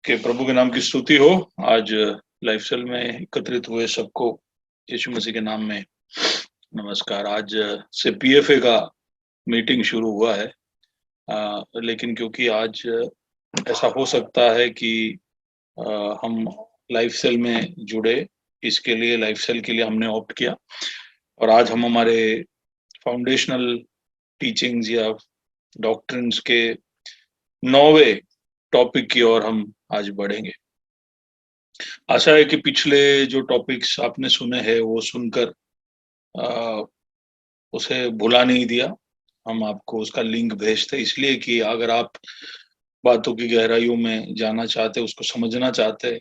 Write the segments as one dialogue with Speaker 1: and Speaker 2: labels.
Speaker 1: कि प्रभु के नाम की स्तुति हो। आज लाइफस्टाइल में एकत्रित हुए सबको यीशु मसीह के नाम में नमस्कार। आज से पीएफए का मीटिंग शुरू हुआ है, लेकिन क्योंकि आज ऐसा हो सकता है कि हम लाइफस्टाइल में जुड़े, इसके लिए लाइफस्टाइल के लिए हमने ऑप्ट किया और आज हम हमारे फाउंडेशनल टीचिंग्स या डॉक्ट्रिन्स के 9वें टॉपिक की ओर हम आज बढ़ेंगे। आशा है कि पिछले जो टॉपिक्स आपने सुने हैं वो सुनकर उसे भुला नहीं दिया। हम आपको उसका लिंक भेजते इसलिए कि अगर आप बातों की गहराइयों में जाना चाहते, उसको समझना चाहते,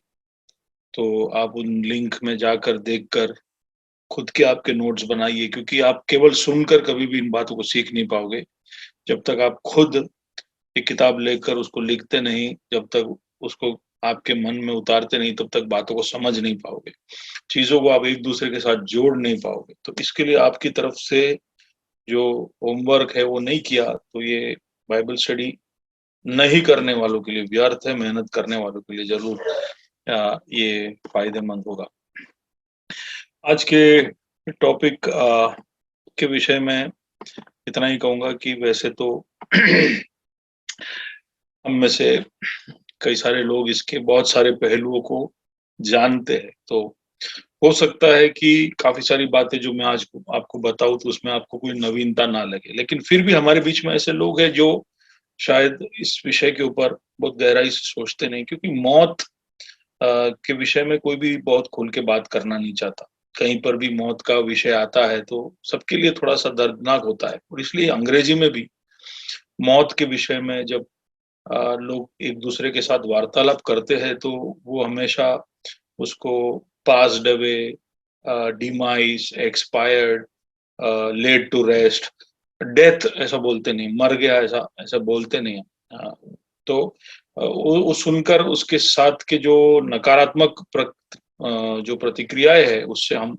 Speaker 1: तो आप उन लिंक में जाकर देखकर खुद के आपके नोट्स बनाइए, क्योंकि आप केवल सुनकर कभी भी इन बातों को सीख नहीं पाओगे जब तक आप खुद एक किताब लेकर उसको लिखते नहीं, जब तक उसको आपके मन में उतारते नहीं, तब तक बातों को समझ नहीं पाओगे, चीजों को आप एक दूसरे के साथ जोड़ नहीं पाओगे। तो इसके लिए आपकी तरफ से जो होमवर्क है वो नहीं किया तो ये बाइबल स्टडी नहीं करने वालों के लिए व्यर्थ है, मेहनत करने वालों के लिए जरूर ये फायदेमंद होगा। आज के टॉपिक के विषय में इतना ही कहूंगा कि वैसे तो हम में से कई सारे लोग इसके बहुत सारे पहलुओं को जानते हैं, तो हो सकता है कि काफी सारी बातें जो मैं आज आपको बताऊं तो उसमें आपको कोई नवीनता ना लगे, लेकिन फिर भी हमारे बीच में ऐसे लोग हैं जो शायद इस विषय के ऊपर बहुत गहराई से सोचते नहीं, क्योंकि मौत के विषय में कोई भी बहुत खुल के बात करना नहीं चाहता। कहीं पर भी मौत का विषय आता है तो सबके लिए थोड़ा सा दर्दनाक होता है, और इसलिए अंग्रेजी में भी मौत के विषय में जब लोग एक दूसरे के साथ वार्तालाप करते हैं तो वो हमेशा उसको passed away, demise, expired, laid to rest, death ऐसा बोलते नहीं, मर गया ऐसा ऐसा बोलते नहीं। तो वो सुनकर उसके साथ के जो नकारात्मक जो प्रतिक्रियाएं है उससे हम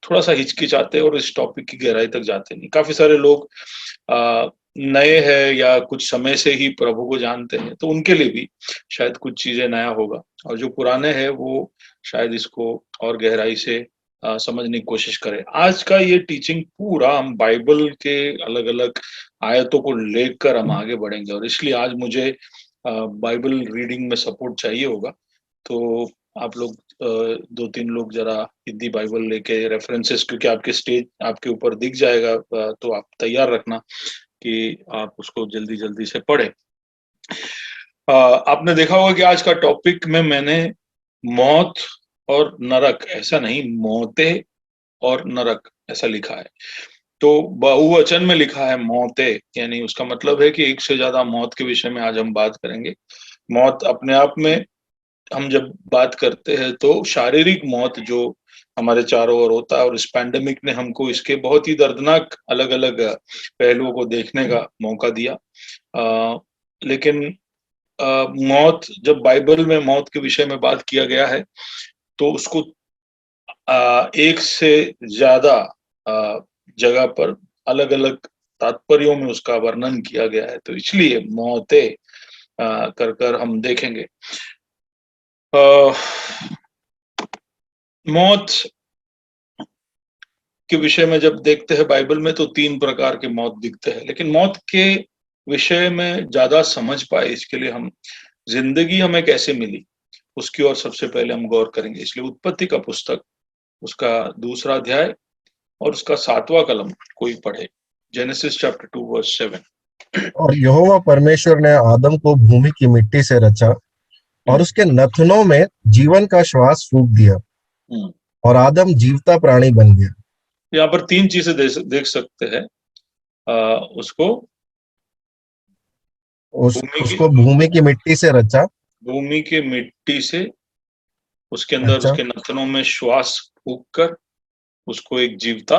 Speaker 1: थोड़ा सा हिचकिचाते और इस टॉपिक की गहराई तक जाते नहीं। काफी सारे लोग नए हैं या कुछ समय से ही प्रभु को जानते हैं, तो उनके लिए भी शायद कुछ चीजें नया होगा, और जो पुराने हैं वो शायद इसको और गहराई से समझने की कोशिश करें। आज का ये टीचिंग पूरा हम बाइबल के अलग अलग आयतों को लेकर हम आगे बढ़ेंगे, और इसलिए आज मुझे बाइबल रीडिंग में सपोर्ट चाहिए होगा। तो आप लोग 2-3 लोग जरा हिंदी बाइबल लेके रेफरेंसेस, क्योंकि आपके स्टेज आपके ऊपर दिख जाएगा, तो आप तैयार रखना कि आप उसको जल्दी जल्दी से पढ़े। आपने देखा होगा कि आज का टॉपिक में मैंने मौत और नरक ऐसा नहीं, मौतें और नरक ऐसा लिखा है। तो बहुवचन में लिखा है मौतें, यानी उसका मतलब है कि एक से ज्यादा मौत के विषय में आज हम बात करेंगे। मौत अपने आप में हम जब बात करते हैं तो शारीरिक मौत जो हमारे चारों ओर होता है, और इस पैंडेमिक ने हमको इसके बहुत ही दर्दनाक अलग अलग पहलुओं को देखने का मौका दिया। लेकिन मौत, जब बाइबल में मौत के विषय में बात किया गया है तो उसको एक से ज्यादा जगह पर अलग अलग तात्पर्यों में उसका वर्णन किया गया है, तो इसलिए मौतें कर कर हम देखेंगे। मौत के विषय में जब देखते हैं बाइबल में तो 3 प्रकार के मौत दिखते हैं, लेकिन मौत के विषय में ज्यादा समझ पाए इसके लिए हम जिंदगी हमें कैसे मिली उसकी ओर सबसे पहले हम गौर करेंगे। इसलिए उत्पत्ति का पुस्तक, उसका 2 अध्याय और उसका 7वां कलम कोई पढ़े। Genesis chapter 2 verse 7।
Speaker 2: और यहोवा परमेश्वर ने आदम को भूमि की मिट्टी से रचा और उसके नथनों में जीवन का श्वास फूंक दिया और आदम जीवता प्राणी बन गया।
Speaker 1: यहाँ पर 3 चीजें देख सकते हैं। उसको
Speaker 2: उसको भूमि की मिट्टी से रचा,
Speaker 1: भूमि के मिट्टी से उसके अंदर
Speaker 2: अच्छा,
Speaker 1: उसके नथनों में श्वास फूंक कर उसको एक जीवता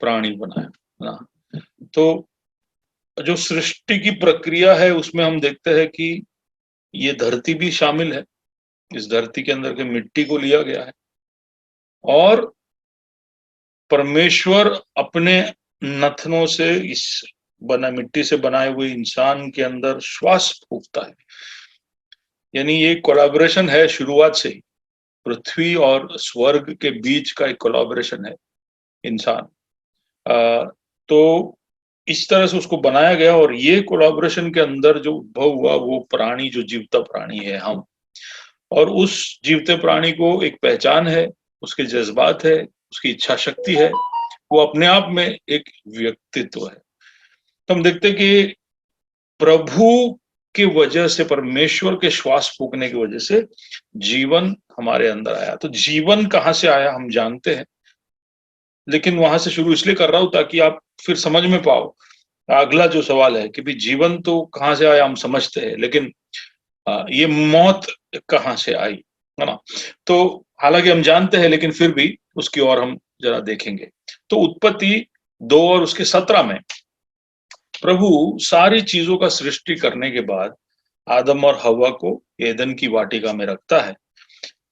Speaker 1: प्राणी बनाया ना। तो जो सृष्टि की प्रक्रिया है उसमें हम देखते हैं कि ये धरती भी शामिल है। इस धरती के अंदर के मिट्टी को लिया गया है और परमेश्वर अपने नथनों से इस मिट्टी से बनाए हुए इंसान के अंदर श्वास फूंकता है। यानी ये कोलैबोरेशन है शुरुआत से ही, पृथ्वी और स्वर्ग के बीच का एक कोलैबोरेशन है इंसान। तो इस तरह से उसको बनाया गया, और ये कोलैबोरेशन के अंदर जो उद्भव हुआ वो प्राणी, जो जीवता प्राणी है हम, और उस जीवते प्राणी को एक पहचान है, उसके जज्बात है, उसकी इच्छा शक्ति है, वो अपने आप में एक व्यक्तित्व है। तो हम देखते कि प्रभु की वजह से, परमेश्वर के श्वास फूकने की वजह से जीवन हमारे अंदर आया। तो जीवन कहाँ से आया हम जानते हैं, लेकिन वहां से शुरू इसलिए कर रहा हूं ताकि आप फिर समझ में पाओ। अगला जो सवाल है कि भाई जीवन तो कहाँ से आया हम समझते हैं, लेकिन ये मौत कहाँ से आई, है ना। तो हालांकि हम जानते हैं, लेकिन फिर भी उसकी ओर हम जरा देखेंगे। तो उत्पत्ति 2 और उसके 17 में प्रभु सारी चीजों का सृष्टि करने के बाद आदम और हवा को एदन की वाटिका में रखता है,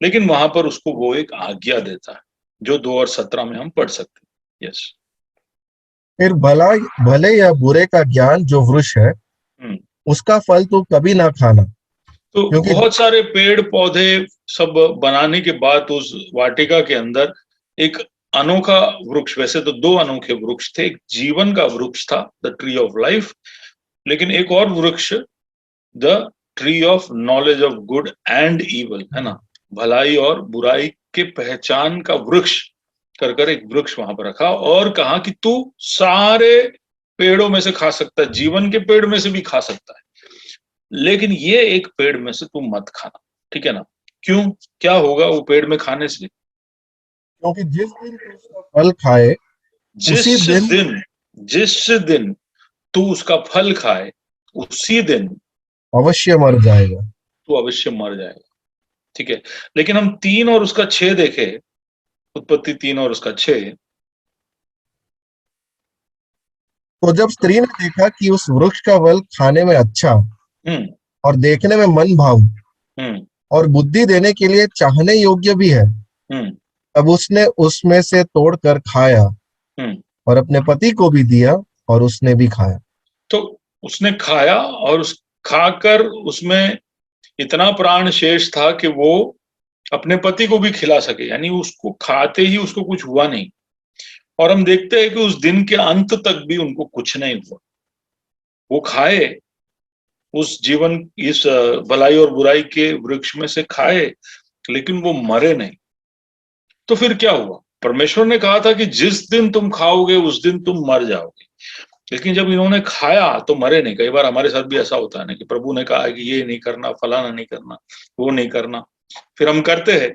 Speaker 1: लेकिन वहां पर उसको वो एक आज्ञा देता है, जो 2 और 17 में हम पढ़ सकते हैं। यस।
Speaker 2: फिर भले या बुरे का ज्ञान जो वृक्ष है, उसका फल तो कभी ना खाना।
Speaker 1: तो
Speaker 2: क्योंकि
Speaker 1: बहुत सारे पेड़ पौधे सब बनाने के बाद उस वाटिका के अंदर एक अनोखा वृक्ष, वैसे तो 2 अनोखे वृक्ष थे। एक जीवन का वृक्ष था, द ट्री ऑफ लाइफ, लेकिन एक और वृक्ष, the tree of knowledge of good and evil, है ना, भलाई और बुराई के पहचान का वृक्ष कर एक वृक्ष वहां पर रखा, और कहा कि तू सारे पेड़ों में से खा सकता है, जीवन के पेड़ में से भी खा सकता है, लेकिन ये एक पेड़ में से तुम मत खाना। ठीक है ना। क्यों, क्या होगा वो पेड़ में खाने से?
Speaker 2: क्योंकि जिस दिन तू उसका फल खाए,
Speaker 1: जिस दिन तू उसका फल खाए, उसी दिन
Speaker 2: अवश्य मर जाएगा।
Speaker 1: तू अवश्य मर जाएगा। ठीक है। लेकिन हम 3 और उसका 6 देखे, उत्पत्ति 3 और उसका 6।
Speaker 2: तो जब स्त्री ने देखा कि उस वृक्ष का फल खाने में अच्छा और देखने में मन भाऊ और बुद्धि देने के लिए चाहने योग्य भी है, तब उसने उसमें से तोड़कर खाया और अपने पति को भी दिया, और उसने भी खाया।
Speaker 1: तो उसने खाया, और उस खाकर उसमें इतना प्राण शेष था कि वो अपने पति को भी खिला सके, यानी उसको खाते ही उसको कुछ हुआ नहीं। और हम देखते हैं कि उस दिन के अंत तक भी उनको कुछ नहीं हुआ। वो खाए, उस जीवन, इस भलाई और बुराई के वृक्ष में से खाए, लेकिन वो मरे नहीं। तो फिर क्या हुआ? परमेश्वर ने कहा था कि जिस दिन तुम खाओगे उस दिन तुम मर जाओगे, लेकिन जब इन्होंने खाया तो मरे नहीं। कई बार हमारे साथ भी ऐसा होता है ना कि प्रभु ने कहा है कि ये नहीं करना, फलाना नहीं करना, वो नहीं करना, फिर हम करते हैं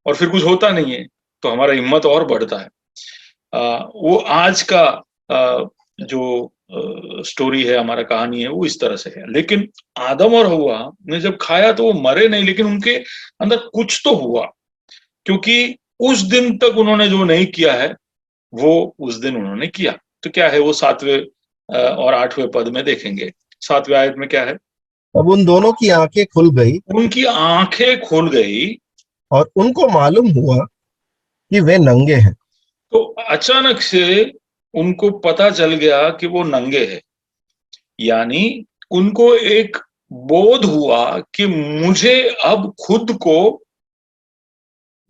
Speaker 1: और फिर कुछ होता नहीं है, तो हमारा हिम्मत और बढ़ता है। वो आज का जो स्टोरी है, हमारा कहानी है, वो इस तरह से है। लेकिन आदम और हव्वा ने जब खाया तो वो मरे नहीं, लेकिन उनके अंदर कुछ तो हुआ, क्योंकि उस दिन तक उन्होंने जो नहीं किया है वो उस दिन उन्होंने किया। तो क्या है वो 7वें और 8वें पद में देखेंगे। 7वें आयत में क्या है?
Speaker 2: अब उन दोनों की आंखें खुल गई,
Speaker 1: उनकी आंखें खुल गई,
Speaker 2: और उनको मालूम हुआ कि वे नंगे हैं।
Speaker 1: तो अचानक से उनको पता चल गया कि वो नंगे हैं। यानी उनको एक बोध हुआ कि मुझे अब खुद को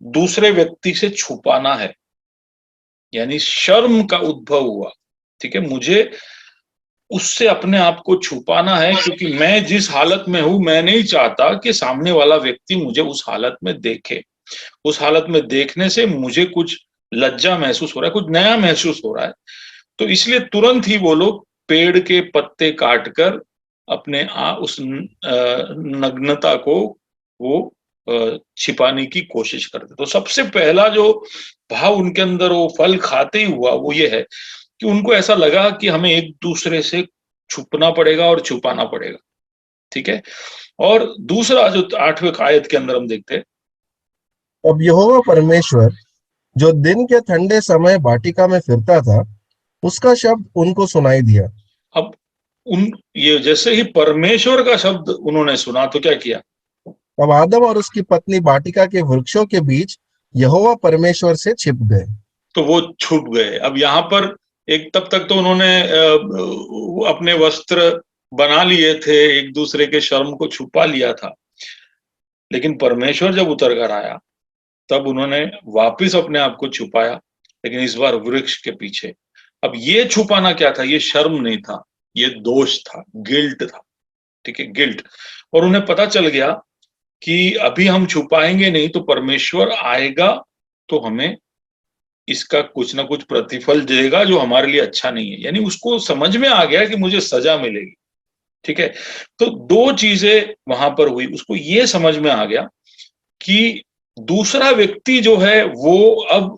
Speaker 1: दूसरे व्यक्ति से छुपाना है, यानी शर्म का उद्भव हुआ। ठीक है, मुझे उससे अपने आप को छुपाना है, क्योंकि मैं जिस हालत में हूं, मैं नहीं चाहता कि सामने वाला व्यक्ति मुझे उस हालत में देखे। उस हालत में देखने से मुझे कुछ लज्जा महसूस हो रहा है, कुछ नया महसूस हो रहा है। तो इसलिए तुरंत ही वो लोग पेड़ के पत्ते काटकर अपने उस नग्नता को वो छिपाने की कोशिश करते। तो सबसे पहला जो भाव उनके अंदर वो फल खाते ही हुआ वो ये है कि उनको ऐसा लगा कि हमें एक दूसरे से छुपना पड़ेगा और छुपाना पड़ेगा। ठीक है। और दूसरा जो 8वें आयत के अंदर हम देखते हैं,
Speaker 2: अब यहोवा परमेश्वर जो दिन के ठंडे समय वाटिका में फिरता था, उसका शब्द उनको सुनाई दिया।
Speaker 1: अब ये जैसे ही परमेश्वर का शब्द उन्होंने सुना तो क्या किया?
Speaker 2: अब आदम और उसकी पत्नी वाटिका के वृक्षों के बीच यहोवा परमेश्वर से छिप गए।
Speaker 1: तो वो छुप गए। अब यहाँ पर एक, तब तक तो उन्होंने अपने वस्त्र बना लिए थे, एक दूसरे के शर्म को छुपा लिया था, लेकिन परमेश्वर जब उतर कर आया तब उन्होंने वापस अपने आप को छुपाया, लेकिन इस बार वृक्ष के पीछे। अब ये छुपाना क्या था? ये शर्म नहीं था, ये दोष था, गिल्ट था, ठीक है, गिल्ट। और उन्हें पता चल गया कि अभी हम छुपाएंगे नहीं तो परमेश्वर आएगा तो हमें इसका कुछ ना कुछ प्रतिफल देगा जो हमारे लिए अच्छा नहीं है। यानी उसको समझ में आ गया कि मुझे सजा मिलेगी, ठीक है। तो दो चीजें वहां पर हुई, उसको ये समझ में आ गया कि दूसरा व्यक्ति जो है वो अब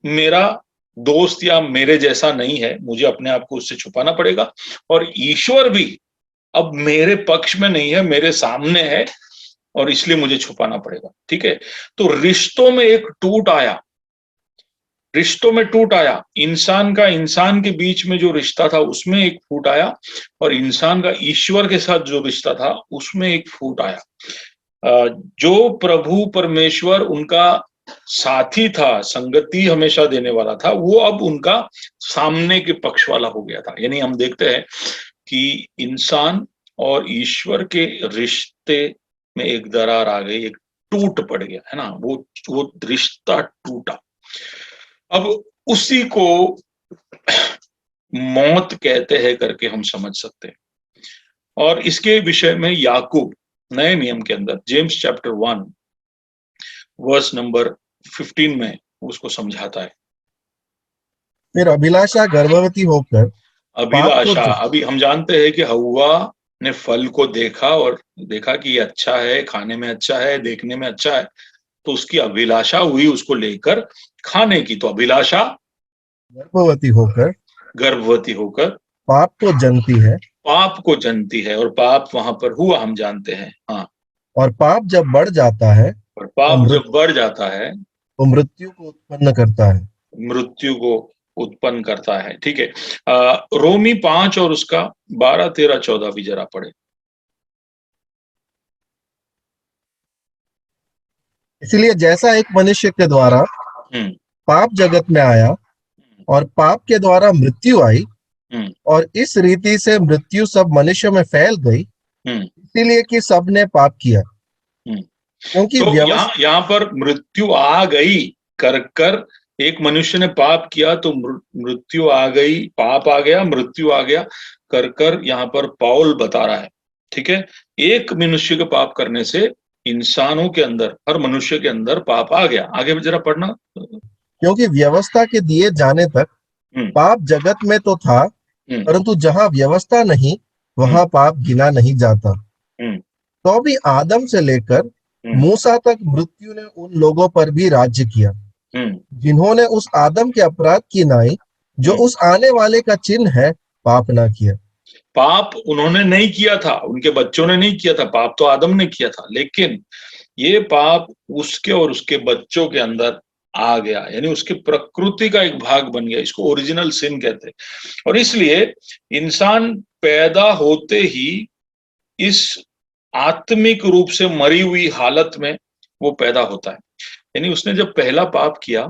Speaker 1: मेरा दोस्त या मेरे जैसा नहीं है, मुझे अपने आप को उससे छुपाना पड़ेगा। और ईश्वर भी अब मेरे पक्ष में नहीं है, मेरे सामने है, और इसलिए मुझे छुपाना पड़ेगा, ठीक है। तो रिश्तों में एक टूट आया, रिश्तों में टूट आया, इंसान का इंसान के बीच में जो रिश्ता था उसमें एक फूट आया, और इंसान का ईश्वर के साथ जो रिश्ता था उसमें एक फूट आया। जो प्रभु परमेश्वर उनका साथी था, संगति हमेशा देने वाला था, वो अब उनका सामने के पक्ष वाला हो गया था। यानी हम देखते हैं कि इंसान और ईश्वर के रिश्ते में एक दरार आ गई, एक टूट पड़ गया, है ना, वो रिश्ता टूटा। अब उसी को मौत कहते हैं करके हम समझ सकते हैं। और इसके विषय में याकूब नए नियम के अंदर जेम्स चैप्टर 1 वर्स नंबर 15 में उसको समझाता है।
Speaker 2: फिर अभिलाषा गर्भवती होकर
Speaker 1: अभिलाषा, अभी हम जानते हैं कि हव्वा ने फल को देखा और देखा कि ये अच्छा है, खाने में अच्छा है, देखने में अच्छा है, तो उसकी अभिलाषा हुई उसको लेकर खाने की। तो अभिलाषा गर्भवती होकर
Speaker 2: पाप को जनती है,
Speaker 1: पाप को जनती है, और पाप वहां पर हुआ, हम जानते हैं। हाँ,
Speaker 2: और पाप जब बढ़ जाता है,
Speaker 1: और पाप जब बढ़ जाता है
Speaker 2: तो मृत्यु को उत्पन्न करता है,
Speaker 1: मृत्यु को उत्पन्न करता है, ठीक है। रोमी 5 और उसका 12, 13, 14 भी जरा पढ़े।
Speaker 2: इसलिए जैसा एक मनुष्य के द्वारा पाप जगत में आया और पाप के द्वारा मृत्यु आई, और इस रीति से मृत्यु सब मनुष्य में फैल गई, इसीलिए कि सबने पाप किया। क्योंकि
Speaker 1: तो यहाँ पर मृत्यु आ गई कर एक मनुष्य ने पाप किया तो मृत्यु आ गई, पाप आ गया, मृत्यु आ गया कर यहाँ पर पौल बता रहा है, ठीक है। एक मनुष्य के पाप करने से इंसानों के अंदर, हर मनुष्य के अंदर पाप आ गया। आगे जरा पढ़ना।
Speaker 2: क्योंकि व्यवस्था के दिए जाने तक पाप जगत में तो था, परंतु जहां व्यवस्था नहीं वहां पाप गिना नहीं जाता। तो भी आदम से लेकर मूसा तक मृत्यु ने उन लोगों पर भी राज्य किया जिन्होंने उस आदम के अपराध की नाई, जो उस आने वाले का चिन्ह है, पाप ना किया।
Speaker 1: पाप उन्होंने नहीं किया था, उनके बच्चों ने नहीं किया था, पाप तो आदम ने किया था, लेकिन ये पाप उसके और उसके बच्चों के अंदर आ गया, यानी उसकी प्रकृति का एक भाग बन गया। इसको ओरिजिनल सिन कहते हैं। और इसलिए इंसान पैदा होते ही इस आत्मिक रूप से मरी हुई हालत में वो पैदा होता है। यानी उसने जब पहला पाप किया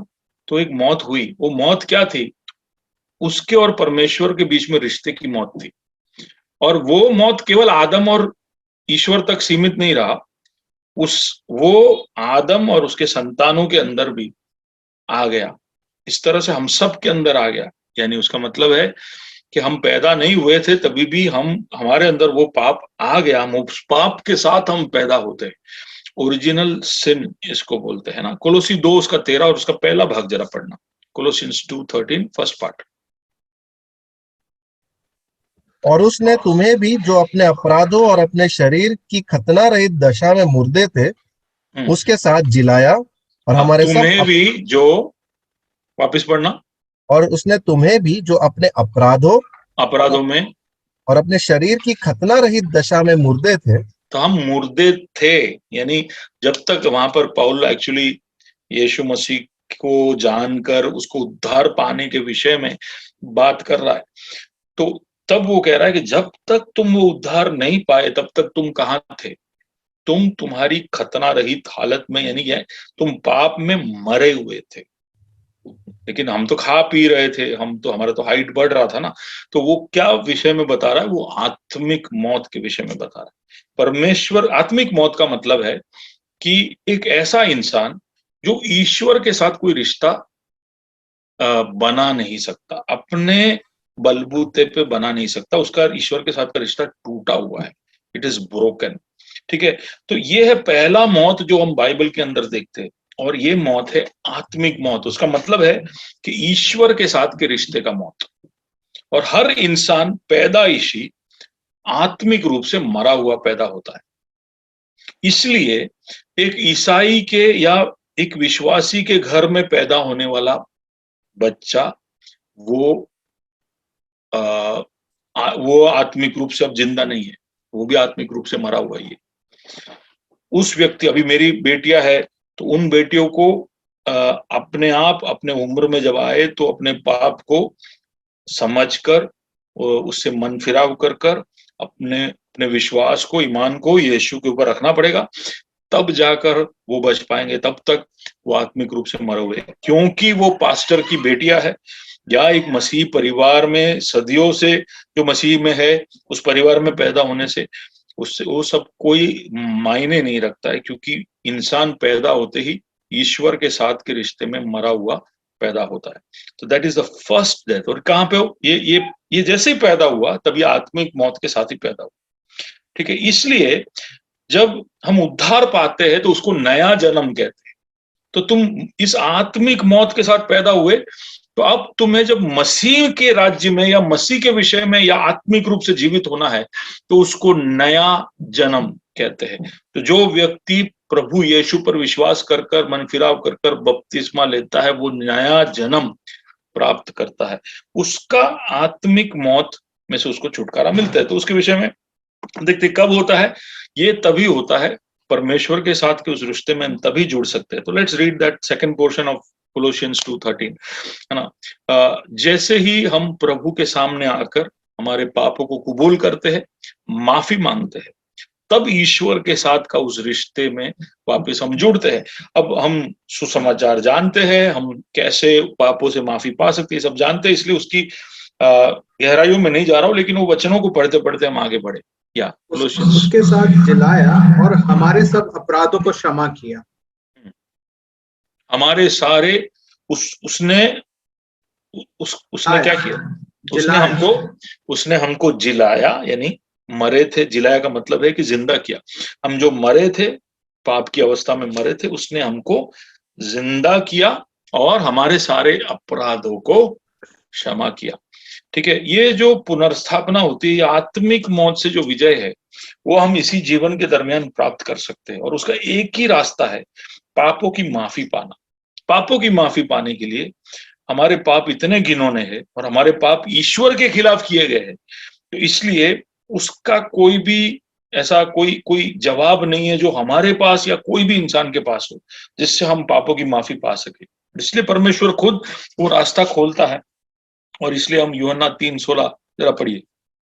Speaker 1: तो एक मौत हुई। वो मौत क्या थी? उसके और परमेश्वर के बीच में रिश्ते की मौत थी। और वो मौत केवल आदम और ईश्वर तक सीमित नहीं रहा, वो आदम और उसके संतानों के अंदर भी आ गया। इस तरह से हम सब के अंदर आ गया। यानी उसका मतलब है कि हम पैदा नहीं हुए थे तभी भी हमारे अंदर वो पाप आ गया, हम उस पाप के साथ हम पैदा होते हैं। ओरिजिनल सिन इसको बोलते हैं ना। कोलोसी 2 उसका 13 और उसका पहला भाग जरा पढ़ना। कोलोसियंस 2:13 फर्स्ट पार्ट।
Speaker 2: और उसने तुम्हें भी, जो अपने अपराधों और अपने शरीर की खतना रहित दशा में मुर्दे थे, उसके साथ जिलाया, और हमारे
Speaker 1: तुम्हें भी जो, वापस पढ़ना।
Speaker 2: और उसने तुम्हें भी, जो अपने अपराधों
Speaker 1: में
Speaker 2: और अपने शरीर की खतना रहित दशा में मुर्दे थे।
Speaker 1: तो हम मुर्दे थे, यानी जब तक वहां पर पौल एक्चुअली यीशु मसीह को जानकर उसको उद्धार पाने के विषय में बात कर रहा है, तो तब वो कह रहा है कि जब तक तुम वो उद्धार नहीं पाए तब तक तुम कहाँ थे? तुम तुम्हारी खतना रहित हालत में, यानी क्या, तुम पाप में मरे हुए थे। लेकिन हम तो खा पी रहे थे, हमारा तो हाइट बढ़ रहा था ना। तो वो क्या विषय में बता रहा है? वो आत्मिक मौत के विषय में बता रहा है। परमेश्वर, आत्मिक मौत का मतलब है कि एक ऐसा इंसान जो ईश्वर के साथ कोई रिश्ता बना नहीं सकता, अपने बलबूते पे बना नहीं सकता, उसका ईश्वर के साथ का रिश्ता टूटा हुआ है, इट इज ब्रोकन। ठीक है, तो ये है पहला मौत जो हम बाइबल के अंदर देखते हैं, और ये मौत है आत्मिक मौत। उसका मतलब है कि ईश्वर के साथ के रिश्ते का मौत। और हर इंसान पैदाइशी आत्मिक रूप से मरा हुआ पैदा होता है। इसलिए एक ईसाई के या एक विश्वासी के घर में पैदा होने वाला बच्चा वो आत्मिक रूप से अब जिंदा नहीं है, वो भी आत्मिक रूप से मरा हुआ ही है। उस व्यक्ति, अभी मेरी बेटियां है, तो उन बेटियों को अपने आप अपने उम्र में जब आए तो अपने पाप को समझकर उससे मन फिराव कर कर अपने अपने विश्वास को, ईमान को यीशु के ऊपर रखना पड़ेगा, तब जाकर वो बच पाएंगे। तब तक वो आत्मिक रूप से मरे हुए, क्योंकि वो पास्टर की बेटियां है या एक मसीह परिवार में सदियों से जो मसीह में है, उस परिवार में पैदा होने से उससे वो सब कोई मायने नहीं रखता है, क्योंकि इंसान पैदा होते ही ईश्वर के साथ के रिश्ते में मरा हुआ पैदा होता है। तो that is the first death. और कहाँ पे हो, ये जैसे ही पैदा हुआ तब ये आत्मिक मौत के साथ ही पैदा हुआ। ठीक है, इसलिए जब हम उद्धार पाते हैं तो उसको नया जन्म कहते हैं। तो तुम इस आत्मिक मौत के साथ पैदा हुए, तो अब तुम्हें जब मसीह के राज्य में या मसीह के विषय में या आत्मिक रूप से जीवित होना है, तो उसको नया जन्म कहते हैं। तो जो व्यक्ति प्रभु यीशु पर विश्वास कर कर, मन फिराव कर कर बपतिस्मा लेता है, वो नया जन्म प्राप्त करता है, उसका आत्मिक मौत में से उसको छुटकारा मिलता है। तो उसके विषय में देखते कब होता है, ये तभी होता है परमेश्वर के साथ के उस रिश्ते में हम तभी जुड़ सकते हैं। तो let's read that second portion of Colossians 2:13, है ना। जैसे ही हम प्रभु के सामने आकर हमारे पापों को कबूल करते हैं, माफी मांगते हैं, तब ईश्वर के साथ का उस रिश्ते में वापस हम जुड़ते हैं। अब हम सुसमाचार जानते हैं, हम कैसे पापों से माफी पा सकते हैं, सब जानते हैं, इसलिए उसकी गहराइयों में नहीं जा रहा हूं, लेकिन वो वचनों को पढ़ते पढ़ते हम आगे बढ़े। या
Speaker 3: उसके साथ जिलाया और हमारे सब अपराधों को क्षमा किया।
Speaker 1: हमारे सारे उसने क्या किया, उसने हमको जिलाया, यानी मरे थे। जिलाया का मतलब है कि जिंदा किया। हम जो मरे थे, पाप की अवस्था में मरे थे, उसने हमको जिंदा किया और हमारे सारे अपराधों को क्षमा किया। ठीक है, ये जो पुनर्स्थापना होती है, आत्मिक मौत से जो विजय है, वो हम इसी जीवन के दरमियान प्राप्त कर सकते हैं। और उसका एक ही रास्ता है, पापों की माफी पाना। पापों की माफी पाने के लिए हमारे पाप इतने घिनौने हैं और हमारे पाप ईश्वर के खिलाफ किए गए हैं, तो इसलिए उसका कोई भी ऐसा कोई जवाब नहीं है जो हमारे पास या कोई भी इंसान के पास हो जिससे हम पापों की माफी पा सके। इसलिए परमेश्वर खुद वो रास्ता खोलता है। और इसलिए हम यूहन्ना 3:16 जरा पढ़िए,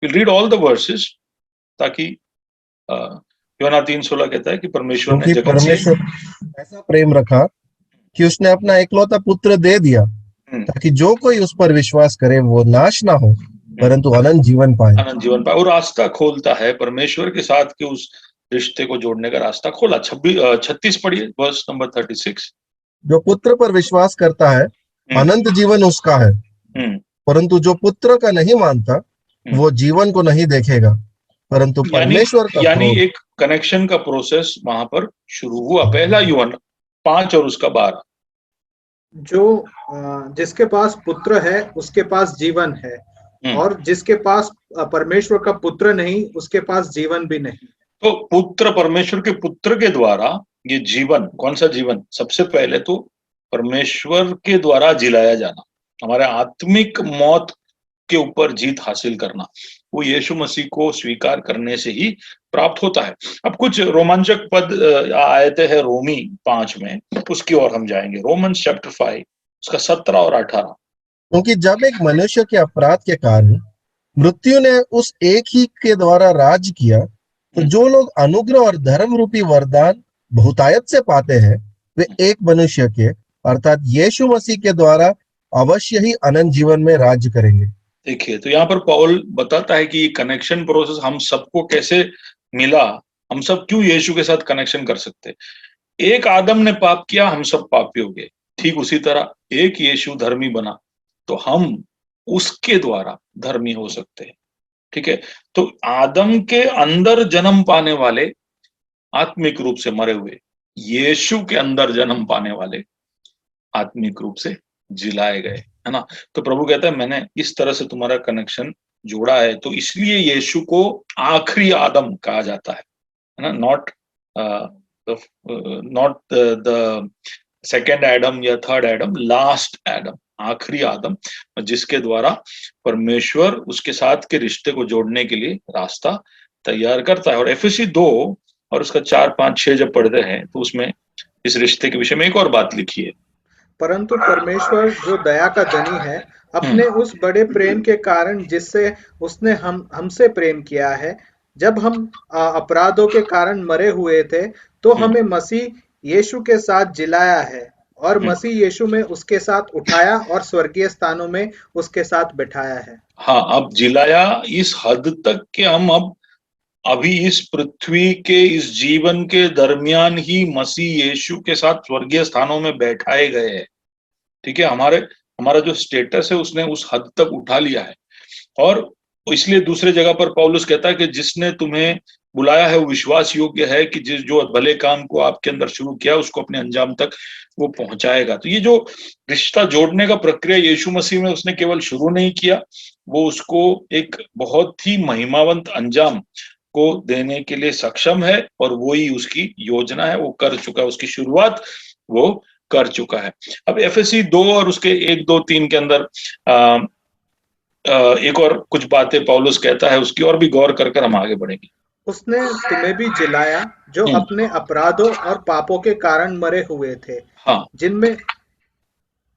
Speaker 1: will read all the versus, ताकि यूहन्ना 3:16 कहता है कि परमेश्वर ने जगत से
Speaker 2: ऐसा प्रेम रखा कि उसने अपना इकलौता पुत्र दे दिया, ताकि जो कोई उस पर विश्वास करे वो नाश ना हो परंतु अनंत जीवन पाए।
Speaker 1: अनंत जीवन पाए। और रास्ता खोलता है, परमेश्वर के साथ के उस रिश्ते को जोड़ने का रास्ता खोला। 36 पढ़िए, वर्स नंबर 36।
Speaker 2: जो पुत्र पर विश्वास करता है अनंत जीवन उसका है, परंतु जो पुत्र का नहीं मानता वो जीवन को नहीं देखेगा परंतु परमेश्वर का।
Speaker 1: यानी एक कनेक्शन का प्रोसेस वहां पर शुरू हुआ। पहला यूहन्ना 5 और उसका 12,
Speaker 3: जो जिसके पास पुत्र है उसके पास जीवन है, और जिसके पास परमेश्वर का पुत्र नहीं उसके पास जीवन भी नहीं।
Speaker 1: तो पुत्र, परमेश्वर के पुत्र के द्वारा ये जीवन, कौन सा जीवन? सबसे पहले तो परमेश्वर के द्वारा जिलाया जाना, हमारे आत्मिक मौत के ऊपर जीत हासिल करना, वो यीशु मसीह को स्वीकार करने से ही प्राप्त होता है। अब कुछ रोमांचक पद आयते हैं रोमी 5 में, उसकी ओर हम जाएंगे। रोमन्स चैप्टर 5 उसका 17 और 18।
Speaker 2: क्योंकि जब एक मनुष्य के अपराध के कारण मृत्यु ने उस एक ही के द्वारा राज किया, तो जो लोग अनुग्रह और धर्म रूपी वरदान बहुतायत से पाते हैं, वे एक मनुष्य के अर्थात यीशु मसीह के द्वारा अवश्य ही अनंत जीवन में राज्य करेंगे।
Speaker 1: देखिए, तो यहाँ पर पौल बताता है कि ये कनेक्शन प्रोसेस हम सबको कैसे मिला, हम सब क्यों यीशु के साथ कनेक्शन कर सकते। एक आदम ने पाप किया, हम सब पापी हो गए, ठीक उसी तरह एक यीशु धर्मी बना तो हम उसके द्वारा धर्मी हो सकते हैं। ठीक है, तो आदम के अंदर जन्म पाने वाले आत्मिक रूप से मरे हुए, यीशु के अंदर जन्म पाने वाले आत्मिक रूप से जिलाए गए, है ना। तो प्रभु कहता है मैंने इस तरह से तुम्हारा कनेक्शन जोड़ा है, तो इसलिए यीशु को आखिरी आदम कहा जाता है ना, नॉट द सेकेंड एडम या थर्ड एडम, लास्ट एडम, आखिरी आदम, जिसके द्वारा परमेश्वर उसके साथ के रिश्ते को जोड़ने के लिए रास्ता तैयार करता है। और एफएससी 2 और उसका 4, 5, 6 जब पढ़ते हैं तो उसमें इस रिश्ते के विषय में एक और बात लिखी है।
Speaker 3: परंतु परमेश्वर जो दया का धनी है, अपने उस बड़े प्रेम के कारण जिससे उसने हमसे प्रेम किया है, जब हम अपराधों के कारण मरे हुए थे तो हमें मसीह यीशु के साथ जिलाया है और मसीह यीशु में उसके साथ उठाया और स्वर्गीय स्थानों में उसके साथ बिठाया है।
Speaker 1: हाँ, अब जिलाया इस हद तक कि हम अब अभी इस पृथ्वी के इस जीवन के दरमियान ही मसीह यीशु के साथ स्वर्गीय स्थानों में बैठाए गए हैं। ठीक है, हमारा जो स्टेटस है उसने उस हद तक उठा लिया है। और इसलिए दूसरे जगह पर पौलुस कहता है कि जिसने तुम्हें बुलाया है वो विश्वास योग्य है कि जिस जो भले काम को आपके अंदर शुरू किया उसको अपने अंजाम तक वो पहुंचाएगा। तो ये जो रिश्ता जोड़ने का प्रक्रिया यीशु मसीह में उसने केवल शुरू नहीं किया, वो उसको एक बहुत ही महिमावंत अंजाम को देने के लिए सक्षम है, और वो ही उसकी योजना है, वो कर चुका है, उसकी शुरुआत वो कर चुका है। अब एफएससी 2 और उसके 1, 2, 3 के अंदर एक और कुछ बातें पौलुस कहता है, उसकी और भी गौर कर हम आगे बढ़ेंगे।
Speaker 3: उसने तुम्हें भी जिलाया जो अपने अपराधों और पापों के कारण मरे हुए थे,
Speaker 1: हाँ,
Speaker 3: जिनमें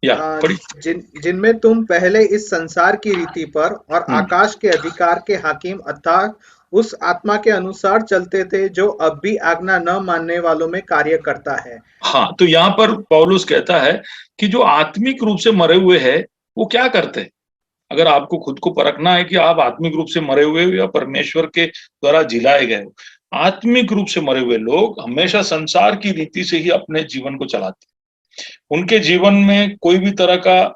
Speaker 3: जिनमें तुम पहले इस संसार की रीति पर और आकाश के अधिकार के हाकिम अर्थात उस आत्मा के अनुसार चलते थे जो अब भी आज्ञा न मानने वालों में कार्य करता है।
Speaker 1: हाँ, तो यहाँ पर पौलुस कहता है कि जो आत्मिक रूप से मरे हुए हैं वो क्या करते हैं। अगर आपको खुद को परखना है कि आप आत्मिक रूप से मरे हुए हो या परमेश्वर के द्वारा जिलाए गए हो, आत्मिक रूप से मरे हुए लोग हमेशा संसार की रीति से ही अपने जीवन को चलाते हैं। उनके जीवन में कोई भी तरह का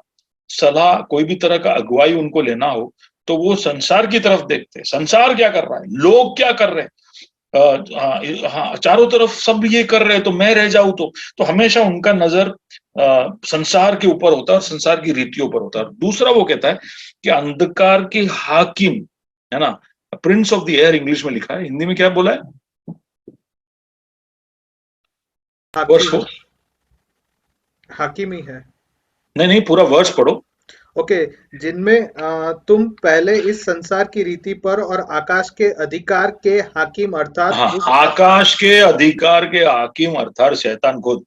Speaker 1: सलाह, कोई भी तरह का अगुवाई उनको लेना हो तो वो संसार की तरफ देखते हैं, संसार क्या कर रहा है, लोग क्या कर रहे हैं, हाँ, चारों तरफ सब ये कर रहे हैं तो मैं रह जाऊं तो हमेशा उनका नजर संसार के ऊपर होता है और संसार की रीतियों पर होता है। दूसरा वो कहता है कि अंधकार के हाकिम, है ना, Prince of the air English में लिखा है, हिंदी में क्या बोला है, वर्ष को
Speaker 3: हाकिम ही है।
Speaker 1: नहीं, पूरा वर्ष पढ़ो।
Speaker 3: ओके, जिनमें तुम पहले इस संसार की रीति पर और आकाश के अधिकार के हाकिम अर्थात
Speaker 1: आकाश के अधिकार के हाकिम अर्थात शैतान खुद,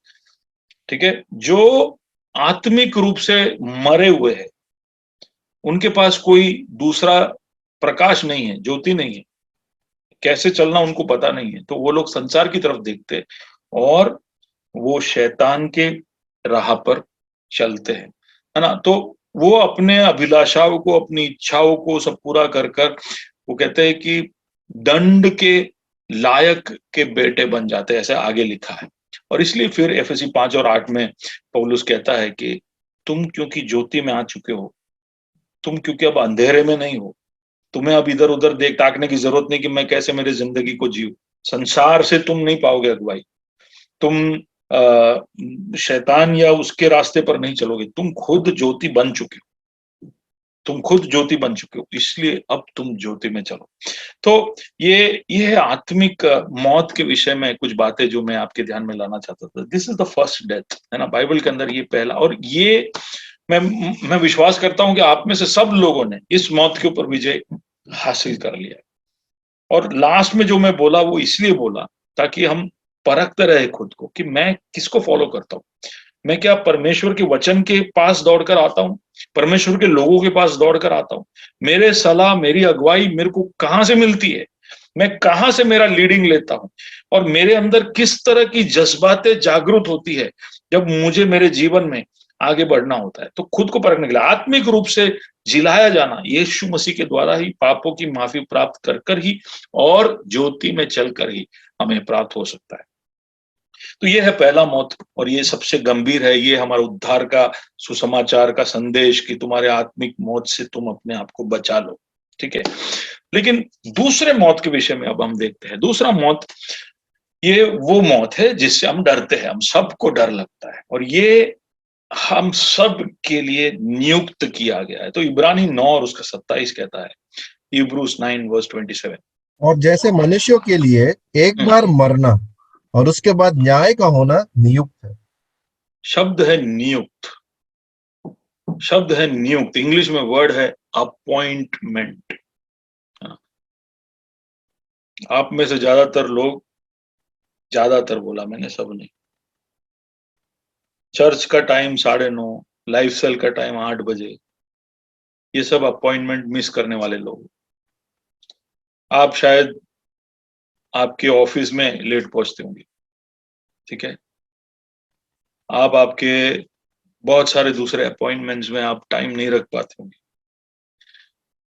Speaker 1: ठीक है, जो आत्मिक रूप से मरे हुए हैं, उनके पास कोई दूसरा प्रकाश नहीं है, ज्योति नहीं है, कैसे चलना उनको पता नहीं है, तो वो लोग संसार की तरफ देखते और वो शैतान के राह पर चलते हैं, है ना। तो वो अपने अभिलाषाओं को, अपनी इच्छाओं को सब पूरा कर वो कहते हैं कि दंड के लायक के बेटे बन जाते हैं, ऐसे आगे लिखा है। और इसलिए फिर एफएससी 5 और 8 में पौलुस कहता है कि तुम क्योंकि ज्योति में आ चुके हो, तुम क्योंकि अब अंधेरे में नहीं हो, तुम्हें अब इधर उधर देख ताकने की जरूरत नहीं कि मैं कैसे मेरी जिंदगी को जीऊं। संसार से तुम नहीं पाओगे अगुवाई, तुम शैतान या उसके रास्ते पर नहीं चलोगे, तुम खुद ज्योति बन चुके हो, तुम खुद ज्योति बन चुके हो, इसलिए अब तुम ज्योति में चलो। तो ये आत्मिक मौत के विषय में कुछ बातें जो मैं आपके ध्यान में लाना चाहता था। This is the first death, है ना, बाइबल के अंदर ये पहला, और ये मैं विश्वास करता हूं कि आप में से सब लोगों ने इस मौत के ऊपर विजय हासिल कर लिया। और लास्ट में जो मैं बोला वो इसलिए बोला ताकि हम परखते रहे खुद को कि मैं किसको फॉलो करता हूँ। मैं क्या परमेश्वर के वचन के पास दौड़कर आता हूँ, परमेश्वर के लोगों के पास दौड़कर आता हूँ, मेरे सलाह, मेरी अगुवाई मेरे को कहाँ से मिलती है, मैं कहाँ से मेरा लीडिंग लेता हूँ, और मेरे अंदर किस तरह की जज्बातें जागृत होती है जब मुझे मेरे जीवन में आगे बढ़ना होता है। तो खुद को परखने के लिए आत्मिक रूप से जिलाया जाना यीशु मसीह के द्वारा ही, पापों की माफी प्राप्त कर ही और ज्योति में चलकर ही हमें प्राप्त हो सकता है। तो ये है पहला मौत, और ये सबसे गंभीर है। ये हमारा उद्धार का सुसमाचार का संदेश कि तुम्हारे आत्मिक मौत से तुम अपने आप को बचा लो, ठीक है। लेकिन दूसरे मौत के विषय में अब हम देखते हैं। दूसरा मौत, ये वो मौत है जिससे हम डरते हैं, हम सबको डर लगता है, और ये हम सब के लिए नियुक्त किया गया है। तो इब्रानी 9 और उसका 27 कहता है, Hebrews 9:27।
Speaker 2: और जैसे मनुष्यों के लिए एक बार मरना और उसके बाद न्याय का होना नियुक्त है।
Speaker 1: शब्द है नियुक्त, शब्द है नियुक्त, इंग्लिश में वर्ड है अपॉइंटमेंट। आप में से ज्यादातर लोग, ज्यादातर बोला मैंने, सब नहीं, चर्च का टाइम 9:30, लाइफ सेल का टाइम 8 बजे, ये सब अपॉइंटमेंट मिस करने वाले लोग। आप शायद आपके ऑफिस में लेट पहुंचते होंगे, ठीक है। आप आपके बहुत सारे दूसरे अपॉइंटमेंट्स में आप टाइम नहीं रख पाते होंगे,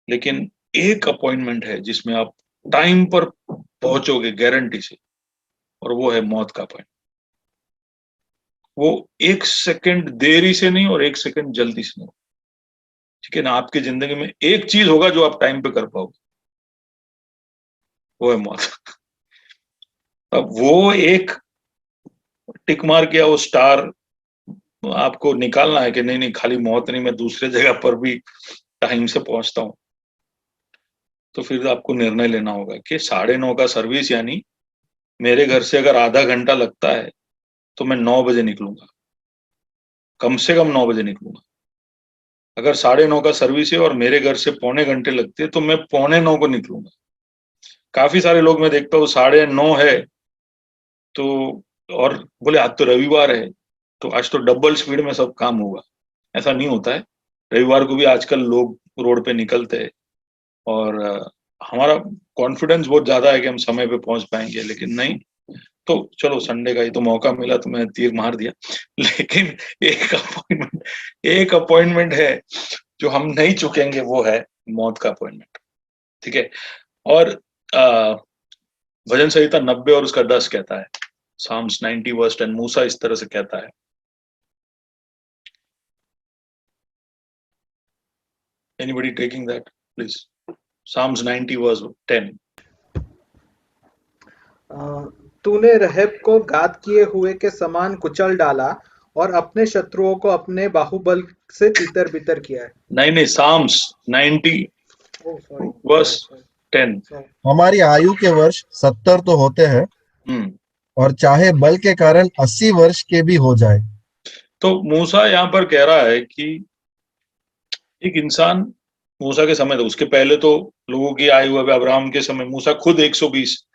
Speaker 1: लेकिन एक अपॉइंटमेंट है जिसमें आप टाइम पर पहुंचोगे गारंटी से, और वो है मौत का अपॉइंटमेंट। वो 1 सेकंड देरी से नहीं और 1 सेकंड जल्दी से नहीं, ठीक है ना। आपकी जिंदगी में एक चीज होगा जो आप टाइम पे कर पाओगे, वो है मौत। अब वो एक टिक मार किया, वो स्टार आपको निकालना है कि नहीं नहीं, खाली मौत नहीं, मैं दूसरे जगह पर भी टाइम से पहुंचता हूं। तो फिर आपको निर्णय लेना होगा कि 9:30 का सर्विस, यानी मेरे घर से अगर आधा घंटा लगता है तो मैं 9 बजे निकलूंगा, कम से कम 9 बजे निकलूंगा। अगर 9:30 का सर्विस है और मेरे घर से पौने घंटे लगते हैं तो मैं 8:45 को निकलूंगा। काफी सारे लोग मैं देखता हूँ 9:30 है तो, और बोले आज तो रविवार है तो आज तो डबल स्पीड में सब काम होगा। ऐसा नहीं होता है। रविवार को भी आजकल लोग रोड पे निकलते हैं, और हमारा कॉन्फिडेंस बहुत ज्यादा है कि हम समय पे पहुंच पाएंगे, लेकिन नहीं। तो चलो, संडे का ही तो मौका मिला तो मैं तीर मार दिया। लेकिन एक अपॉइंटमेंट है जो हम नहीं चुकेंगे, वो है मौत का अपॉइंटमेंट, ठीक है। और भजन संहिता 90 और उसका 10 कहता है, Psalms 90:10, मूसा इस तरह से कहता है। Anybody taking that, please? Psalms 90:10.
Speaker 3: तूने रहब को घात किए हुए के समान कुचल डाला और अपने शत्रुओं को अपने बाहुबल से तितर बितर किया है।
Speaker 1: नहीं, Psalms 90:10।
Speaker 2: हमारी आयु के वर्ष 70 तो होते हैं, और चाहे बल के कारण 80 वर्ष के भी हो जाए। तो
Speaker 1: मूसा यहाँ पर कह रहा है कि एक इंसान, मूसा के समय, तो उसके पहले तो लोगों की आयु, अब अब्राहम के समय मूसा खुद 120,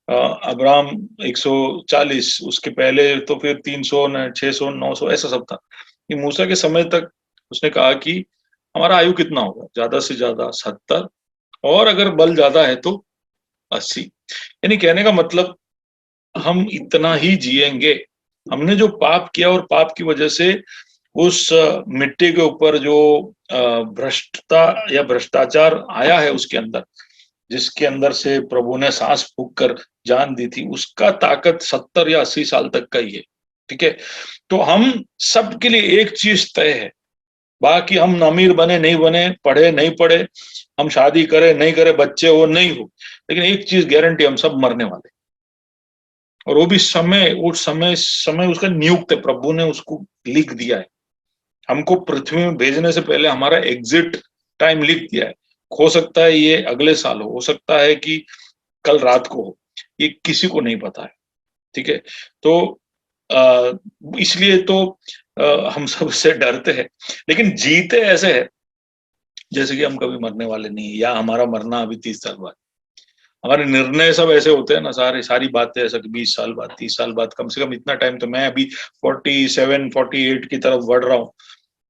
Speaker 1: अब्राहम 140, उसके पहले तो फिर 300, 600, 900 ऐसा सब था। कि मूसा के समय तक उसने कहा कि हमारा आयु कितना होगा, ज्यादा से ज्यादा 70, और अगर बल ज्यादा है तो 80। यानी कहने का मतलब हम इतना ही जिएंगे। हमने जो पाप किया और पाप की वजह से उस मिट्टी के ऊपर जो भ्रष्टता या भ्रष्टाचार आया है उसके अंदर, जिसके अंदर से प्रभु ने सांस फूंक कर जान दी थी, उसका ताकत 70 या 80 साल तक का ही है, ठीक है। तो हम सबके लिए एक चीज तय है, बाकी हम अमीर बने नहीं बने, पढ़े नहीं पढ़े, हम शादी करे नहीं करे, बच्चे हो नहीं हो, लेकिन एक चीज गारंटी, हम सब मरने वाले। और वो भी समय, उस समय उसका नियुक्त है, प्रभु ने उसको लिख दिया है। हमको पृथ्वी में भेजने से पहले हमारा एग्जिट टाइम लिख दिया है। हो सकता है ये अगले साल हो सकता है कि कल रात को हो, ये किसी को नहीं पता है, ठीक है। तो इसलिए तो हम सब से डरते हैं, लेकिन जीते ऐसे है जैसे कि हम कभी मरने वाले नहीं है, या हमारा मरना अभी 30 साल बाद। हमारे निर्णय सब ऐसे होते हैं ना, सारी बातें ऐसा कि 20 साल बाद, 30 साल बाद, कम से कम इतना टाइम तो मैं अभी 47, 48 की तरफ बढ़ रहा हूँ।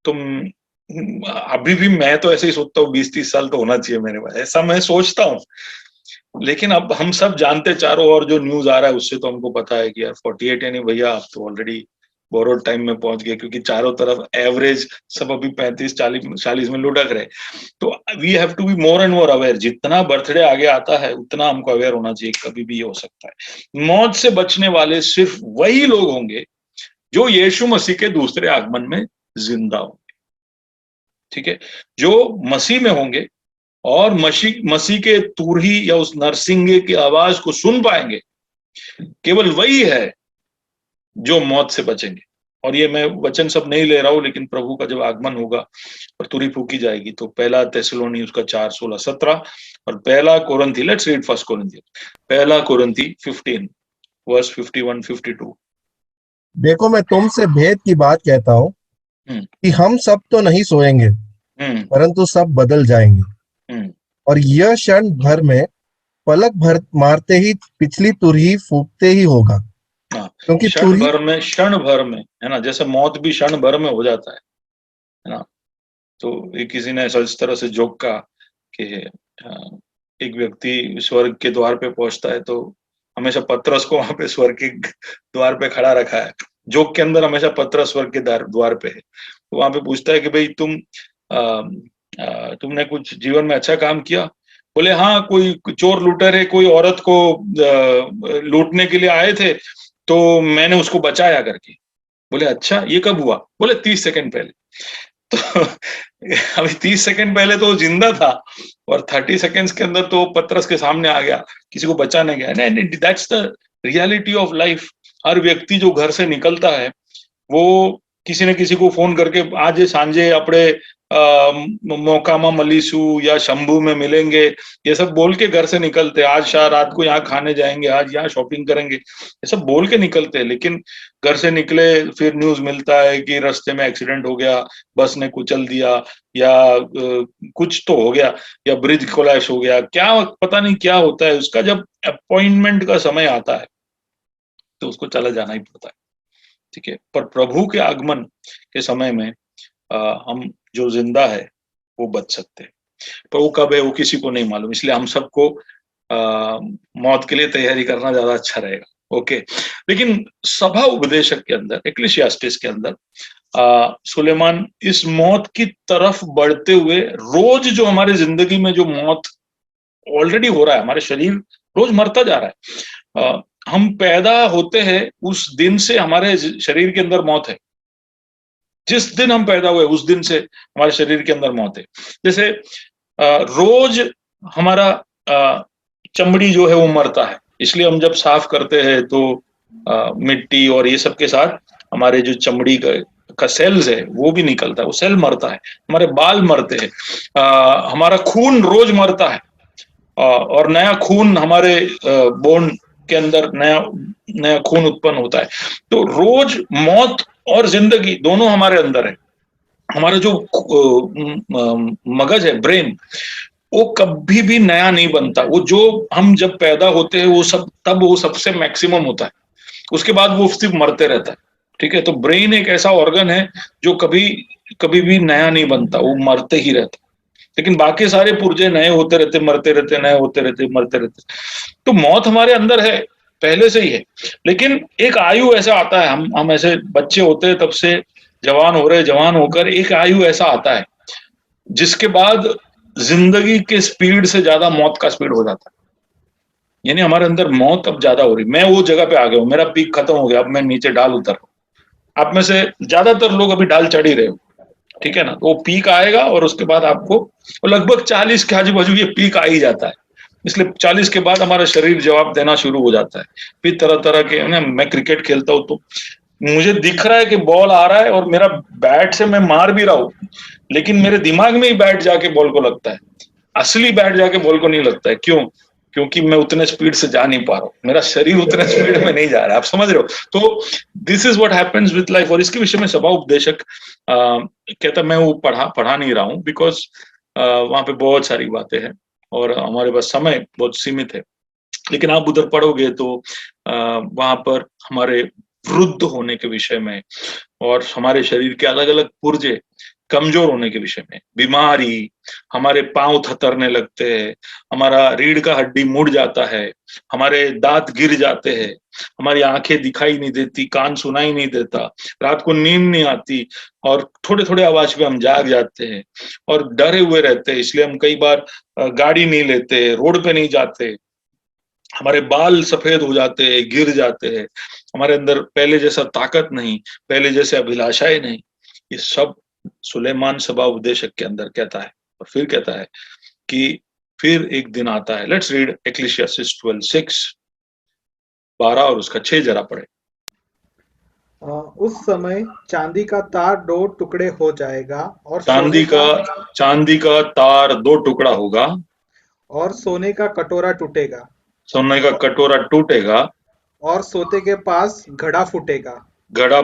Speaker 1: तुम अभी भी मैं तो ऐसे ही सोचता हूँ 20-30 साल तो होना चाहिए मेरे पास, ऐसा मैं सोचता हूँ। लेकिन अब हम सब जानते, चारों ओर जो न्यूज आ रहा है उससे तो हमको पता है कि यार 48 यानी भैया आप तो ऑलरेडी बोरोड टाइम में पहुंच गए, क्योंकि चारों तरफ एवरेज सब अभी 35-40 में लुढ़क रहे। तो we have to be more and more aware. जितना बर्थडे आगे आता है उतना हमको अवेयर होना चाहिए, कभी भी ये हो सकता है। मौत से बचने वाले सिर्फ वही लोग होंगे जो यीशु मसीह के दूसरे आगमन में जिंदा होंगे, ठीक है। जो मसीह में होंगे और मसीह के तुरही या उस नरसिंगे की आवाज को सुन पाएंगे, केवल वही है जो मौत से बचेंगे। और ये मैं वचन सब नहीं ले रहा हूं, लेकिन प्रभु का जब आगमन होगा और तुरही फूकी जाएगी तो पहला थिस्सलुनी उसका 4:16-17 और पहला कोरिन्थी, लेट्स रीड फर्स्ट कोरिन्थी, पहला कोरिन्थी 15 वर्स 51-52।
Speaker 2: देखो मैं तुमसे भेद की बात कहता हूँ कि हम सब तो नहीं सोएंगे, परंतु सब बदल जाएंगे। और यह क्षण भर में पलक भर मारते ही पिछली तुरही फूकते ही होगा। क्योंकि
Speaker 1: क्षण भर में है ना, जैसे मौत भी क्षण भर में हो जाता है ना। तो किसी ने इस तरह से जोक का कि एक व्यक्ति स्वर्ग के द्वार पे पहुंचता है तो हमेशा पतरस को वहां पे स्वर्ग के द्वार पे खड़ा रखा है। जोक के अंदर हमेशा पतरस स्वर्ग के द्वार पे है। तो वहां पे पूछता है कि भाई तुमने कुछ जीवन में अच्छा काम किया? बोले हाँ, कोई चोर लूटर है, कोई औरत को लूटने के लिए आए थे तो मैंने उसको बचाया करके। बोले अच्छा, ये कब हुआ? बोले 30 सेकंड पहले। तो अभी 30 सेकंड पहले तो वो जिंदा था और 30 सेकंड्स के अंदर तो पतरस के सामने आ गया, किसी को बचाने गया। नहीं, that's the reality of life. हर व्यक्ति जो घर से निकलता है वो किसी न किसी को फोन करके आज सांझे अपने मोकामा मलीसू या शंभू में मिलेंगे, ये सब बोल के घर से निकलते हैं। आज रात को यहाँ खाने जाएंगे, आज यहाँ शॉपिंग करेंगे, ये सब बोल के निकलते हैं। लेकिन घर से निकले फिर न्यूज मिलता है कि रास्ते में एक्सीडेंट हो गया, बस ने कुचल दिया या कुछ तो हो गया या ब्रिज कोलैप्स हो गया, क्या पता नहीं क्या होता है। उसका जब अपॉइंटमेंट का समय आता है तो उसको चला जाना ही पड़ता है, ठीक है। पर प्रभु के आगमन के समय में हम जो जिंदा है वो बच सकते हैं, पर वो कब है वो किसी को नहीं मालूम। इसलिए हम सबको मौत के लिए तैयारी करना ज्यादा अच्छा रहेगा, ओके। लेकिन सभा उपदेशक के अंदर, एक्लेसियास्टिस के अंदर सुलेमान इस मौत की तरफ बढ़ते हुए, रोज जो हमारे जिंदगी में जो मौत ऑलरेडी हो रहा है, हमारे शरीर रोज मरता जा रहा है। हम पैदा होते हैं उस दिन से हमारे शरीर के अंदर मौत है। जिस दिन हम पैदा हुए उस दिन से हमारे शरीर के अंदर मौत है। जैसे रोज हमारा चमड़ी जो है वो मरता है, इसलिए हम जब साफ करते हैं तो मिट्टी और ये सब के साथ हमारे जो चमड़ी का सेल्स है वो भी निकलता है, वो सेल मरता है। हमारे बाल मरते हैं, हमारा खून रोज मरता है और नया खून हमारे बोन के अंदर नया खून उत्पन्न होता है। तो रोज मौत और जिंदगी दोनों हमारे अंदर है। हमारा जो मगज है, ब्रेन, वो कभी भी नया नहीं बनता। वो जो हम जब पैदा होते हैं वो सब तब वो सबसे मैक्सिमम होता है, उसके बाद वो सिर्फ मरते रहता है, ठीक है। तो ब्रेन एक ऐसा ऑर्गन है जो कभी भी नया नहीं बनता, वो मरते ही रहता। लेकिन बाकी सारे पुर्जे नए होते रहते, मरते रहते, नए होते रहते, मरते रहते। तो मौत हमारे अंदर है, पहले से ही है। लेकिन एक आयु ऐसा आता है, हम ऐसे बच्चे होते हैं तब से जवान हो रहे, जवान होकर एक आयु ऐसा आता है जिसके बाद जिंदगी के स्पीड से ज्यादा मौत का स्पीड हो जाता है। यानी हमारे अंदर मौत अब ज्यादा हो रही। मैं वो जगह पे आ गया हूं, मेरा पीक खत्म हो गया, अब मैं नीचे डाल उतर रहा हूं। आप में से ज्यादातर लोग अभी डाल चढ़ ही रहे हो, ठीक है ना। वो पीक आएगा और उसके बाद आपको लगभग 40 के आजू बाजू ये पीक आ ही जाता है। इसलिए 40 के बाद हमारा शरीर जवाब देना शुरू हो जाता है। फिर तरह तरह के ना, मैं क्रिकेट खेलता हूँ तो मुझे दिख रहा है कि बॉल आ रहा है और मेरा बैट से मैं मार भी रहा हूँ, लेकिन मेरे दिमाग में ही बैट जाके बॉल को लगता है, असली बैट जाके बॉल को नहीं लगता है। क्यों? क्योंकि मैं उतने स्पीड से जा नहीं पा रहा हूँ, मेरा शरीर उतने स्पीड में नहीं जा रहा है। आप समझ रहे हो? तो this is what happens with life. और इसके विषय में सभा उपदेशक कहता, मैं वो पढ़ा नहीं रहा हूँ बिकॉज वहां पे बहुत सारी बातें हैं और हमारे पास समय बहुत सीमित है। लेकिन आप उधर पढ़ोगे तो वहां पर हमारे वृद्ध होने के विषय में और हमारे शरीर के अलग अलग पुर्जे कमजोर होने के विषय में, बीमारी, हमारे पांव थतरने लगते हैं, हमारा रीढ़ का हड्डी मुड़ जाता है, हमारे दांत गिर जाते हैं, हमारी आंखें दिखाई नहीं देती, कान सुनाई नहीं देता, रात को नींद नहीं आती और थोड़े थोड़े आवाज पे हम जाग जाते हैं और डरे हुए रहते हैं। इसलिए हम कई बार गाड़ी नहीं लेते, रोड पे नहीं जाते, हमारे बाल सफेद हो जाते हैं, गिर जाते हैं, हमारे अंदर पहले जैसा ताकत नहीं, पहले जैसे अभिलाषाएं नहीं। ये सब सुलेमान सभा उपदेशक के अंदर कहता है। और फिर कहता है कि फिर एक दिन आता है। लेट्स रीड एक्लीसियास्टिस 12:6, 12 और उसका 6 जरा पढ़े।
Speaker 3: उस समय चांदी का तार 2 टुकड़े हो जाएगा और
Speaker 1: चांदी का तार 2 टुकड़ा होगा
Speaker 3: और सोने का कटोरा टूटेगा,
Speaker 1: सोने का कटोरा टूटेगा
Speaker 3: और सोते के पास घड़ा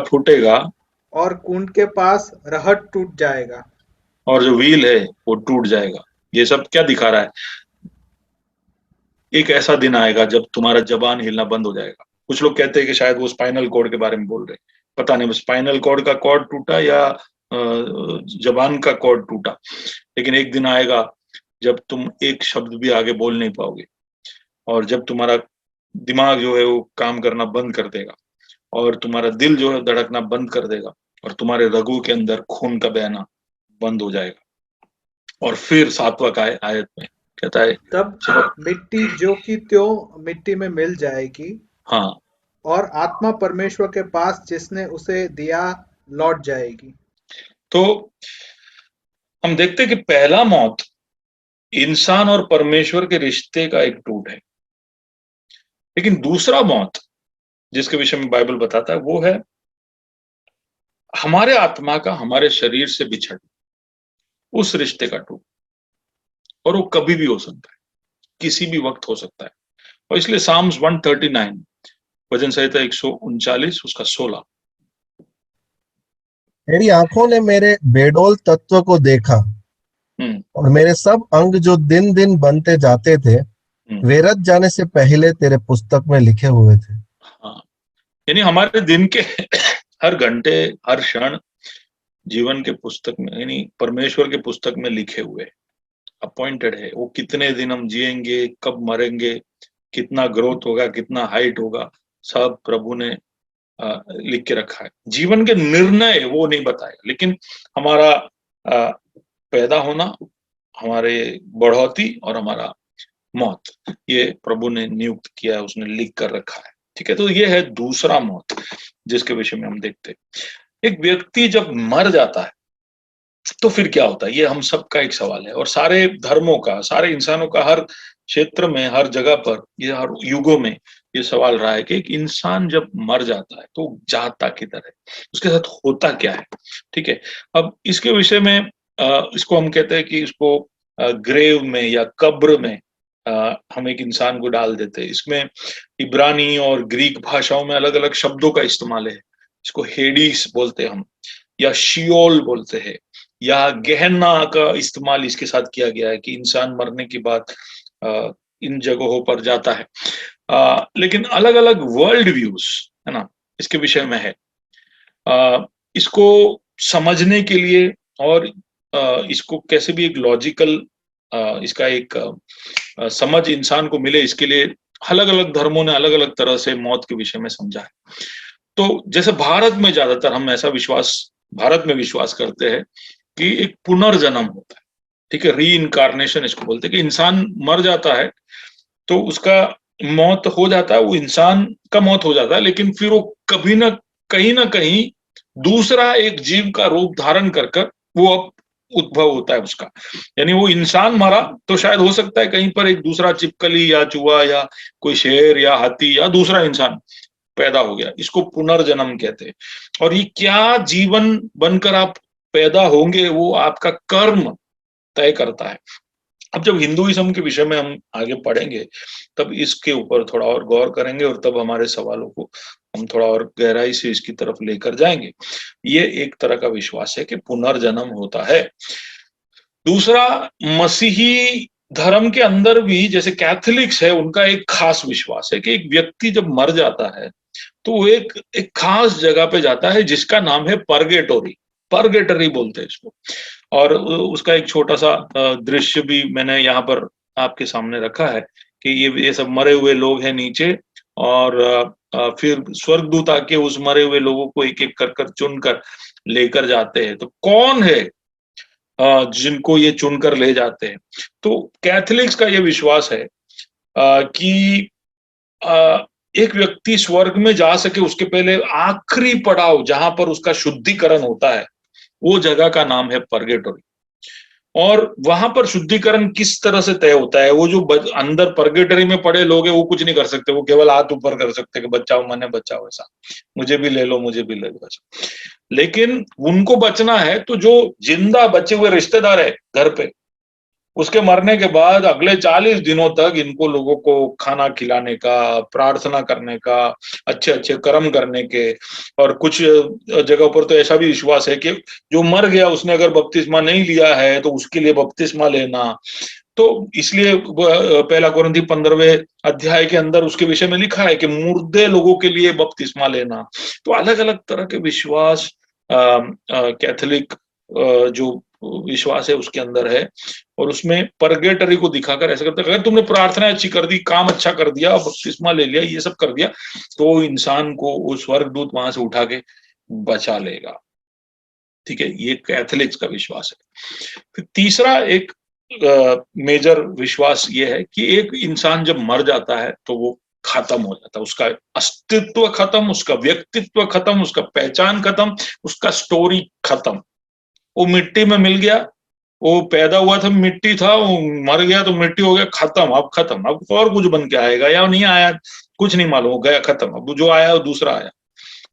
Speaker 3: फूटेगा और कुंड के पास रहट टूट जाएगा,
Speaker 1: और जो व्हील है वो टूट जाएगा। ये सब क्या दिखा रहा है? एक ऐसा दिन आएगा जब तुम्हारा जबान हिलना बंद हो जाएगा। कुछ लोग कहते हैं कि शायद वो स्पाइनल कॉर्ड के बारे में बोल रहे, पता नहीं स्पाइनल कॉर्ड का कॉर्ड टूटा या जबान का कॉर्ड टूटा, लेकिन एक दिन आएगा जब तुम एक शब्द भी आगे बोल नहीं पाओगे और जब तुम्हारा दिमाग जो है वो काम करना बंद कर देगा और तुम्हारा दिल जो है धड़कना बंद कर देगा और तुम्हारे रगों के अंदर खून का बहना बंद हो जाएगा। और फिर 7वां आयत में कहता है
Speaker 3: तब मिट्टी जो कि त्यों मिट्टी में मिल जाएगी,
Speaker 1: हाँ,
Speaker 3: और आत्मा परमेश्वर के पास जिसने उसे दिया लौट जाएगी।
Speaker 1: तो हम देखते हैं कि पहला मौत इंसान और परमेश्वर के रिश्ते का एक टूट है, लेकिन दूसरा मौत जिसके विषय में बाइबल बताता है वो है हमारे आत्मा का हमारे शरीर से बिछड़, उस रिश्ते का टूट। और वो कभी भी हो सकता है, किसी भी वक्त हो सकता है। और इसलिए साम्स 139 भजन संहिता 139 उसका 16,
Speaker 2: मेरी आंखों ने मेरे बेडोल तत्व को देखा और मेरे सब अंग जो दिन दिन बनते जाते थे वे रच जाने से पहले तेरे पुस्तक में लिखे हुए थे।
Speaker 1: हाँ, यानी हमारे दिन के हर घंटे हर क्षण जीवन के पुस्तक में, यानी परमेश्वर के पुस्तक में लिखे हुए, अपॉइंटेड है। वो कितने दिन हम जिएंगे, कब मरेंगे, कितना ग्रोथ होगा, कितना हाइट होगा, सब प्रभु ने लिख के रखा है। जीवन के निर्णय वो नहीं बताएगा, लेकिन हमारा पैदा होना, हमारे बढ़ोतरी और हमारा मौत, ये प्रभु ने नियुक्त किया है, उसने लिख कर रखा है। ठीक है, तो ये है दूसरा मौत जिसके विषय में हम देखते हैं। एक व्यक्ति जब मर जाता है तो फिर क्या होता है, ये हम सबका एक सवाल है और सारे धर्मों का, सारे इंसानों का, हर क्षेत्र में, हर जगह पर, ये हर युगों में ये सवाल रहा है कि एक इंसान जब मर जाता है तो जाता किधर है, उसके साथ होता क्या है। ठीक है, अब इसके विषय में इसको हम कहते हैं कि इसको ग्रेव में या कब्र में हम एक इंसान को डाल देते हैं। इसमें इब्रानी और ग्रीक भाषाओं में अलग अलग शब्दों का इस्तेमाल है। इसको हेडिस बोलते हैं हम, या शियोल बोलते हैं, या गहना का इस्तेमाल इसके साथ किया गया है कि इंसान मरने के बाद इन जगहों पर जाता है। लेकिन अलग अलग वर्ल्ड व्यूज है ना इसके विषय में है। इसको समझने के लिए और इसको कैसे भी एक लॉजिकल इसका एक समझ इंसान को मिले, इसके लिए अलग अलग धर्मों ने अलग अलग तरह से मौत के विषय में समझा है। तो जैसे भारत में ज्यादातर हम ऐसा भारत में विश्वास करते हैं कि एक पुनर्जन्म होता है। ठीक है, री इनकारनेशन इसको बोलते हैं कि इंसान मर जाता है तो उसका मौत हो जाता है, वो इंसान का मौत हो जाता है, लेकिन फिर वो कभी ना कहीं दूसरा एक जीव का रूप धारण कर वो अब उद्भव होता है उसका। यानी वो इंसान मरा तो शायद हो सकता है कहीं पर एक दूसरा चिपकली या चूहा या कोई शेर या हाथी या दूसरा इंसान पैदा हो गया, इसको पुनर्जन्म कहते हैं। और ये क्या जीवन बनकर आप पैदा होंगे वो आपका कर्म तय करता है। अब जब हिंदुइज्म के विषय में हम आगे पढ़ेंगे तब इसके ऊपर थोड़ा और गौर करेंगे और तब हमारे सवालों को हम थोड़ा और गहराई से इसकी तरफ लेकर जाएंगे। ये एक तरह का विश्वास है कि पुनर्जन्म होता है। दूसरा, मसीही धर्म के अंदर भी जैसे कैथोलिक्स है, उनका एक खास विश्वास है कि एक व्यक्ति जब मर जाता है तो वो एक खास जगह पे जाता है जिसका नाम है परगेटोरी। परगेटरी बोलते हैं इसको। और उसका एक छोटा सा दृश्य भी मैंने यहाँ पर आपके सामने रखा है कि ये सब मरे हुए लोग हैं नीचे, और फिर स्वर्गदूत आके उस मरे हुए लोगों को एक एक कर चुनकर लेकर जाते हैं। तो कौन है जिनको ये चुनकर ले जाते हैं? तो कैथोलिक्स का ये विश्वास है कि एक व्यक्ति स्वर्ग में जा सके उसके पहले आखिरी पड़ाव जहां पर उसका शुद्धिकरण होता है, वो जगह का नाम है परगेटोरी। और वहां पर शुद्धिकरण किस तरह से तय होता है? वो जो अंदर परगेटरी में पड़े लोग हैं वो कुछ नहीं कर सकते, वो केवल हाथ ऊपर कर सकते कि बचाओ मैंने बचाओ, ऐसा मुझे भी ले लो, मुझे भी ले लो ऐसा। लेकिन उनको बचना है तो जो जिंदा बचे हुए रिश्तेदार है घर पे, उसके मरने के बाद अगले 40 दिनों तक इनको लोगों को खाना खिलाने का, प्रार्थना करने का, अच्छे अच्छे कर्म करने के। और कुछ जगहों पर तो ऐसा भी विश्वास है कि जो मर गया उसने अगर बपतिस्मा नहीं लिया है तो उसके लिए बपतिस्मा लेना। तो इसलिए पहला कोरिन्थी 15वें अध्याय के अंदर उसके विषय में लिखा है कि मुर्दे लोगों के लिए बपतिस्मा लेना। तो अलग अलग तरह के विश्वास कैथोलिक जो विश्वास है उसके अंदर है, और उसमें परगेटरी को दिखाकर ऐसा करते अगर तुमने प्रार्थना अच्छी कर दी, काम अच्छा कर दिया, बपतिस्मा ले लिया, ये सब कर दिया, तो इंसान को वो स्वर्गदूत वहां से उठा के बचा लेगा। ठीक है, ये कैथोलिक्स का विश्वास है। फिर तीसरा एक मेजर विश्वास ये है कि एक इंसान जब मर जाता है तो वो खत्म हो जाता है, उसका अस्तित्व खत्म, उसका व्यक्तित्व खत्म, उसका पहचान खत्म, उसका स्टोरी खत्म। वो मिट्टी में मिल गया, वो पैदा हुआ था मिट्टी था, वो मर गया तो मिट्टी हो गया, खत्म, अब खत्म, अब और कुछ बन के आएगा या नहीं आया कुछ नहीं मालूम, हो गया खत्म। अब जो आया वो दूसरा आया,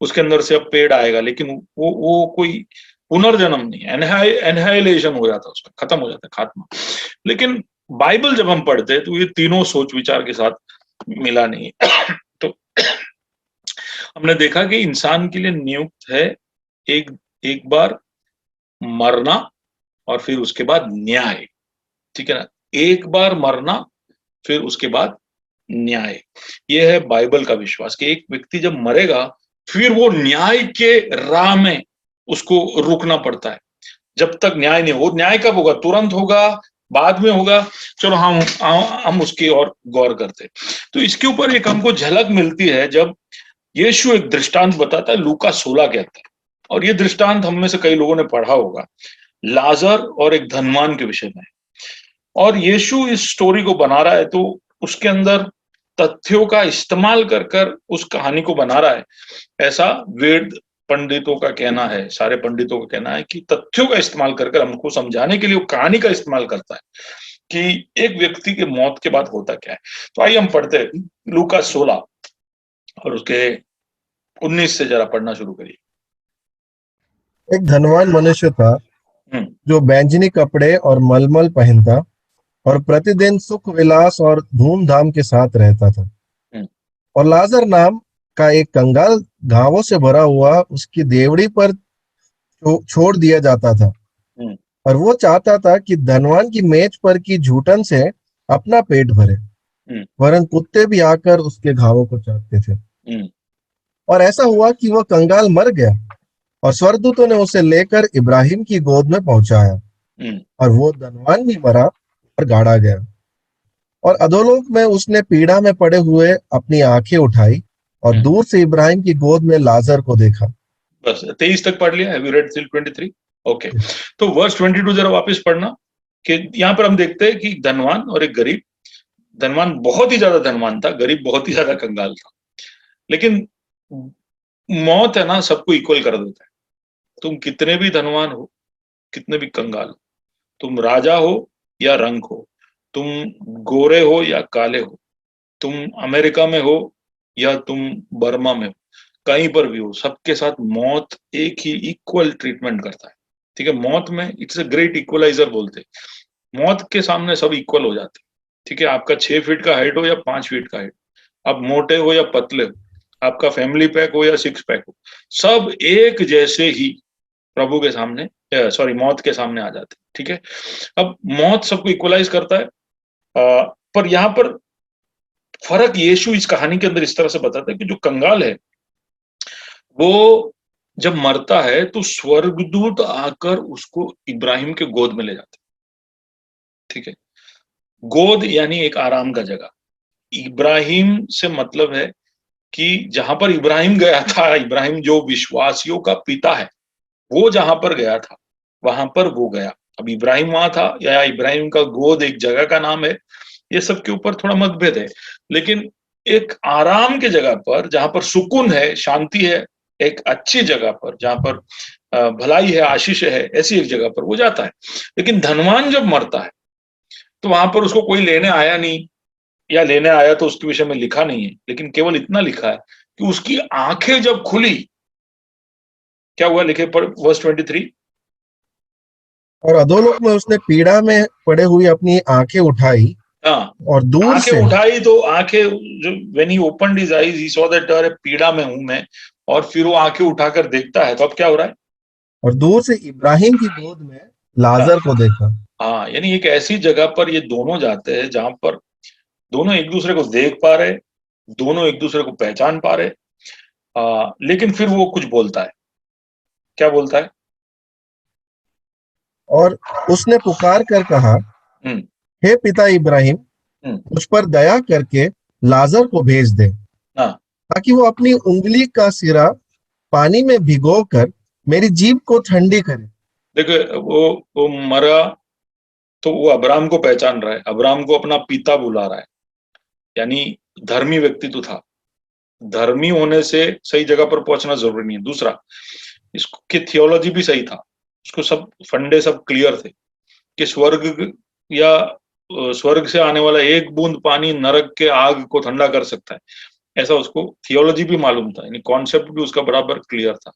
Speaker 1: उसके अंदर से अब पेड़ आएगा, लेकिन वो कोई पुनर्जन्म नहीं, एनहाइलेशन हो जाता, उसका खत्म हो जाता, खात्मा। लेकिन बाइबल जब हम पढ़ते हैं तो ये तीनों सोच विचार के साथ मिला नहीं है। तो हमने देखा कि इंसान के लिए नियुक्त है एक बार मरना और फिर उसके बाद न्याय। ठीक है ना, एक बार मरना फिर उसके बाद न्याय। यह है बाइबल का विश्वास कि एक व्यक्ति जब मरेगा फिर वो न्याय के राह में उसको रुकना पड़ता है। जब तक न्याय नहीं हो, न्याय कब होगा? तुरंत होगा, बाद में होगा, चलो हम उसकी और गौर करते। तो इसके ऊपर एक हमको झलक मिलती है जब यीशु एक दृष्टांत बताता है, लूका 16 के अंदर। और ये दृष्टांत हम में से कई लोगों ने पढ़ा होगा, लाजर और एक धनवान के विषय में। और यीशु इस स्टोरी को बना रहा है तो उसके अंदर तथ्यों का इस्तेमाल कर उस कहानी को बना रहा है। ऐसा वेद पंडितों का कहना है, सारे पंडितों का कहना है कि तथ्यों का इस्तेमाल कर हमको समझाने के लिए वो कहानी का इस्तेमाल करता है कि एक व्यक्ति के मौत के बाद होता क्या है। तो आइए हम पढ़ते हैं लूका 16 और उसके 19 से जरा पढ़ना शुरू करिए।
Speaker 2: एक धनवान मनुष्य था जो बैंजनी कपड़े और मलमल पहनता और प्रतिदिन सुख विलास और धूमधाम के साथ रहता था। और लाजर नाम का एक कंगाल घावों से भरा हुआ उसकी देवड़ी पर छोड़ दिया जाता था। और वो चाहता था कि धनवान की मेज पर की झूठन से अपना पेट भरे, वरन कुत्ते भी आकर उसके घावों को चाटते थे। और ऐसा हुआ कि वह कंगाल मर गया और स्वर्गदूतों ने उसे लेकर इब्राहिम की गोद में पहुंचाया, और वो धनवान भी मरा और गाड़ा गया। और अधोलोक में उसने पीड़ा में पड़े हुए अपनी आंखें उठाई और दूर से इब्राहिम की गोद में लाजर को देखा।
Speaker 1: बस 23 तक पढ़ लिया। Have you read till 23? Okay. तो वर्स 22 जरा वापस पढ़ना कि यहाँ पर हम देखते हैं कि धनवान और एक गरीब, धनवान बहुत ही ज्यादा धनवान था, गरीब बहुत ही ज्यादा कंगाल था। लेकिन मौत है ना, सबको इक्वल कर देता है। तुम कितने भी धनवान हो, कितने भी कंगाल हो, तुम राजा हो या रंक हो, तुम गोरे हो या काले हो, तुम अमेरिका में हो या तुम बर्मा में हो, कहीं पर भी हो, सबके साथ मौत एक ही इक्वल ट्रीटमेंट करता है। ठीक है, मौत में इट्स अ ग्रेट इक्वलाइजर बोलते हैं। मौत के सामने सब इक्वल हो जाते हैं। ठीक है, आपका 6 फीट का हाइट हो या 5 फीट का हाइट, आप मोटे हो या पतले हो, आपका फैमिली पैक हो या 6 पैक हो, सब एक जैसे ही प्रभु के सामने, सॉरी, मौत के सामने आ जाते हैं। ठीक है, अब मौत सबको इक्वलाइज करता है। पर यहाँ पर फर्क यीशु इस कहानी के अंदर इस तरह से बताता है कि जो कंगाल है वो जब मरता है तो स्वर्गदूत आकर उसको इब्राहिम के गोद में ले जाते, ठीक है। गोद यानी एक आराम का जगह। इब्राहिम से मतलब है कि जहां पर इब्राहिम गया था, इब्राहिम जो विश्वासियों का पिता है, वो जहां पर गया था वहां पर वो गया। अब इब्राहिम वहां था या इब्राहिम का गोद एक जगह का नाम है, ये सब के ऊपर थोड़ा मतभेद है। लेकिन एक आराम के जगह पर जहां पर सुकून है, शांति है, एक अच्छी जगह पर जहां पर भलाई है, आशीष है, ऐसी एक जगह पर वो जाता है। लेकिन धनवान जब मरता है तो वहां पर उसको कोई लेने आया नहीं, या लेने आया तो उसके विषय में लिखा नहीं है, लेकिन केवल इतना लिखा है कि उसकी आंखें जब खुली, क्या हुआ, लिखे पर वर्स 23।
Speaker 2: और अधोलोक में उसने पीड़ा में पड़े हुए अपनी आंखें उठाई
Speaker 1: हाँ,
Speaker 2: और दूर
Speaker 1: आंखें
Speaker 2: से
Speaker 1: उठाई तो आंखें जो when he opened his eyes he saw that अरे पीड़ा में हूं मैं, और फिर वो आंखें उठाकर देखता है तो अब क्या हो रहा है।
Speaker 2: और दूर से इब्राहिम की गोद में लाजर को देखा।
Speaker 1: हाँ, यानी एक ऐसी जगह पर ये दोनों जाते हैं जहां पर दोनों एक दूसरे को देख पा रहे, दोनों एक दूसरे को पहचान पा रहे। लेकिन फिर वो कुछ बोलता है, क्या बोलता है।
Speaker 2: और उसने पुकार कर कहा,
Speaker 1: हम्म
Speaker 2: हे पिता इब्राहिम,
Speaker 1: हम्म
Speaker 2: मुझ पर दया करके लाजर को भेज दे,
Speaker 1: हाँ,
Speaker 2: ताकि वो अपनी उंगली का सिरा पानी में भिगोकर मेरी जीभ को ठंडी करे।
Speaker 1: देखो वो मरा तो वो अब्राम को पहचान रहा है, अब्राम को अपना पिता बुला रहा है, यानी धर्मी व्यक्ति तो था। धर्मी होने से सही जगह पर पहुंचना जरूरी नहीं है। दूसरा, इसकी थियोलॉजी भी सही था, उसको सब फंडे सब क्लियर थे कि स्वर्ग या स्वर्ग से आने वाला एक बूंद पानी नरक के आग को ठंडा कर सकता है, ऐसा उसको थियोलॉजी भी मालूम था, यानी कॉन्सेप्ट भी उसका बराबर क्लियर था।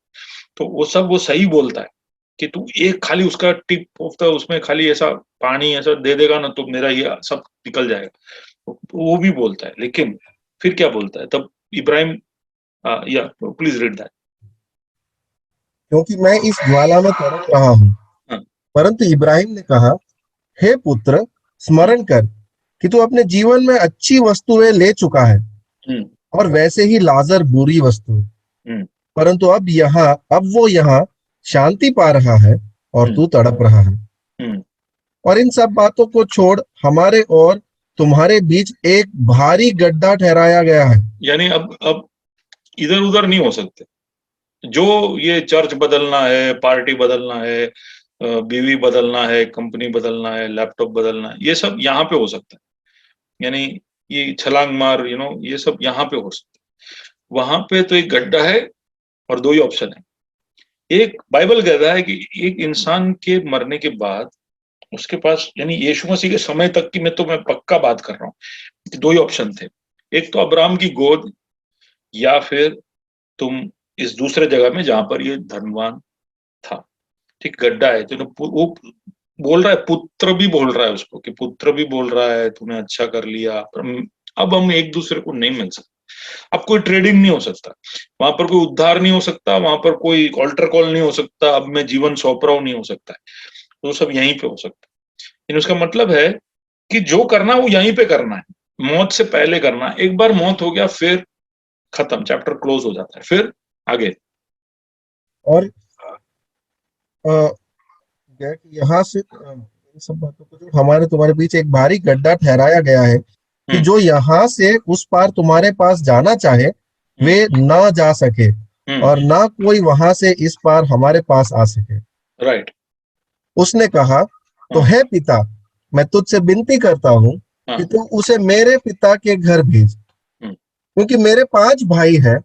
Speaker 1: तो वो सब वो सही बोलता है कि तू एक खाली उसका टिप ऑफ द उसमें खाली ऐसा पानी ऐसा दे देगा ना तो मेरा ये सब निकल जाएगा, तो वो भी बोलता है। लेकिन फिर क्या बोलता है तब इब्राहिम, या प्लीज रीड दैट।
Speaker 2: क्योंकि मैं इस ज्वाला में तड़प रहा हूं।
Speaker 1: हाँ,
Speaker 2: परंतु इब्राहिम ने कहा, हे पुत्र,
Speaker 1: हम्म,
Speaker 2: स्मरण कर कि तू अपने जीवन में अच्छी वस्तुएं ले चुका है,
Speaker 1: हम्म,
Speaker 2: और वैसे ही लाजर बुरी वस्तु है।
Speaker 1: हम्म,
Speaker 2: परंतु अब वो यहाँ शांति पा रहा है और
Speaker 1: हम्म,
Speaker 2: तू तड़प रहा है।
Speaker 1: हम्म।
Speaker 2: और इन सब बातों को छोड़ हमारे और तुम्हारे बीच एक भारी गड्ढा ठहराया गया है।
Speaker 1: यानी अब इधर उधर नहीं हो सकते। जो ये चर्च बदलना है, पार्टी बदलना है, बीवी बदलना है, कंपनी बदलना है, लैपटॉप बदलना है, ये सब यहाँ पे हो सकता है। यानी ये छलांग मार ये सब यहाँ पे हो सकता है। वहां पे तो एक गड्ढा है और दो ही ऑप्शन है। एक बाइबल कहता है कि एक इंसान के मरने के बाद उसके पास, यानी यीशु मसीह के समय तक की मैं पक्का बात कर रहा हूँ कि दो ही ऑप्शन थे। एक तो अब्राहम की गोद, या फिर तुम इस दूसरे जगह में जहां पर ये धनवान था। ठीक, गड्ढा है तो वो बोल रहा है, पुत्र भी बोल रहा है उसको कि पुत्र भी बोल रहा है तूने अच्छा कर लिया, पर अब हम एक दूसरे को नहीं मिल सकते। अब कोई ट्रेडिंग नहीं हो सकता, वहां पर कोई उद्धार नहीं हो सकता, वहां पर कोई ऑल्टर कॉल नहीं हो सकता, अब मैं जीवन सौंप रहा हूं नहीं हो सकता है। तो सब यहीं पे हो सकता है। लेकिन उसका मतलब है कि जो करना वो यहीं पे करना है, मौत से पहले करना है। एक बार मौत हो गया फिर खत्म, चैप्टर क्लोज हो जाता है, फिर आगे।
Speaker 2: और यहाँ से इन सब बातों को जो हमारे तुम्हारे बीच एक भारी गड्ढा ठहराया गया है, कि
Speaker 1: हम्म
Speaker 2: जो यहाँ से उस पार तुम्हारे पास जाना चाहे
Speaker 1: हम्म
Speaker 2: वे ना जा सके,
Speaker 1: हम्म
Speaker 2: और ना कोई वहां से इस पार हमारे पास आ सके।
Speaker 1: राइट।
Speaker 2: उसने कहा, तो
Speaker 1: हाँ
Speaker 2: हे पिता, मैं तुझसे विनती करता हूँ कि
Speaker 1: हाँ
Speaker 2: तू उसे मेरे पिता के घर भेज,
Speaker 1: हम्म
Speaker 2: क्योंकि मेरे 5 भाई हैं।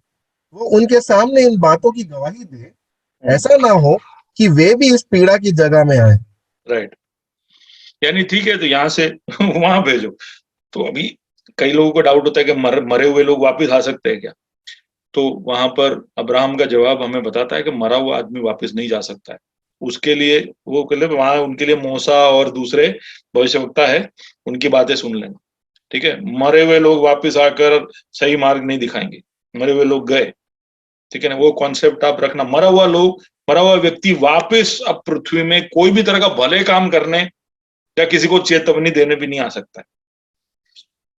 Speaker 2: वो उनके सामने इन बातों की गवाही दे,
Speaker 1: हम्म
Speaker 2: ऐसा ना हो कि वे भी इस पीड़ा की जगह में आए।
Speaker 1: राइट। यानी ठीक है, तो यहाँ से वहां भेजो। तो अभी कई लोगों को डाउट होता है कि मरे हुए लोग वापस आ सकते हैं क्या। तो वहां पर अब्राहम का जवाब हमें बताता है कि मरा हुआ आदमी वापस नहीं जा सकता है। उसके लिए वो कहते वहां उनके लिए मूसा और दूसरे भविष्यवक्ता है, उनकी बातें सुन लेना। ठीक है, मरे हुए लोग वापस आकर सही मार्ग नहीं दिखाएंगे, मरे हुए लोग गए। ठीक है ना, वो कॉन्सेप्ट आप रखना। मरा हुआ व्यक्ति वापस अब पृथ्वी में कोई भी तरह का भले काम करने या किसी को चेतावनी देने भी नहीं आ सकता है।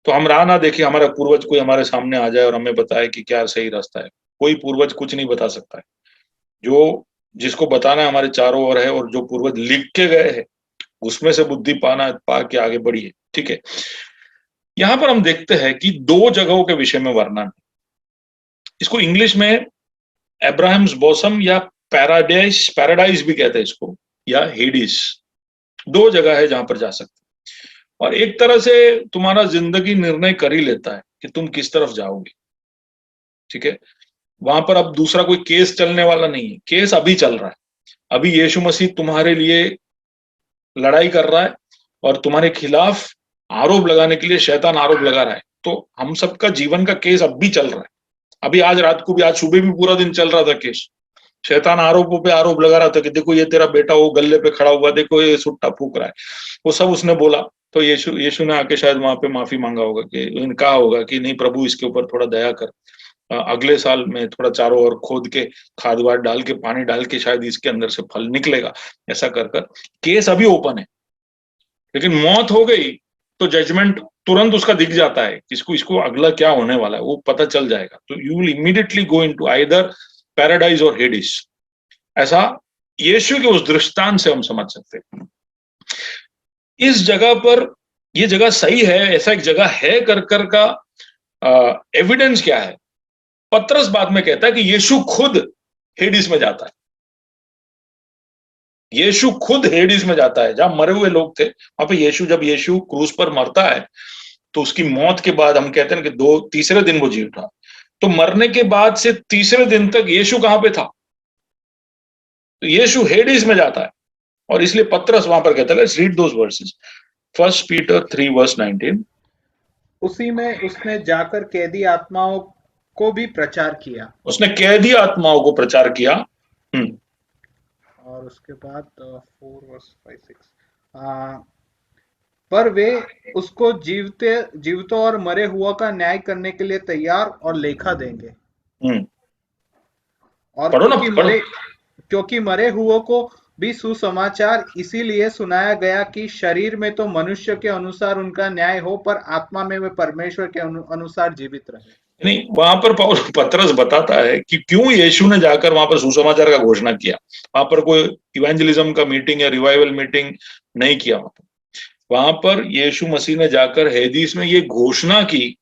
Speaker 1: तो हम राह ना देखिए हमारा पूर्वज कोई हमारे सामने आ जाए और हमें बताए कि क्या सही रास्ता है। कोई पूर्वज कुछ नहीं बता सकता है। जो जिसको बताना हमारे चारों ओर है और जो पूर्वज लिख के गए हैं, उसमें से बुद्धि पा के आगे बढ़ी है। ठीक है, यहां पर हम देखते हैं कि दो जगहों के विषय में वर्णन, इसको इंग्लिश में अब्राहम्स बॉसम या पैराडाइज भी कहते हैं इसको, या हेडिस। दो जगह है जहां पर जा सकते, और एक तरह से तुम्हारा जिंदगी निर्णय कर ही लेता है कि तुम किस तरफ जाओगे। ठीक है, वहां पर अब दूसरा कोई केस चलने वाला नहीं है, केस अभी चल रहा है। अभी यीशु मसीह तुम्हारे लिए लड़ाई कर रहा है और तुम्हारे खिलाफ आरोप लगाने के लिए शैतान आरोप लगा रहा है। तो हम सबका जीवन का केस अब भी चल रहा है। अभी आज रात को भी, आज सुबह भी पूरा दिन चल रहा था केस। शैतान आरोपों पे आरोप लगा रहा था कि देखो ये तेरा बेटा वो गल्ले पे खड़ा हुआ, देखो ये सुट्टा फूक रहा है, वो सब उसने बोला। तो यीशु ने आके शायद वहां पे माफी मांगा होगा, कि कहा होगा कि नहीं प्रभु, इसके ऊपर थोड़ा दया कर, अगले साल में थोड़ा चारों ओर खोद के खाद वाद डाल के पानी डाल के शायद इसके अंदर से फल निकलेगा। ऐसा कर कर केस अभी ओपन है। लेकिन मौत हो गई तो जजमेंट तुरंत उसका दिख जाता है, इसको अगला क्या होने वाला है वो पता चल जाएगा। तो you will immediately go into either paradise और हेडिस। ऐसा यीशु के उस दृष्टांत से हम समझ सकते हैं। इस जगह पर, ये जगह सही है, ऐसा एक जगह है कर का एविडेंस क्या है? पतरस बाद में कहता है कि यीशु खुद हेडिस में जाता है। यीशु खुद हेडिस में जाता है, जहां मरे हुए लोग थे वहां पे यीशु क्रूस पर मरता है, तो उसकी मौत के बाद हम कहते हैं कि तीसरे दिन वो जी उठा। तो मरने के बाद से तीसरे दिन तक यीशु कहां पे था? तो यीशु हेडिस में जाता है, और इसलिए पतरस वहां पर कहता है, let's read those versus, 1 Peter 3:19।
Speaker 3: उसी में उसने जाकर कैदी आत्माओं को भी प्रचार किया।
Speaker 1: उसने कैदी आत्माओं को प्रचार किया।
Speaker 3: और उसके बाद 4:5-6 पर वे उसको जीवतों और मरे हुआ का न्याय करने के लिए तैयार और लेखा देंगे। और क्योंकि मरे हुओं को भी सुसमाचार इसीलिए सुनाया गया कि शरीर में तो मनुष्य के अनुसार उनका न्याय हो, पर आत्मा में वे परमेश्वर के अनुसार जीवित रहे।
Speaker 1: नहीं, वहां पर पतरस बताता है कि क्यों यीशु ने जाकर वहां पर सुसमाचार का घोषणा किया। वहां पर कोई इवेंजलिज्म का मीटिंग या रिवाइवल मीटिंग नहीं किया। वहां पर यीशु मसीह ने जाकर हेदीस में ये घोषणा की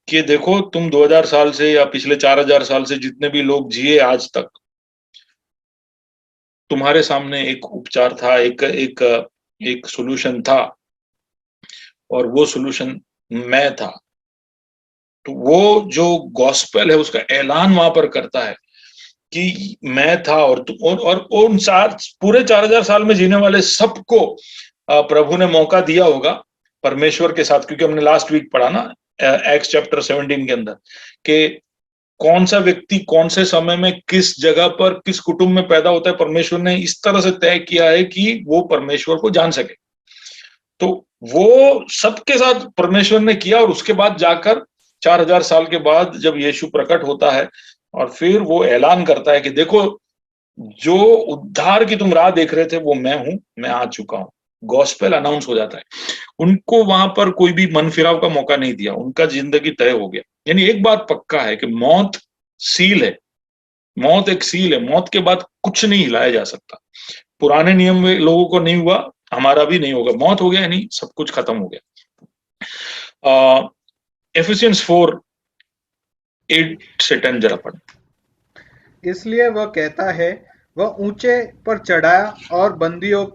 Speaker 1: कि देखो, तुम 2000 साल से या पिछले 4000 साल से जितने भी लोग जिए आज तक, तुम्हारे सामने एक उपचार था, एक सॉल्यूशन था, और वो सॉल्यूशन मैं था। तो वो जो गॉस्पेल है उसका ऐलान वहां पर करता है कि मैं था, और उन पूरे 4000 साल में जीने वाले सबको प्रभु ने मौका दिया होगा परमेश्वर के साथ। क्योंकि हमने लास्ट वीक पढ़ा ना एक्स चैप्टर 17 के अंदर कि कौन सा व्यक्ति कौन से समय में किस जगह पर किस कुटुंब में पैदा होता है, परमेश्वर ने इस तरह से तय किया है कि वो परमेश्वर को जान सके। तो वो सबके साथ परमेश्वर ने किया, और उसके बाद जाकर 4000 साल के बाद जब यीशु प्रकट होता है और फिर वो ऐलान करता है कि देखो, जो उद्धार की तुम राह देख रहे थे वो मैं हूं, मैं आ चुका हूं। गॉस्पेल अनाउंस हो जाता है। उनको वहां पर कोई भी मन फिराव का मौका नहीं दिया, उनका जिंदगी तय हो गया। यानी एक बात पक्का है कि मौत सील है, मौत एक सील है, मौत के बाद कुछ नहीं हिलाया जा सकता। पुराने नियम में लोगों को नहीं हुआ, हमारा भी नहीं होगा। मौत हो गया यानी सब कुछ खत्म हो गया। एफिसियंस 4:8-10 जरा पढ़।
Speaker 3: इसलिए वह कहता है, वह ऊंचे पर चढ़ा और बंदियों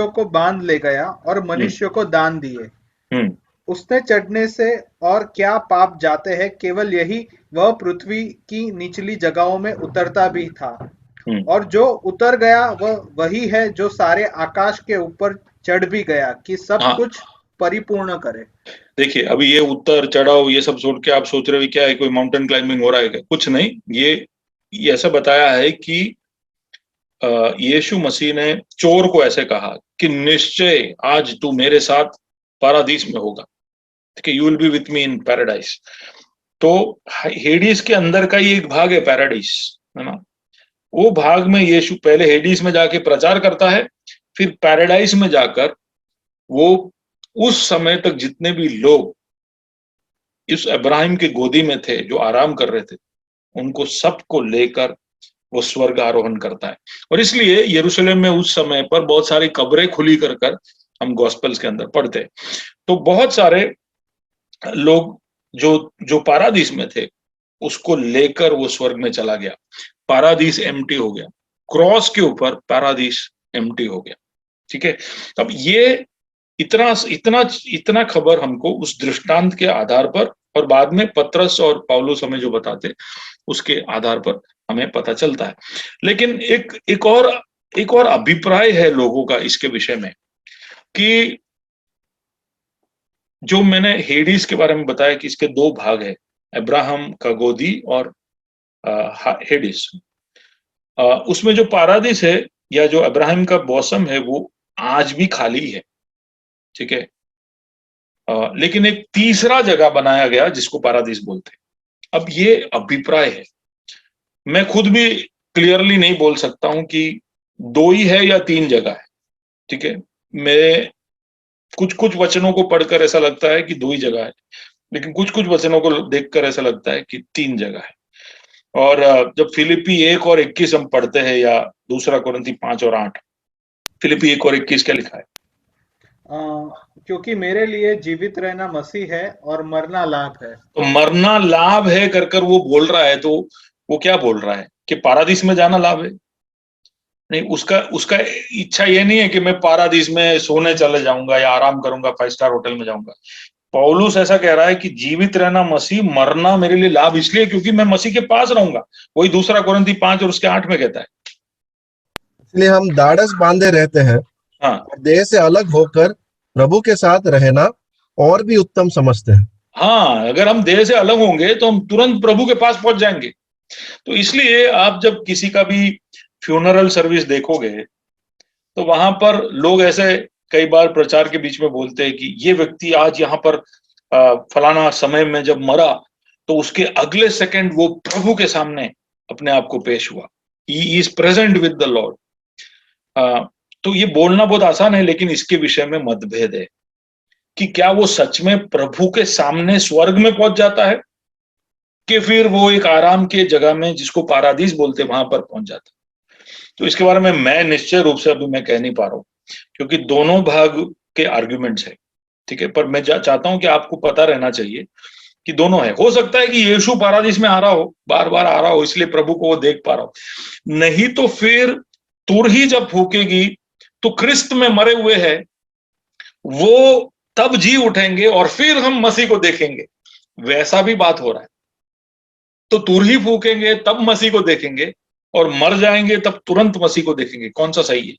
Speaker 3: को बांध ले गया और मनुष्य को दान दिए। उसने चढ़ने से और क्या पाप जाते हैं, केवल यही, वह पृथ्वी की निचली जगहों में उतरता भी था, और जो उतर गया वह वही है जो सारे आकाश के ऊपर चढ़ भी गया कि सब कुछ परिपूर्ण करे।
Speaker 1: देखिए, अभी ये उतर चढ़ाव ये सब सोच के आप सोच रहे हो क्या है, कोई माउंटेन क्लाइंबिंग हो रहा है क्या? कुछ नहीं। ये ऐसा बताया है कि यीशु मसीह ने चोर को ऐसे कहा कि निश्चय आज तू मेरे साथ पारादीस में होगा, ठीक है, you will be with me in paradise. तो हेडिस के अंदर का ही एक भाग है पैराडाइस, है ना। वो भाग में यीशु पहले हेडिस में जाके प्रचार करता है, फिर पैराडाइस में जाकर वो उस समय तक जितने भी लोग इस अब्राहिम की गोदी में थे, जो आराम कर रहे थे, उनको सबको लेकर वो स्वर्ग आरोहण करता है। और इसलिए यरूशलेम में उस समय पर बहुत सारी कब्रें खुली कर हम गॉस्पेल्स के अंदर पढ़ते हैं। तो बहुत सारे लोग जो जो पारादीस में थे उसको लेकर वो स्वर्ग में चला गया। पारादीस एम्प्टी हो गया, क्रॉस के ऊपर पारादीस एम्प्टी हो गया। ठीक है, अब ये इतना इतना इतना खबर हमको उस दृष्टांत के आधार पर और बाद में पतरस और पौलुस हमें जो बताते उसके आधार पर हमें पता चलता है। लेकिन एक और अभिप्राय है लोगों का इसके विषय में कि जो मैंने हेडिस के बारे में बताया कि इसके दो भाग है, अब्राहम का गोदी और हेडिस। उसमें जो पारादीस है या जो अब्राहम का बॉसम है वो आज भी खाली है। ठीक है, लेकिन एक तीसरा जगह बनाया गया जिसको पारादीस बोलते हैं। अब ये अभिप्राय है, मैं खुद भी क्लियरली नहीं बोल सकता हूं कि दो ही है या तीन जगह है। ठीक है, मैं कुछ वचनों को पढ़कर ऐसा लगता है कि दो ही जगह है, लेकिन कुछ वचनों को देखकर ऐसा लगता है कि तीन जगह है। और जब फिलिपी 1 और 21 हम पढ़ते हैं या दूसरा कोरिन्थी 5 और 8, फिलिपी 1 और 21 क्या लिखा है?
Speaker 3: क्योंकि मेरे लिए जीवित रहना मसीह है और मरना लाभ है।
Speaker 1: तो मरना लाभ है कर वो बोल रहा है, तो वो क्या बोल रहा है कि पारादीस में जाना लाभ है? नहीं, उसका इच्छा ये नहीं है कि मैं पारादीस में सोने चले जाऊंगा या आराम करूंगा, 5 स्टार होटल में जाऊंगा। पौलुस ऐसा कह रहा है कि जीवित रहना मसीह, मरना मेरे लिए लाभ इसलिए क्योंकि मैं मसीह के पास रहूंगा। वही दूसरा कोरिन्थी 5 और उसके 8 में कहता है।
Speaker 2: इसलिए हम दाढ़स बांधे रहते हैं।
Speaker 1: हाँ,
Speaker 2: और देह से अलग होकर प्रभु के साथ रहना और भी उत्तम समझते हैं।
Speaker 1: हाँ, अगर हम देह से अलग होंगे तो हम तुरंत प्रभु के पास पहुंच जाएंगे। तो इसलिए आप जब किसी का भी फ्यूनरल सर्विस देखोगे तो वहां पर लोग ऐसे कई बार प्रचार के बीच में बोलते हैं कि ये व्यक्ति आज यहाँ पर फलाना समय में जब मरा तो उसके अगले सेकंड वो प्रभु के सामने अपने आप को पेश हुआ, he is present with the Lord. तो ये बोलना बहुत आसान है, लेकिन इसके विषय में मतभेद है कि क्या वो सच में प्रभु के सामने स्वर्ग में पहुंच जाता है कि फिर वो एक आराम के जगह में जिसको पारादीस बोलते वहां पर पहुंच जाता है। तो इसके बारे में मैं निश्चय रूप से अभी मैं कह नहीं पा रहा हूं, क्योंकि दोनों भाग के आर्ग्यूमेंट्स है। ठीक है, पर मैं चाहता हूं कि आपको पता रहना चाहिए कि दोनों है। हो सकता है कि यीशु पारादीस में आ रहा हो, बार बार आ रहा हो, इसलिए प्रभु को वो देख पा रहा हो। नहीं तो फिर तुर ही जब फूकेगी तो क्रिस्त में मरे हुए हैं वो तब जी उठेंगे और फिर हम मसीह को देखेंगे। वैसा भी बात हो रहा है। तो तुर ही फूकेंगे तब मसीह को देखेंगे और मर जाएंगे तब तुरंत मसीह को देखेंगे। कौन सा सही है?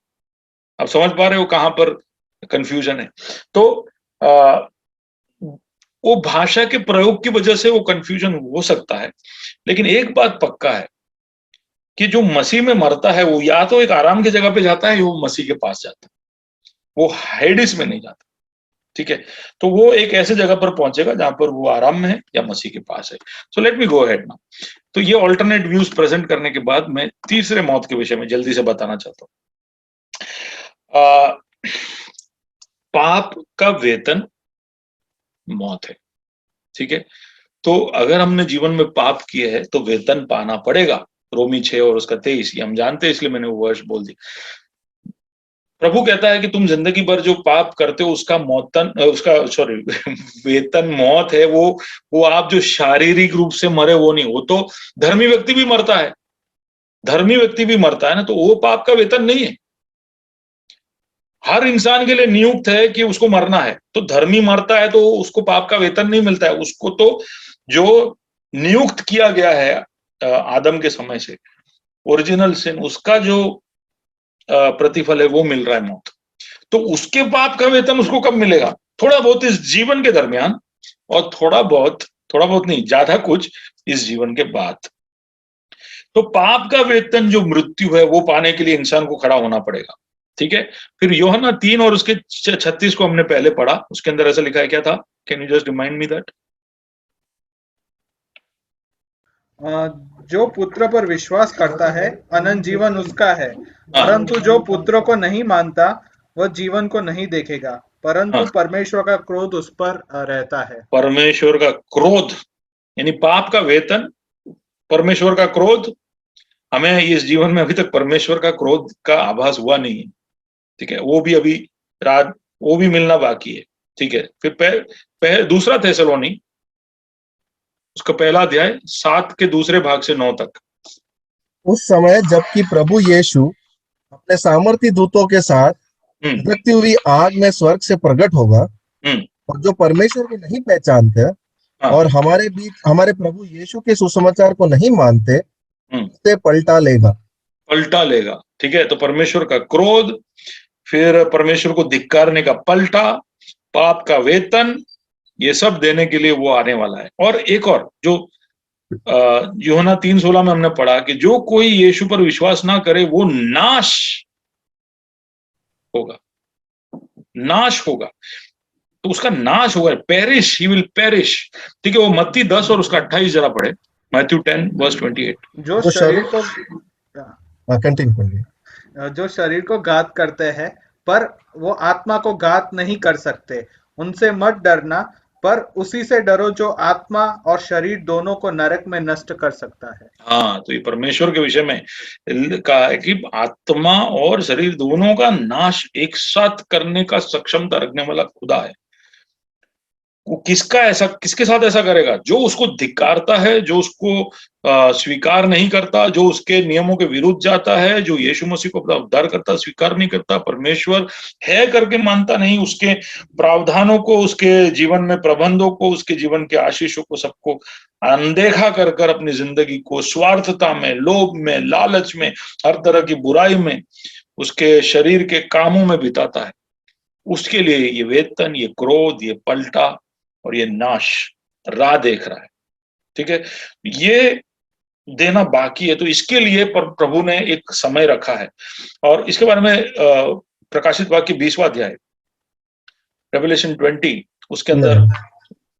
Speaker 1: आप समझ पा रहे हो कहां पर कंफ्यूजन है? तो वो भाषा के प्रयोग की वजह से वो कंफ्यूजन हो सकता है, लेकिन एक बात पक्का है कि जो मसीह में मरता है वो या तो एक आराम की जगह पे जाता है या वो मसीह के पास जाता है, वो हेडिस में नहीं जाता। ठीक है, तो वो एक ऐसे जगह पर पहुंचेगा जहां पर वो आराम में है या मसीह के पास है। So let me go ahead now. तो ये ऑल्टरनेट व्यूज प्रेजेंट करने के बाद मैं तीसरे मौत के विषय में जल्दी से बताना चाहता हूं। पाप का वेतन मौत है। ठीक है, तो अगर हमने जीवन में पाप किए हैं तो वेतन पाना पड़ेगा। रोमी 6 और उसका 23 ये हम जानते हैं, इसलिए मैंने वो वर्ष बोल दी। प्रभु कहता है कि तुम जिंदगी भर जो पाप करते हो उसका वेतन मौत है। वो आप जो शारीरिक रूप से मरे वो नहीं, वो तो धर्मी व्यक्ति भी मरता है, धर्मी व्यक्ति भी मरता है ना, तो वो पाप का वेतन नहीं है। हर इंसान के लिए नियुक्त है कि उसको मरना है। तो धर्मी मरता है तो उसको पाप का वेतन नहीं मिलता है, उसको तो जो नियुक्त किया गया है आदम के समय से, ओरिजिनल सिन, उसका जो प्रतिफल है वो मिल रहा है, मौत। तो उसके पाप का वेतन उसको कब मिलेगा? थोड़ा बहुत इस जीवन के दरमियान और थोड़ा बहुत नहीं, ज्यादा कुछ इस जीवन के बाद। तो पाप का वेतन जो मृत्यु है वो पाने के लिए इंसान को खड़ा होना पड़ेगा। ठीक है, फिर यूहन्ना 3 और उसके 36 को हमने पहले पढ़ा, उसके अंदर ऐसा लिखा है, क्या था? Can you just remind me that?
Speaker 3: जो पुत्र पर विश्वास करता है अनंत जीवन उसका है, परंतु जो पुत्र को नहीं मानता वह जीवन को नहीं देखेगा, परंतु परमेश्वर का क्रोध उस पर रहता है।
Speaker 1: परमेश्वर का क्रोध यानी पाप का वेतन, परमेश्वर का क्रोध, हमें इस जीवन में अभी तक परमेश्वर का क्रोध का आभास हुआ नहीं है, ठीक है, वो भी अभी रात वो भी मिलना बाकी है, ठीक है। फिर दूसरा थिस्सलुनी, उसका पहला अध्याय 7 के दूसरे भाग से 9 तक।
Speaker 2: उस समय जबकि प्रभु यीशु अपने सामर्थी दूतों के साथ धधकती हुई आग में स्वर्ग से प्रकट होगा, और जो परमेश्वर को नहीं पहचानते और हमारे बीच हमारे प्रभु यीशु के सुसमाचार को नहीं मानते, उसे पलटा लेगा,
Speaker 1: ठीक है। तो परमेश्वर का क्रोध, फिर परमेश्वर को धिक्कारने का पलटा, पाप का वेतन, ये सब देने के लिए वो आने वाला है। और एक और जो यूहन्ना 3:16 में हमने पढ़ा कि जो कोई यीशु पर विश्वास ना करे वो नाश होगा, तो उसका नाश होगा, पेरिश, ही विल पेरिश, ठीक है। वो मत्ती 10 और उसका 28 जरा पढ़े, मैथ्यू 10:28।
Speaker 3: जो शरीर को घात करते हैं पर वो आत्मा को घात नहीं कर सकते, उनसे मत डरना, पर उसी से डरो जो आत्मा और शरीर दोनों को नरक में नष्ट कर सकता है।
Speaker 1: हाँ, तो ये परमेश्वर के विषय में कहा है कि आत्मा और शरीर दोनों का नाश एक साथ करने का सक्षमता रखने वाला खुदा है। वो किसके साथ ऐसा करेगा? जो उसको धिक्कारता है, जो उसको स्वीकार नहीं करता, जो उसके नियमों के विरुद्ध जाता है, जो यीशु मसीह को अपना उद्धार करता स्वीकार नहीं करता, परमेश्वर है करके मानता नहीं, उसके प्रावधानों को, उसके जीवन में प्रबंधों को, उसके जीवन के आशीषों को, सबको अनदेखा कर अपनी जिंदगी को स्वार्थता में, लोभ में, लालच में, हर तरह की बुराई में, उसके शरीर के कामों में बिताता है, उसके लिए ये वेतन, ये क्रोध, ये पलटा और ये नाश राह देख रहा है, ठीक है। ये देना बाकी है, तो इसके लिए प्रभु ने एक समय रखा है। और इसके बारे में प्रकाशित वाक्य 20वां अध्याय, रेवलेशन 20, उसके अंदर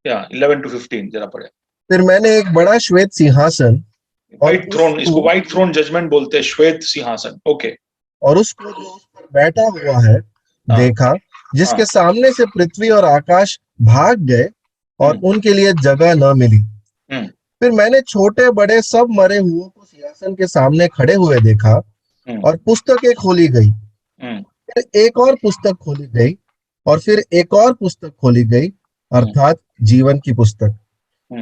Speaker 1: 11-15 जरा पढ़े।
Speaker 2: फिर मैंने एक बड़ा श्वेत सिंहासन,
Speaker 1: व्हाइट थ्रोन, इसको व्हाइट थ्रोन जजमेंट बोलते हैं, श्वेत सिंहासन, ओके,
Speaker 2: और उसको जो उस पर बैठा हुआ है देखा, जिसके सामने से पृथ्वी और आकाश भाग गए और उनके लिए जगह न मिली। फिर मैंने छोटे बड़े सब मरे हुओं को सिंहासन के सामने खड़े हुए देखा, और पुस्तकें खोली गई। फिर एक और पुस्तक खोली गई, और फिर एक और पुस्तक खोली गई, अर्थात जीवन की पुस्तक।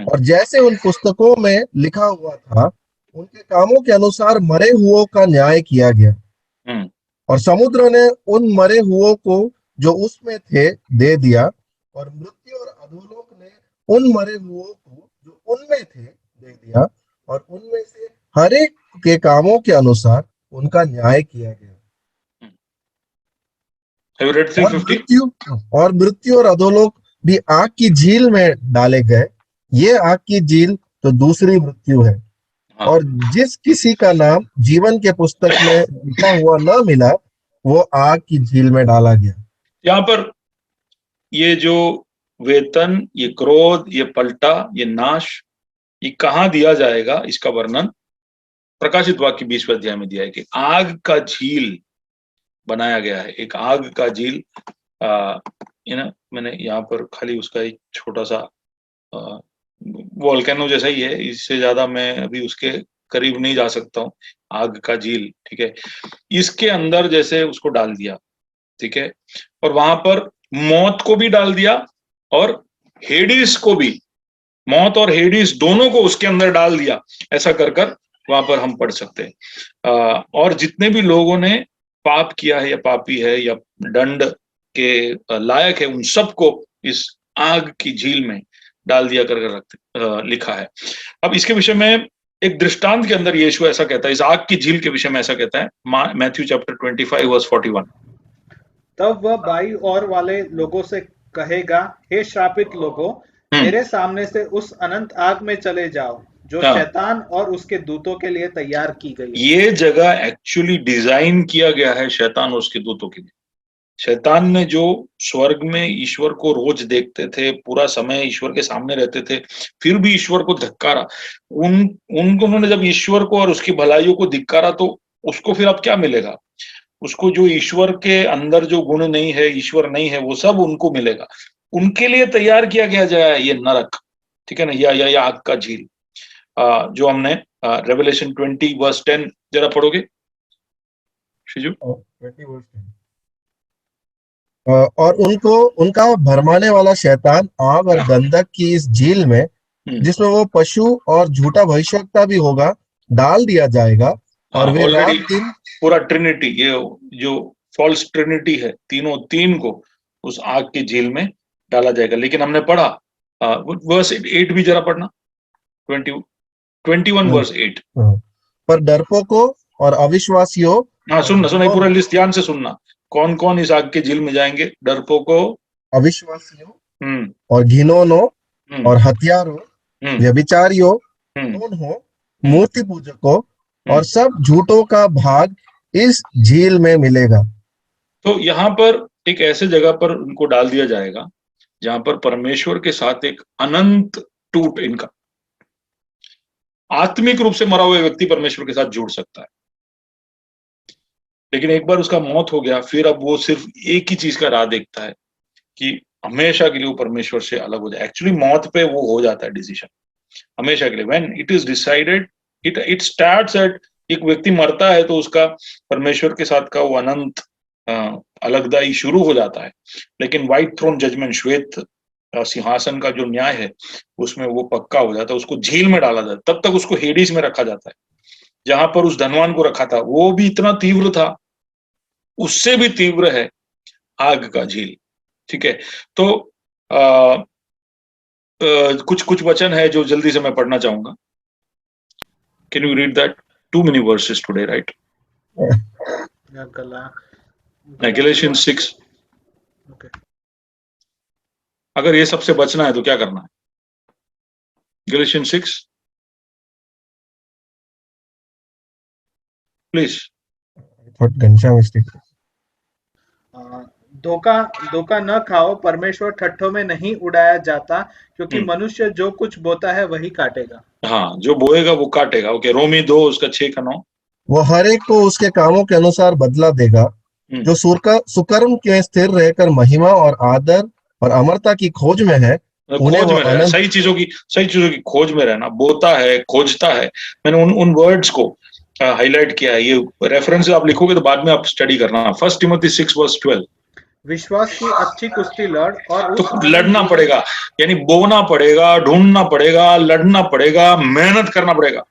Speaker 2: और जैसे उन पुस्तकों में लिखा हुआ था, उनके कामों के अनुसार मरे हुओं का न्याय किया गया। और समुद्र ने उन मरे हुओं को जो उसमें थे दे दिया, और मृत्यु और अधोलोक ने उन मरे हुओं को जो उनमें थे दे दिया, और उनमें से हर एक के कामों के अनुसार उनका न्याय किया गया। और मृत्यु और अधोलोक भी आग की झील में डाले गए। ये आग की झील तो दूसरी मृत्यु है। और जिस किसी का नाम जीवन के पुस्तक में लिखा हुआ न मिला, वो आग की झील में डाला गया।
Speaker 1: यहाँ पर ये जो वेतन, ये क्रोध, ये पलटा, ये नाश, ये कहाँ दिया जाएगा, इसका वर्णन प्रकाशित वाक्य 20वें अध्याय में दिया है कि आग का झील बनाया गया है। एक आग का झील, मैंने यहाँ पर खाली उसका एक छोटा सा वोल्केनो जैसा ही है, इससे ज्यादा मैं अभी उसके करीब नहीं जा सकता हूँ। आग का झील, ठीक है, इसके अंदर जैसे उसको डाल दिया, ठीक है, और वहां पर मौत को भी डाल दिया और हेडिस को भी, मौत और हेडिस दोनों को उसके अंदर डाल दिया। ऐसा कर वहां पर हम पढ़ सकते हैं। और जितने भी लोगों ने पाप किया है या पापी है या दंड के लायक है, उन सबको इस आग की झील में डाल दिया कर लिखा है। अब इसके विषय में एक दृष्टांत के अंदर यीशु ऐसा कहता है, इस आग की झील के विषय में ऐसा कहता है, मैथ्यू चैप्टर 25:41।
Speaker 3: तब वह बाई ओर वाले लोगों से कहेगा, हे श्रापित लोगों, मेरे सामने से उस अनंत आग में चले जाओ जो शैतान और उसके दूतों के लिए तैयार की गई है।
Speaker 1: ये जगह एक्चुअली डिजाइन किया गया है शैतान और उसके दूतों के लिए। शैतान ने जो स्वर्ग में ईश्वर को रोज देखते थे, पूरा समय ईश्वर के सामने रहते थे, फिर भी ईश्वर को धिक्कारा, उन्होंने जब ईश्वर को और उसकी भलाइयों को धिक्कारा, तो उसको फिर अब क्या मिलेगा? उसको जो ईश्वर के अंदर जो गुण नहीं है, ईश्वर नहीं है, वो सब उनको मिलेगा। उनके लिए तैयार किया गया जाए ये नरक, ठीक है ना, या आग का झील। जो हमने रेवलेशन 20 वर्स 10 जरा पढ़ोगे शिजू?
Speaker 2: 20 वर्स 10। और उनको उनका भरमाने वाला शैतान आग और गंधक की इस झील में, जिसमें वो पशु और झूठा भविष्यवक्ता भी होगा, डाल दिया जाएगा। और वे रात दिन
Speaker 1: पूरा ट्रिनिटी, ये जो फॉल्स ट्रिनिटी है, तीनों तीन को उस आग की झील में डाला जाएगा। लेकिन हमने पढ़ा वर्स 8 भी जरा पढ़ना, 21 वर्स 8।
Speaker 2: पर डरपोकों और अविश्वासियों,
Speaker 1: सुनना पूरा लिस्ट ध्यान से सुनना, कौन कौन इस आग की झील में जाएंगे? डरपोकों,
Speaker 2: अविश्वासियों और घिनौनों और हत्यारों, व्यभिचारियों, मूर्ति पूजकों और सब झूठों का भाग इस झील में मिलेगा।
Speaker 1: तो यहाँ पर एक ऐसे जगह पर उनको डाल दिया जाएगा जहां पर परमेश्वर के साथ एक अनंत टूट, इनका आत्मिक रूप से मरा हुआ व्यक्ति परमेश्वर के साथ जुड़ सकता है। लेकिन एक बार उसका मौत हो गया, फिर अब वो सिर्फ एक ही चीज का राह देखता है कि हमेशा के लिए वो परमेश्वर से अलग हो जाए। एक्चुअली मौत पे वो हो जाता है डिसीजन हमेशा के लिए। When it is decided, it starts at, एक व्यक्ति मरता है तो उसका परमेश्वर के साथ का वो अनंत अलगदाई शुरू हो जाता है। लेकिन व्हाइट थ्रोन जजमेंट, श्वेत सिंहासन का जो न्याय है, उसमें वो पक्का हो जाता है। उसको झील में डाला जाता है, तब तक उसको हेडिस में रखा जाता है, जहां पर उस धनवान को रखा था वो भी इतना तीव्र था, उससे भी तीव्र है आग का झील। ठीक है, तो कुछ कुछ वचन है जो जल्दी से मैं पढ़ना चाहूंगा। Can you read that? Too many verses today, right? Galatians 6।
Speaker 3: Okay,
Speaker 1: अगर ये सबसे बचना है तो क्या करना है? Galatians 6 please.
Speaker 3: धोखा न खाओ, परमेश्वर ठट्ठों में नहीं उड़ाया जाता, क्योंकि मनुष्य जो कुछ बोता है वही काटेगा।
Speaker 1: हाँ, जो बोएगा वो काटेगा। ओके, रोमी 2 उसका 6 का 9।
Speaker 2: वो हर एक को उसके कामों के अनुसार बदला देगा। जो सुकर्म के स्थिर रहकर महिमा और आदर और अमरता की खोज में है, उन्हें वो आनंद,
Speaker 1: सही चीजों की खोज में रहना, बोता है, खोजता है। मैंने उन वर्ड्स को हाईलाइट किया है। ये रेफरेंस आप लिखोगे तो बाद में आप स्टडी करना। 1 टिमोथी 6 वर्स 12।
Speaker 3: विश्वास की अच्छी कुश्ती लड़, और
Speaker 1: तो लड़ना पड़ेगा, यानी बोना पड़ेगा, ढूंढना पड़ेगा, लड़ना पड़ेगा, मेहनत करना पड़ेगा।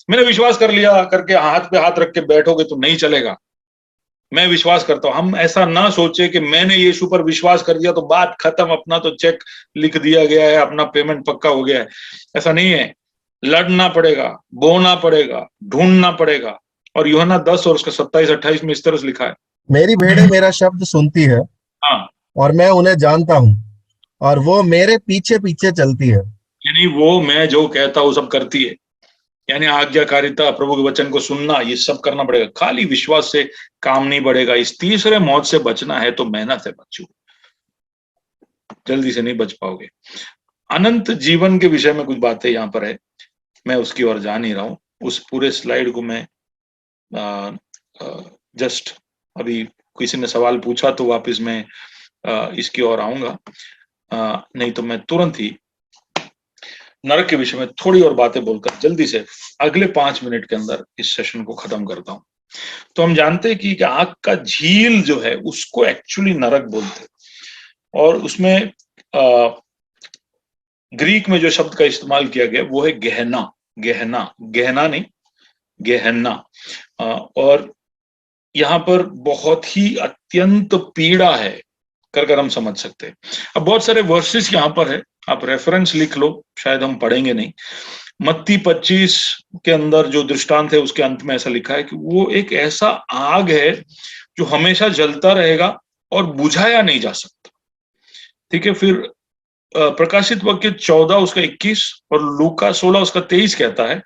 Speaker 1: मैंने विश्वास कर लिया करके हाथ पे हाथ रख के बैठोगे तो नहीं चलेगा। मैं विश्वास करता हूं, हम ऐसा ना सोचे कि मैंने यीशु पर विश्वास कर दिया तो बात खत्म, अपना तो चेक लिख दिया गया है, अपना पेमेंट पक्का हो गया है। ऐसा नहीं है, लड़ना पड़ेगा, बोना पड़ेगा, ढूंढना पड़ेगा। और यूहन्ना 10 और उसका 27-28 में इस तरह से लिखा है,
Speaker 2: मेरी भेड़ें मेरा शब्द सुनती है,
Speaker 1: हाँ,
Speaker 2: और मैं उन्हें जानता हूं, और वो मेरे पीछे पीछे चलती है।
Speaker 1: यानी वो मैं जो कहता हूं सब करती है। यानी आज्ञाकारिता, प्रभु के वचन को सुनना, ये सब करना पड़ेगा। खाली विश्वास से काम नहीं बढ़ेगा। इस तीसरे मौत से बचना है तो मेहनत से बचो, जल्दी से नहीं बच पाओगे। अनंत जीवन के विषय में कुछ बातें यहाँ पर है, मैं उसकी ओर जा नहीं रहा हूं। उस पूरे स्लाइड को मैं जस्ट अभी किसी ने सवाल पूछा तो वापस मैं इसकी ओर आऊंगा, नहीं तो मैं तुरंत ही नरक के विषय में थोड़ी और बातें बोलकर जल्दी से अगले 5 मिनट के अंदर इस सेशन को खत्म करता हूं। तो हम जानते हैं कि आग का झील जो है उसको एक्चुअली नरक बोलते हैं, और उसमें ग्रीक में जो शब्द का इस्तेमाल किया गया वो है गहना। गहना नहीं, गहना। और यहाँ पर बहुत ही अत्यंत पीड़ा है कर हम समझ सकते हैं। अब बहुत सारे वर्सेस यहाँ पर है, आप रेफरेंस लिख लो, शायद हम पढ़ेंगे नहीं। मत्ती 25 के अंदर जो दृष्टांत है उसके अंत में ऐसा लिखा है कि वो एक ऐसा आग है जो हमेशा जलता रहेगा और बुझाया नहीं जा सकता। ठीक है, फिर प्रकाशित वाक्य 14 उसका 21 और लूका 16 उसका 23 कहता है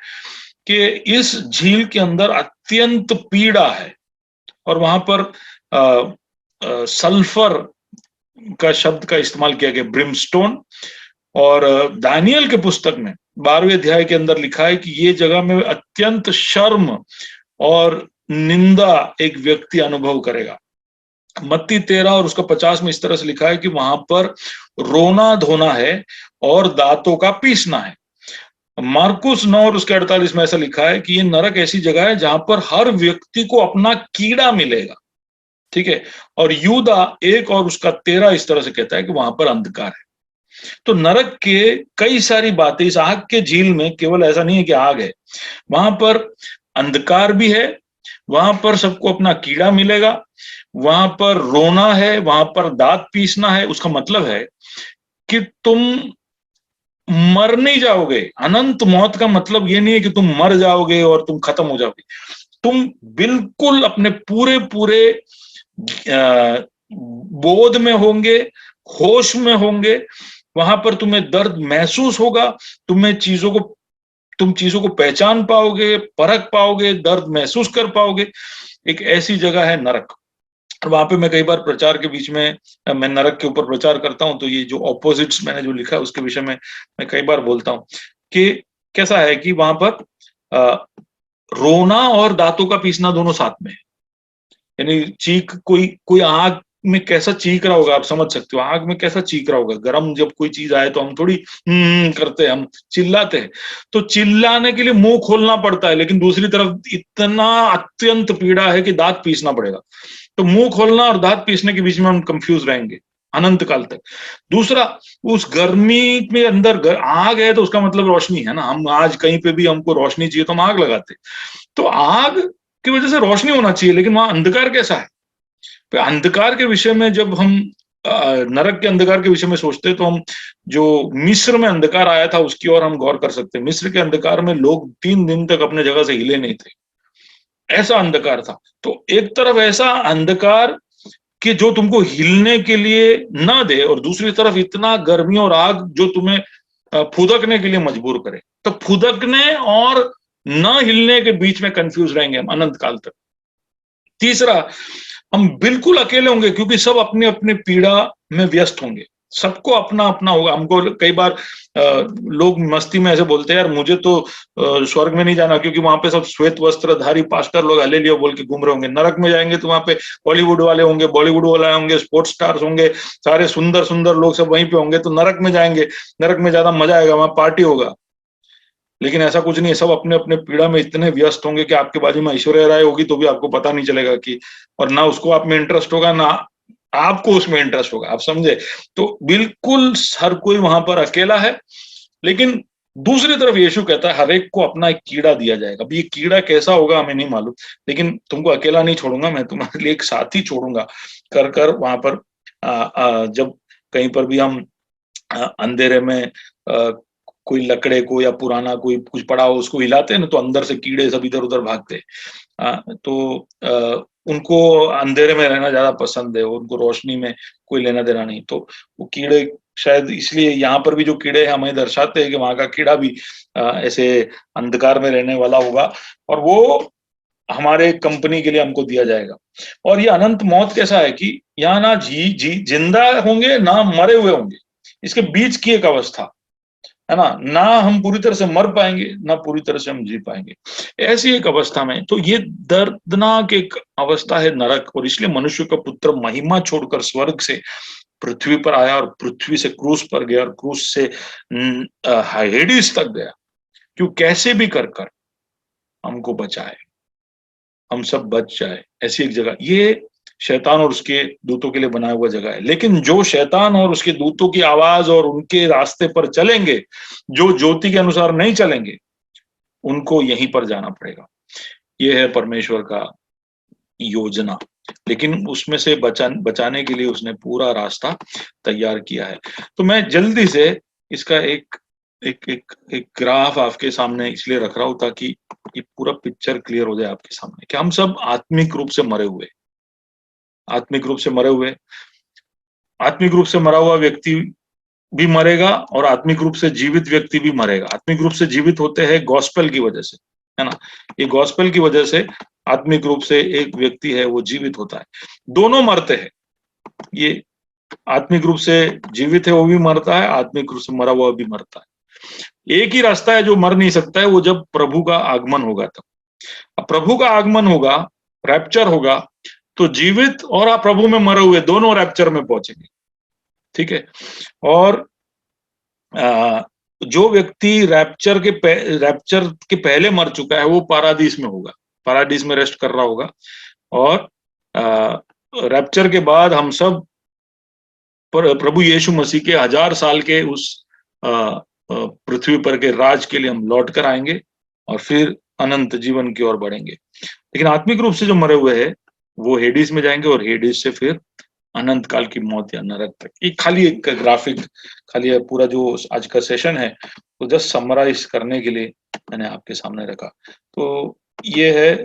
Speaker 1: कि इस झील के अंदर अत्यंत पीड़ा है, और वहां पर सल्फर का शब्द का इस्तेमाल किया गया, ब्रिमस्टोन। और दानियल के पुस्तक में 12वें अध्याय के अंदर लिखा है कि ये जगह में अत्यंत शर्म और निंदा एक व्यक्ति अनुभव करेगा। मत्ती 13 और उसका 50 में इस तरह से लिखा है कि वहां पर रोना धोना है और दांतों का पीसना है। मार्कुस 9 और उसके 48 में ऐसा लिखा है कि ये नरक ऐसी जगह है जहां पर हर व्यक्ति को अपना कीड़ा मिलेगा, ठीक है। और यूदा 1 और उसका 13 इस तरह से कहता है कि वहां पर अंधकार है। तो नरक के कई सारी बातें, इस आग के झील में केवल ऐसा नहीं है कि आग है, वहां पर अंधकार भी है, वहां पर सबको अपना कीड़ा मिलेगा, वहां पर रोना है, वहां पर दांत पीसना है। उसका मतलब है कि तुम मर नहीं जाओगे। अनंत मौत का मतलब ये नहीं है कि तुम मर जाओगे और तुम खत्म हो जाओगे। तुम बिल्कुल अपने पूरे पूरे बोध में होंगे, होश में होंगे। वहां पर तुम्हें दर्द महसूस होगा, तुम चीजों को पहचान पाओगे, परख पाओगे, दर्द महसूस कर पाओगे। एक ऐसी जगह है नरक। वहां पे मैं कई बार प्रचार के बीच में, मैं नरक के ऊपर प्रचार करता हूं, तो ये जो ऑपोजिट्स मैंने जो लिखा है उसके विषय में मैं कई बार बोलता हूं कि कैसा है कि वहां पर रोना और दांतों का पीसना दोनों साथ में है। यानी चीख, कोई आग में कैसा चीख रहा होगा, आप समझ सकते हो। आग में कैसा चीख रहा होगा। गरम जब कोई चीज आए तो हम थोड़ी करते हैं, हम चिल्लाते हैं। तो चिल्लाने के लिए मुंह खोलना पड़ता है, लेकिन दूसरी तरफ इतना अत्यंत पीड़ा है कि दांत पीसना पड़ेगा। तो मुंह खोलना और दांत पीसने के बीच में हम कंफ्यूज रहेंगे अनंत काल तक। दूसरा, उस गर्मी में अंदर आग है तो उसका मतलब रोशनी है ना। हम आज कहीं पे भी हमको रोशनी चाहिए तो हम आग लगाते। तो आग की वजह से रोशनी होना चाहिए, लेकिन वहां अंधकार कैसा है। तो अंधकार के विषय में जब हम नरक के अंधकार के विषय में सोचते हैं तो हम जो मिस्र में अंधकार आया था उसकी ओर हम गौर कर सकते हैं। मिस्र के अंधकार में लोग 3 दिन तक अपने जगह से हिले नहीं थे, ऐसा अंधकार था। तो एक तरफ ऐसा अंधकार कि जो तुमको हिलने के लिए ना दे, और दूसरी तरफ इतना गर्मी और आग जो तुम्हें फुदकने के लिए मजबूर करे। तो फुदकने और न हिलने के बीच में कंफ्यूज रहेंगे हम अनंत काल तक। तीसरा, हम बिल्कुल अकेले होंगे क्योंकि सब अपने अपने पीड़ा में व्यस्त होंगे। सबको अपना अपना होगा। हमको कई बार लोग मस्ती में ऐसे बोलते हैं, यार मुझे तो स्वर्ग में नहीं जाना क्योंकि वहां पे सब श्वेत वस्त्रधारी पास्टर लोग हालेलुया बोल के घूम रहे होंगे। नरक में जाएंगे तो वहां पे हॉलीवुड वाले होंगे, बॉलीवुड वाले होंगे, स्पोर्ट्स स्टार्स होंगे, सारे सुंदर सुंदर लोग सब वहीं पे होंगे। तो नरक में जाएंगे, नरक में ज्यादा मजा आएगा, वहां पार्टी होगा। लेकिन ऐसा कुछ नहीं है। सब अपने अपने पीड़ा में इतने व्यस्त होंगे कि आपके बाजू में ऐश्वर्या राय होगी तो भी आपको पता नहीं चलेगा कि, और ना उसको आप में इंटरेस्ट होगा ना आपको उसमें इंटरेस्ट होगा। आप समझे। तो बिल्कुल हर कोई वहां पर अकेला है। लेकिन दूसरी तरफ यीशु कहता है हर एक को अपना एक कीड़ा दिया जाएगा। अब ये कीड़ा कैसा होगा हमें नहीं मालूम, लेकिन तुमको अकेला नहीं छोड़ूंगा, मैं तुम्हारे लिए एक साथी छोड़ूंगा। कर कर वहां पर जब कहीं पर भी हम अंधेरे में कोई लकड़े को या पुराना कोई कुछ पड़ा हो उसको हिलाते हैं ना, तो अंदर से कीड़े सब इधर उधर भागते हैं। तो उनको अंधेरे में रहना ज्यादा पसंद है, उनको रोशनी में कोई लेना देना नहीं। तो वो कीड़े शायद इसलिए यहाँ पर भी जो कीड़े हैं हमें दर्शाते हैं कि वहां का कीड़ा भी ऐसे अंधकार में रहने वाला होगा, और वो हमारे कंपनी के लिए हमको दिया जाएगा। और ये अनंत मौत कैसा है कि यहाँ ना जिंदा होंगे ना मरे हुए होंगे, इसके बीच की एक अवस्था है ना। ना हम पूरी तरह से मर पाएंगे ना पूरी तरह से हम जी पाएंगे, ऐसी एक अवस्था में। तो ये दर्दनाक एक अवस्था है नरक। और इसलिए मनुष्य का पुत्र महिमा छोड़कर स्वर्ग से पृथ्वी पर आया और पृथ्वी से क्रूस पर गया और क्रूस से हेडिस तक गया, क्यों कैसे भी कर कर हमको बचाए, हम सब बच जाए। ऐसी एक जगह ये शैतान और उसके दूतों के लिए बनाया हुआ जगह है। लेकिन जो शैतान और उसके दूतों की आवाज और उनके रास्ते पर चलेंगे, जो ज्योति के अनुसार नहीं चलेंगे, उनको यहीं पर जाना पड़ेगा। ये है परमेश्वर का योजना। लेकिन उसमें से बचाने के लिए उसने पूरा रास्ता तैयार किया है। तो मैं जल्दी से इसका एक एक एक एक ग्राफ आपके सामने इसलिए रख रहा हूं ताकि ये पूरा पिक्चर क्लियर हो जाए आपके सामने कि हम सब आत्मिक रूप से मरे हुए, आत्मिक रूप से मरे हुए। आत्मिक रूप से मरा हुआ व्यक्ति भी मरेगा और आत्मिक रूप से जीवित व्यक्ति भी मरेगा। आत्मिक रूप से जीवित होते हैं गॉस्पेल की वजह से, है ना। ये गॉस्पेल की वजह से आत्मिक रूप से एक व्यक्ति है वो जीवित होता है। दोनों मरते हैं। ये आत्मिक रूप से जीवित है वो भी मरता है, आत्मिक रूप से मरा हुआ भी मरता है। एक ही रास्ता है जो मर नहीं सकता है, वो जब प्रभु का आगमन होगा तब। अब प्रभु का आगमन होगा, रैप्चर होगा, तो जीवित और आप प्रभु में मरे हुए दोनों रैप्चर में पहुंचेंगे, ठीक है। और जो व्यक्ति रैप्चर के पहले मर चुका है वो पारादीस में होगा, पारादीस में रेस्ट कर रहा होगा। और रैप्चर के बाद हम सब प्रभु यीशु मसीह के 1000 साल के उस पृथ्वी पर के राज के लिए हम लौट कर आएंगे और फिर अनंत जीवन की ओर बढ़ेंगे। लेकिन आत्मिक रूप से जो मरे हुए हैं वो हेडिस में जाएंगे और हेडिस से फिर अनंत काल की मौत या नरक तक। ये खाली एक ग्राफिक, खाली पूरा जो आज का सेशन है वो जस्ट समराइज करने के लिए मैंने आपके सामने रखा। तो ये है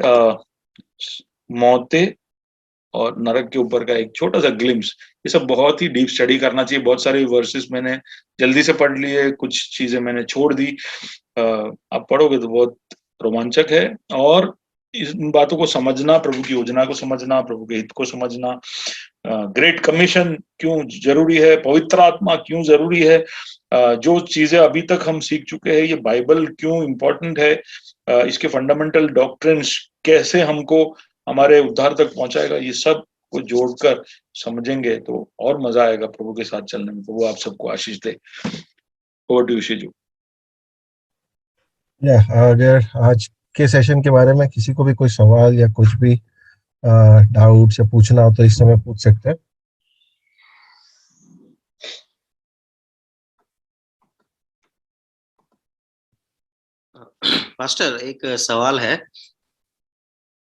Speaker 1: मौतें और नरक के ऊपर का एक छोटा सा ग्लिम्स। ये सब बहुत ही डीप स्टडी करना चाहिए। बहुत सारे वर्सेस मैंने जल्दी से पढ़ लिए, कुछ चीजें मैंने छोड़ दी। आप पढ़ोगे तो बहुत रोमांचक है। और इन बातों को समझना, प्रभु की योजना को समझना, प्रभु के हित को समझना, ग्रेट कमीशन क्यों जरूरी है, पवित्र आत्मा क्यों जरूरी है, जो चीजें अभी तक हम सीख चुके हैं, ये बाइबल क्यों इम्पोर्टेंट है, इसके फंडामेंटल डॉक्ट्रिन्स कैसे हमको हमारे उद्धार तक पहुंचाएगा, ये सब को जोड़कर समझेंगे तो और मजा आएगा प्रभु के साथ चलने में। प्रभु आप सबको आशीष दे। ओवर टू यू शिजू।
Speaker 2: अगर आज के सेशन के बारे में किसी को भी कोई सवाल या कुछ भी डाउट या पूछना हो तो इस समय पूछ सकते हैं।
Speaker 4: मास्टर एक सवाल है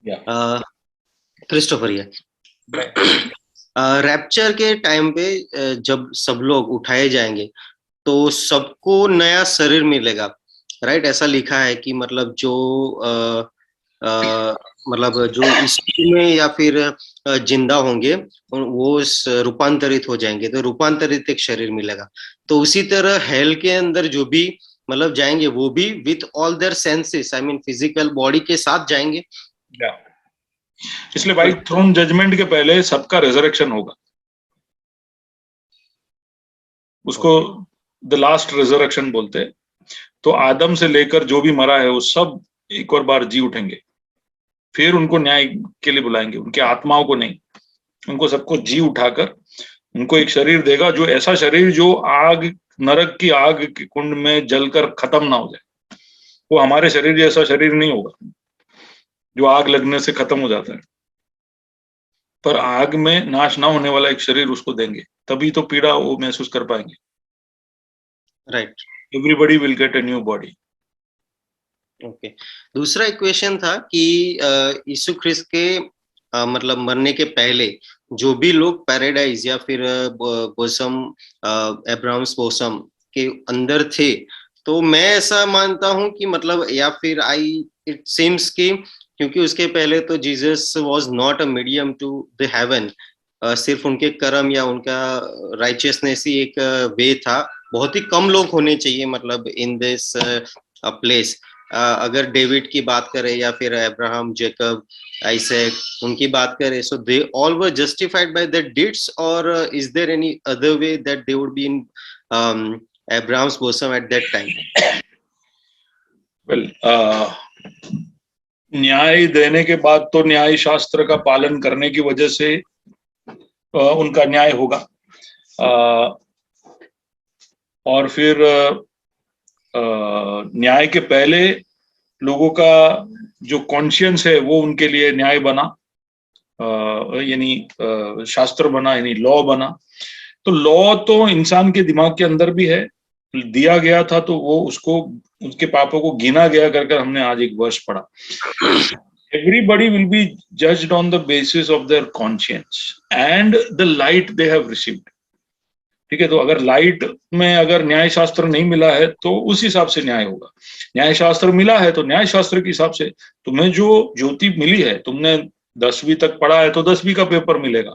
Speaker 4: क्रिस्टोफर, ये रैप्चर के टाइम पे जब सब लोग उठाए जाएंगे तो सबको नया शरीर मिलेगा, राइट? ऐसा लिखा है कि मतलब जो मतलब जो ईश्वर में या फिर जिंदा होंगे वो रूपांतरित हो जाएंगे, तो रूपांतरित एक शरीर मिलेगा। तो उसी तरह हेल के अंदर जो भी मतलब जाएंगे वो भी with all their senses, I mean physical body के साथ जाएंगे।
Speaker 1: इसलिए भाई थ्रोन जजमेंट के पहले सबका रिजरेक्शन होगा। उसको द लास्ट रिजरेक्शन बोलते हैं। तो आदम से लेकर जो भी मरा है वो सब एक और बार जी उठेंगे, फिर उनको न्याय के लिए बुलाएंगे, उनके आत्माओं को नहीं, उनको सबको जी उठाकर उनको एक शरीर देगा, जो ऐसा शरीर जो आग, नरक की आग के कुंड में जलकर खत्म ना हो जाए। वो हमारे शरीर जैसा शरीर नहीं होगा जो आग लगने से खत्म हो जाता है, पर आग में नाश ना होने वाला एक शरीर उसको देंगे, तभी तो पीड़ा वो महसूस कर पाएंगे।
Speaker 4: Right,
Speaker 1: everybody will get a new body.
Speaker 4: Okay, दूसरा एक क्वेश्चन था कि यीशु ख्रिस्त के मतलब मरने के पहले जो भी लोग पैराडाइज या फिर बोसम, अब्राहम्स बोसम के अंदर थे, तो मैं ऐसा मानता हूं कि मतलब या फिर इट सीम्स कि क्योंकि उसके पहले तो Jesus was not a medium to the heaven, सिर्फ उनके कर्म या उनका राइचियसनेस ही एक वे था। बहुत ही कम लोग होने चाहिए मतलब इन दिस प्लेस। अगर डेविड की बात करें या फिर अब्राहम, जेकब, आइसैक, उनकी बात करें, so they all were justified by their deeds, और is there any other way that they would be in Abraham's bosom at that time?
Speaker 1: Well, न्याय देने के बाद तो न्याय शास्त्र का पालन करने की वजह से उनका न्याय होगा, और फिर न्याय के पहले लोगों का जो कॉन्शियंस है वो उनके लिए न्याय बना, यानी शास्त्र बना, यानी लॉ बना। तो लॉ तो इंसान के दिमाग के अंदर भी है, दिया गया था, तो वो उसको उसके पापों को गिना गया कर हमने आज एक वर्ष पढ़ा। Everybody will be judged on the basis of their conscience and the light they have received. ठीक है, तो अगर लाइट में अगर न्याय शास्त्र नहीं मिला है तो उस हिसाब से न्याय होगा। न्याय शास्त्र मिला है तो न्याय शास्त्र के हिसाब से तुम्हें जो ज्योति मिली है, तुमने 10वीं तक पढ़ा है तो 10वीं का पेपर मिलेगा,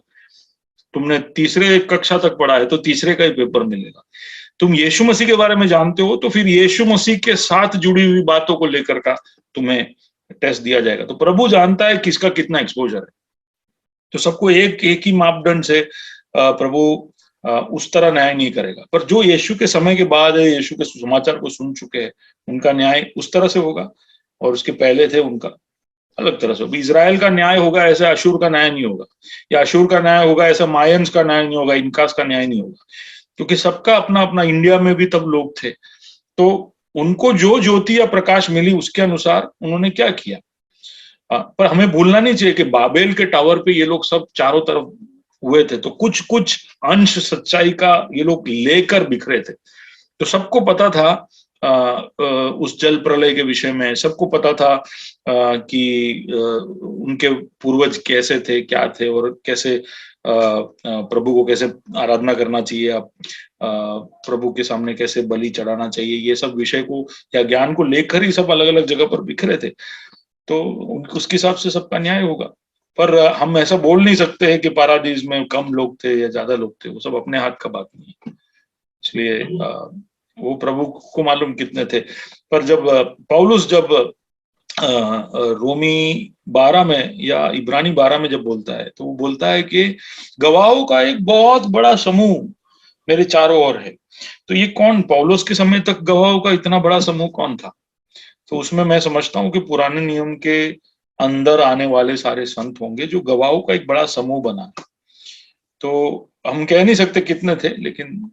Speaker 1: तुमने तीसरे कक्षा तक पढ़ा है तो तीसरे का ही पेपर मिलेगा। तुम यीशु मसीह के बारे में जानते हो तो फिर यीशु मसीह के साथ जुड़ी हुई बातों को लेकर का तुम्हें टेस्ट दिया जाएगा। तो प्रभु जानता है किसका कितना एक्सपोजर है, तो सबको एक ही मापदंड से प्रभु उस तरह न्याय नहीं करेगा। पर जो यीशु के समय के बाद है, यीशु के समाचार को सुन चुके हैं, उनका न्याय उस तरह से होगा, और उसके पहले थे उनका अलग तरह से। इजराइल का न्याय होगा ऐसा अशूर का न्याय नहीं होगा, या अशूर का न्याय होगा ऐसा मायंस का न्याय नहीं होगा, इनकास का न्याय नहीं होगा, क्योंकि सबका अपना अपना, इंडिया में भी तब लोग थे तो उनको जो ज्योति या प्रकाश मिली उसके अनुसार उन्होंने क्या किया। पर हमें भूलना नहीं चाहिए कि बाबेल के टावर पे ये लोग सब चारों तरफ हुए थे, तो कुछ कुछ अंश सच्चाई का ये लोग लेकर बिखरे थे। तो सबको पता था उस जल प्रलय के विषय में, सबको पता था कि उनके पूर्वज कैसे थे, क्या थे, और कैसे प्रभु को कैसे आराधना करना चाहिए, आप प्रभु के सामने कैसे बलि चढ़ाना चाहिए, ये सब विषय को या ज्ञान को लेकर ही सब अलग अलग जगह पर बिखरे थे। तो उसके हिसाब से सबका न्याय होगा। पर हम ऐसा बोल नहीं सकते हैं कि पारादीस में कम लोग थे या ज्यादा लोग थे, वो सब अपने हाथ का बात नहीं है। इसलिए वो प्रभु को मालूम कितने थे। पर जब पौलुस जब रोमी 12 में या इब्रानी 12 में जब बोलता है, तो वो बोलता है कि गवाहों का एक बहुत बड़ा समूह मेरे चारों ओर है। तो ये कौन, पौलुस के समय तक गवाहों का इतना बड़ा समूह कौन था? तो उसमें मैं समझता हूँ कि पुराने नियम के अंदर आने वाले सारे संत होंगे जो गवाहों का एक बड़ा समूह बना। तो हम कह नहीं सकते कितने थे, लेकिन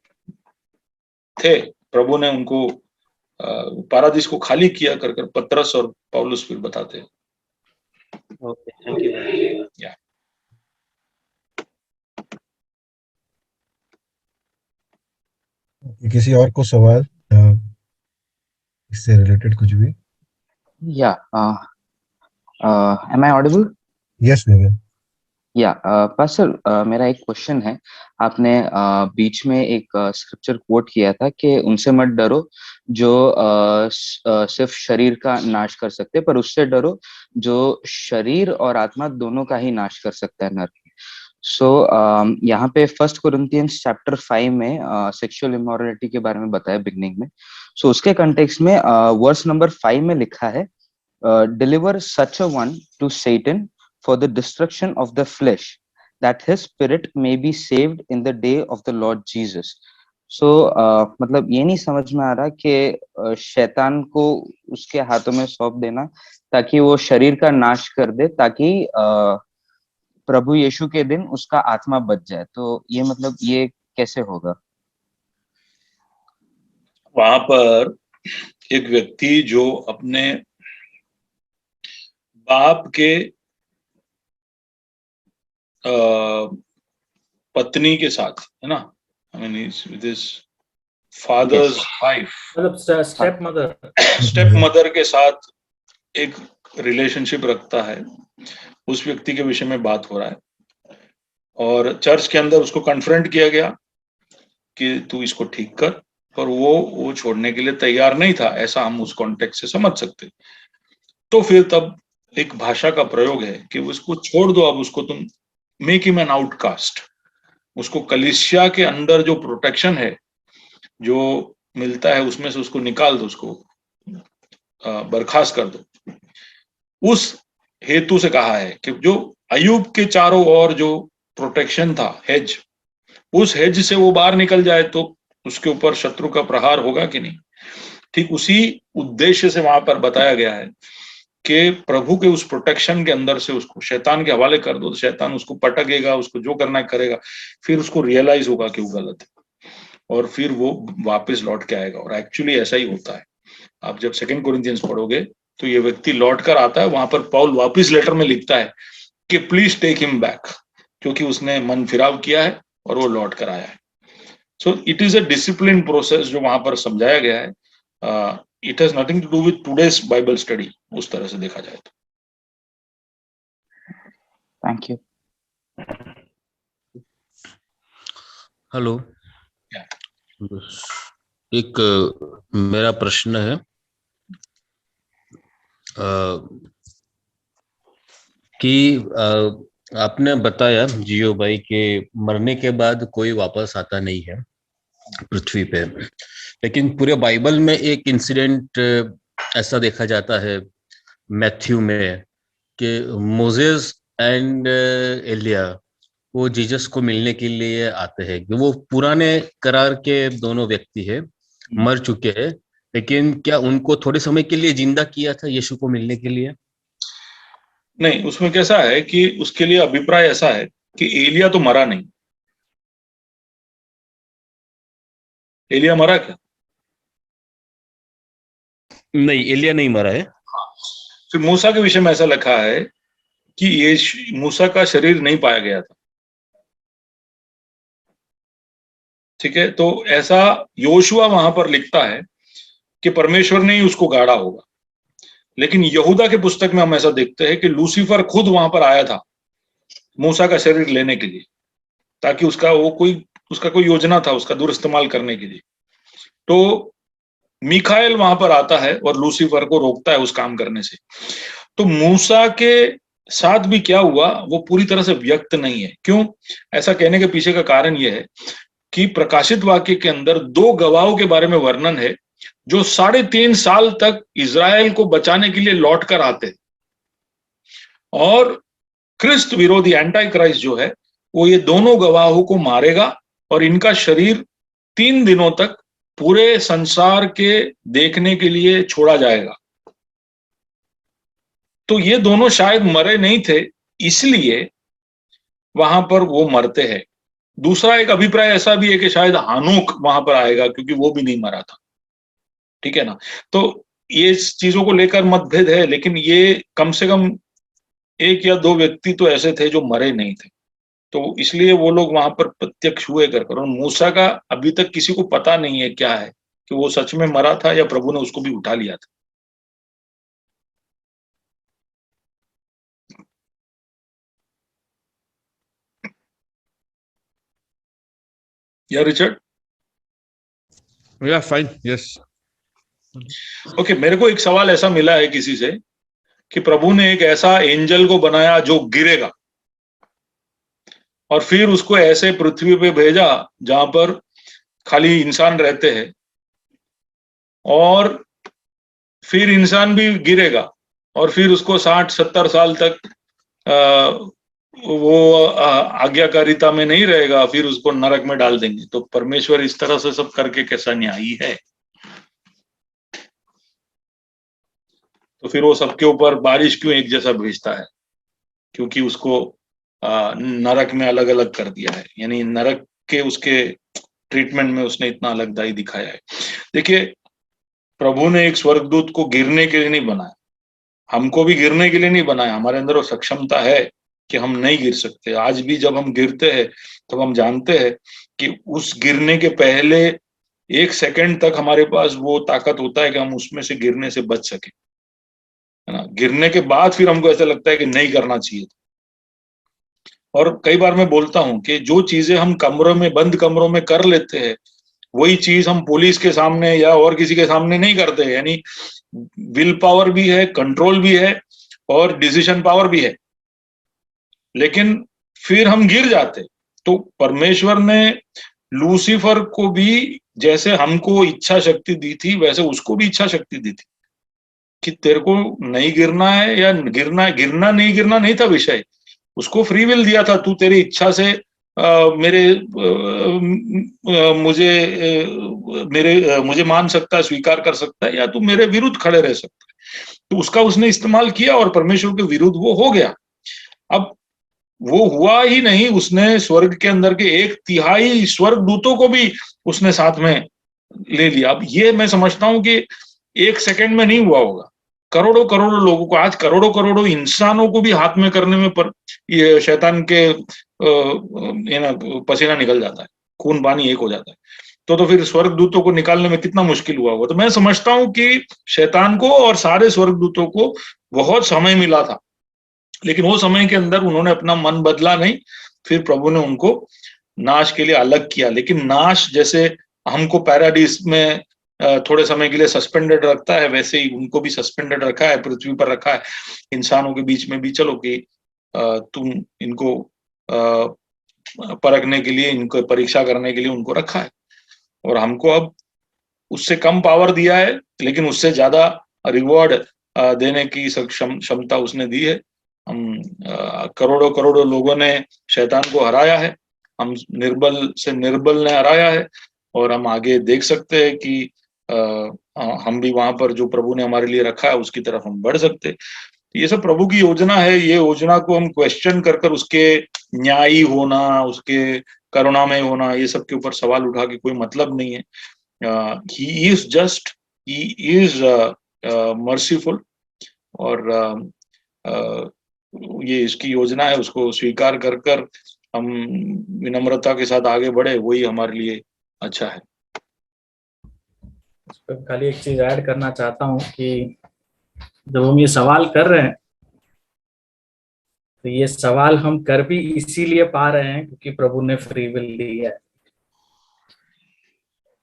Speaker 1: थे। प्रभु ने उनको पारादीस को खाली किया कर कर पतरस और पौलुस फिर बताते हैं।
Speaker 4: Okay, thank you.
Speaker 2: किसी और को सवाल इससे रिलेटेड कुछ भी?
Speaker 5: या एम आई ऑडिबल?
Speaker 2: यस विवेक।
Speaker 5: या पास्टर, मेरा एक क्वेश्चन है। आपने बीच में एक स्क्रिप्चर कोट किया था कि उनसे मत डरो जो सिर्फ शरीर का नाश कर सकते, पर उससे डरो जो शरीर और आत्मा दोनों का ही नाश कर सकता है, नरक में। सो यहाँ पे 1 Corinthians चैप्टर 5 में सेक्सुअल इमोरलिटी के बारे में बताया बिगनिंग में। सो उसके कंटेक्स्ट में वर्स नंबर 5 में लिखा है, deliver such a one two Satan for the destruction of the flesh, that his spirit may be saved in the day of the Lord Jesus. So मतलब ये नहीं समझ में आ रहा कि शैतान को उसके हाथों में सौंप देना ताकि वो शरीर का नाश कर दे, ताकि प्रभु यीशु के दिन उसका आत्मा बच जाए। तो ये मतलब ये कैसे होगा?
Speaker 1: वहां पर एक व्यक्ति जो अपने बाप के पत्नी के साथ, है ना, I mean with his father's wife, मतलब स्टेप मदर के साथ एक रिलेशनशिप रखता है, उस व्यक्ति के विषय में बात हो रहा है। और चर्च के अंदर उसको कन्फ्रंट किया गया कि तू इसको ठीक कर, पर वो छोड़ने के लिए तैयार नहीं था, ऐसा हम उस कॉन्टेक्स्ट से समझ सकते। तो फिर तब एक भाषा का प्रयोग है कि उसको छोड़ दो, अब उसको तुम मेक हिम एन आउटकास्ट, उसको कलीसिया के अंदर जो प्रोटेक्शन है जो मिलता है उसमें से उसको निकाल दो, उसको बर्खास्त कर दो। उस हेतु से कहा है कि जो अय्यूब के चारों ओर जो प्रोटेक्शन था, हेज, उस हेज से वो बाहर निकल जाए तो उसके ऊपर शत्रु का प्रहार होगा कि नहीं। ठीक उसी उद्देश्य से वहां पर बताया गया है कि प्रभु के उस प्रोटेक्शन के अंदर से उसको शैतान के हवाले कर दो, तो शैतान उसको पटकेगा, उसको जो करना है करेगा, फिर उसको रियलाइज होगा कि वो गलत है और फिर वो वापस लौट के आएगा। और एक्चुअली ऐसा ही होता है। आप जब 2 Corinthians पढ़ोगे तो ये व्यक्ति लौट कर आता है, वहां पर पौल वापस लेटर में लिखता है कि प्लीज टेक हिम बैक, क्योंकि उसने मन फिराव किया है और वो लौट कर आया है। So it is a discipline process जो वहां पर समझाया गया है। It has nothing to do with today's Bible study, उस तरह से देखा जाए तो।
Speaker 5: Thank you.
Speaker 6: हेलो, एक मेरा प्रश्न है कि आपने बताया जियो भाई के मरने के बाद कोई वापस आता नहीं है पृथ्वी पे, लेकिन पूरे बाइबल में एक इंसिडेंट ऐसा देखा जाता है मैथ्यू में कि मोजेस एंड एलिया वो जीसस को मिलने के लिए आते हैं। वो पुराने करार के दोनों व्यक्ति है, मर चुके हैं, लेकिन क्या उनको थोड़े समय के लिए जिंदा किया था यीशु को मिलने के लिए?
Speaker 1: नहीं, उसमें कैसा है कि उसके लिए अभिप्राय ऐसा है कि एलिया तो मरा नहीं। एलिया मरा क्या?
Speaker 6: नहीं, एलिया नहीं मरा है।
Speaker 1: फिर मूसा के विषय में ऐसा लिखा है कि ये मूसा का शरीर नहीं पाया गया था। ठीक है, तो ऐसा योशुआ वहां पर लिखता है कि परमेश्वर ने ही उसको गाड़ा होगा। लेकिन यहूदा के पुस्तक में हम ऐसा देखते हैं कि लूसीफर खुद वहां पर आया था मूसा का शरीर लेने के लिए, ताकि उसका कोई योजना था उसका दुरुइस्तेमाल करने के लिए। तो मिखाएल वहां पर आता है और लूसीफर को रोकता है उस काम करने से। तो मूसा के साथ भी क्या हुआ वो पूरी तरह से व्यक्त नहीं है। क्यों? ऐसा कहने के पीछे का कारण यह है कि प्रकाशित वाक्य के अंदर 2 गवाहों के बारे में वर्णन है जो 3.5 साल तक इज़राइल को बचाने के लिए लौट कर आते, और क्रिस्त विरोधी एंटी क्राइस्ट जो है वो ये दोनों गवाहों को मारेगा और इनका शरीर 3 दिनों तक पूरे संसार के देखने के लिए छोड़ा जाएगा। तो ये दोनों शायद मरे नहीं थे, इसलिए वहां पर वो मरते हैं। दूसरा एक अभिप्राय ऐसा भी है कि शायद हानोक वहां पर आएगा, क्योंकि वो भी नहीं मरा था। ठीक है ना? तो ये चीजों को लेकर मतभेद है, लेकिन ये कम से कम 1 या 2 व्यक्ति तो ऐसे थे जो मरे नहीं थे, तो इसलिए वो लोग वहां पर प्रत्यक्ष हुए कर। और मूसा का अभी तक किसी को पता नहीं है क्या है, कि वो सच में मरा था या प्रभु ने उसको भी उठा लिया था। या रिचर्ड?
Speaker 6: या फाइन, यस।
Speaker 1: ओके, मेरे को एक सवाल ऐसा मिला है किसी से कि प्रभु ने एक ऐसा एंजल को बनाया जो गिरेगा, और फिर उसको ऐसे पृथ्वी पे भेजा जहां पर खाली इंसान रहते हैं, और फिर इंसान भी गिरेगा, और फिर उसको 60-70 साल तक वो आज्ञाकारिता में नहीं रहेगा, फिर उसको नरक में डाल देंगे। तो परमेश्वर इस तरह से सब करके कैसा न्यायी है? तो फिर वो सबके ऊपर बारिश क्यों एक जैसा भेजता है? क्योंकि उसको नरक में अलग अलग कर दिया है, यानी नरक के उसके ट्रीटमेंट में उसने इतना अलगदाई दिखाया है। देखिए, प्रभु ने एक स्वर्गदूत को गिरने के लिए नहीं बनाया, हमको भी गिरने के लिए नहीं बनाया। हमारे अंदर वो सक्षमता है कि हम नहीं गिर सकते। आज भी जब हम गिरते हैं तब हम जानते हैं कि उस गिरने के पहले 1 सेकंड तक हमारे पास वो ताकत होता है कि हम उसमें से गिरने से बच सके, है ना? गिरने के बाद फिर हमको ऐसा लगता है कि नहीं करना चाहिए। और कई बार मैं बोलता हूं कि जो चीजें हम कमरों में, बंद कमरों में कर लेते हैं, वही चीज हम पुलिस के सामने या और किसी के सामने नहीं करते। यानी विल पावर भी है, कंट्रोल भी है और डिसीजन पावर भी है, लेकिन फिर हम गिर जाते। तो परमेश्वर ने लूसीफर को भी जैसे हमको इच्छा शक्ति दी थी, वैसे उसको भी इच्छा शक्ति दी थी कि तेरे को नहीं गिरना है या गिरना है। गिरना नहीं गिरना नहीं था विषय, उसको फ्री विल दिया था। तू तेरी इच्छा से मुझे मान सकता है, स्वीकार कर सकता है, या तू मेरे विरुद्ध खड़े रह सकता है। तो उसका उसने इस्तेमाल किया और परमेश्वर के विरुद्ध वो हो गया। अब वो हुआ ही नहीं, उसने स्वर्ग के अंदर के 1/3 स्वर्ग दूतों को भी उसने साथ में ले लिया। अब ये मैं समझता हूं कि 1 सेकंड में नहीं हुआ होगा। करोड़ों करोड़ों लोगों को, आज करोड़ों करोड़ों इंसानों को भी हाथ में करने में ये शैतान के पसीना निकल जाता है, खून पानी एक हो जाता है। तो फिर स्वर्गदूतों को निकालने में कितना मुश्किल हुआ होगा। तो मैं समझता हूं कि शैतान को और सारे स्वर्गदूतों को बहुत समय मिला था, लेकिन वो समय के अंदर उन्होंने अपना मन बदला नहीं। फिर प्रभु ने उनको नाश के लिए अलग किया। लेकिन नाश जैसे हमको पैराडीस में थोड़े समय के लिए सस्पेंडेड रखता है, वैसे ही उनको भी सस्पेंडेड रखा है, पृथ्वी पर रखा है, इंसानों के बीच में भी। चलो कि तुम इनको परखने के लिए, इनको परीक्षा करने के लिए उनको रखा है, और हमको अब उससे कम पावर दिया है, लेकिन उससे ज्यादा रिवॉर्ड देने की क्षमता उसने दी है। हम करोड़ों करोड़ों लोगों ने शैतान को हराया है, हम निर्बल से निर्बल ने हराया है, और हम आगे देख सकते हैं कि हम भी वहां पर जो प्रभु ने हमारे लिए रखा है उसकी तरफ हम बढ़ सकते। ये सब प्रभु की योजना है। ये योजना को हम क्वेश्चन कर उसके न्यायी होना, उसके करुणामय होना, ये सब के ऊपर सवाल उठा के कोई मतलब नहीं है। He is just, he is merciful, और ये इसकी योजना है, उसको स्वीकार कर कर हम विनम्रता के साथ आगे बढ़े, वही हमारे लिए अच्छा है।
Speaker 7: खाली एक चीज ऐड करना चाहता हूँ कि जब हम ये सवाल कर रहे हैं तो ये सवाल हम कर भी इसीलिए पा रहे हैं क्योंकि प्रभु ने फ्री विल दी है,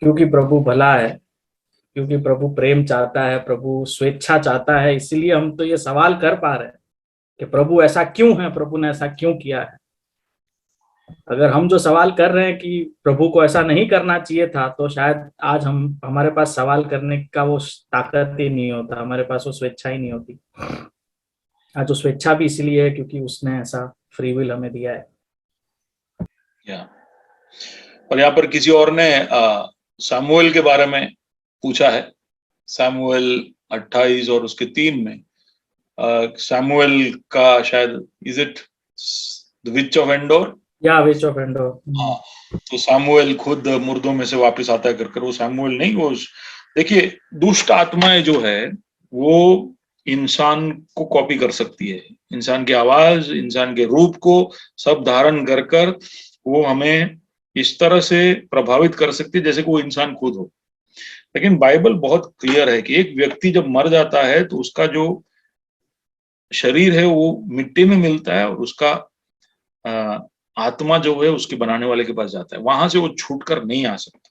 Speaker 7: क्योंकि प्रभु भला है, क्योंकि प्रभु प्रेम चाहता है, प्रभु स्वेच्छा चाहता है, इसीलिए हम तो ये सवाल कर पा रहे हैं कि प्रभु ऐसा क्यों है, प्रभु ने ऐसा क्यों किया है। अगर हम जो सवाल कर रहे हैं कि प्रभु को ऐसा नहीं करना चाहिए था, तो शायद आज हमारे पास सवाल करने का वो ताकत ही नहीं होता, हमारे पास वो स्वेच्छा ही नहीं होती। आज वो स्वेच्छा भी इसलिए है क्योंकि उसने ऐसा फ्री विल हमें दिया है।
Speaker 1: और यहाँ पर किसी और ने सामुएल के बारे में पूछा है। सामुएल 28 और उसके 3 में सामुएल का शायद is it the witch of Endor,
Speaker 7: या विच ऑफ एंडोर।
Speaker 1: हाँ, तो सामुएल खुद मुर्दों में से वापस आता है कर वो सामुएल नहीं, वो देखिए दुष्ट आत्माएं जो है वो इंसान को कॉपी कर सकती है, इंसान की आवाज, इंसान के रूप को सब धारण कर कर वो हमें इस तरह से प्रभावित कर सकती है जैसे कि वो इंसान खुद हो। लेकिन बाइबल बहुत क्लियर है कि एक व्यक्ति जब मर जाता है तो उसका जो शरीर है वो मिट्टी में मिलता है और उसका आत्मा जो है उसके बनाने वाले के पास जाता है, वहां से वो छूट कर नहीं आ सकता,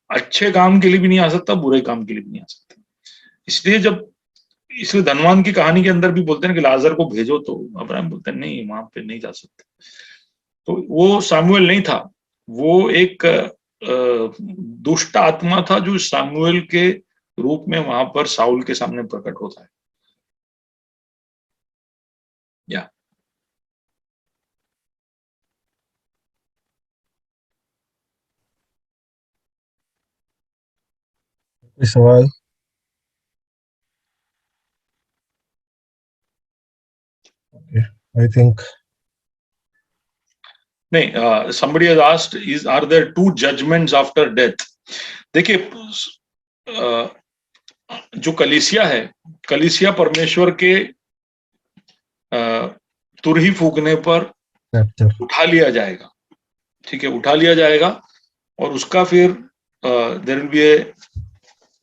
Speaker 1: अच्छे काम के लिए भी नहीं आ सकता, बुरे काम के लिए भी नहीं आ सकता। इसलिए धनवान की कहानी के अंदर भी बोलते हैं कि लाजर को भेजो, तो अब्राहम बोलते हैं नहीं, वहां पे नहीं जा सकते। तो वो सामुएल नहीं था, वो एक दुष्ट आत्मा था जो सामुएल के रूप में वहां पर साउल के सामने प्रकट होता है। या
Speaker 2: सवाल? I think
Speaker 1: नहीं, somebody has asked are there 2 judgments after death? देखिए जो कलीसिया है, कलीसिया परमेश्वर के तुरही फूकने पर उठा लिया जाएगा, ठीक है, उठा लिया जाएगा और उसका फिर there will be a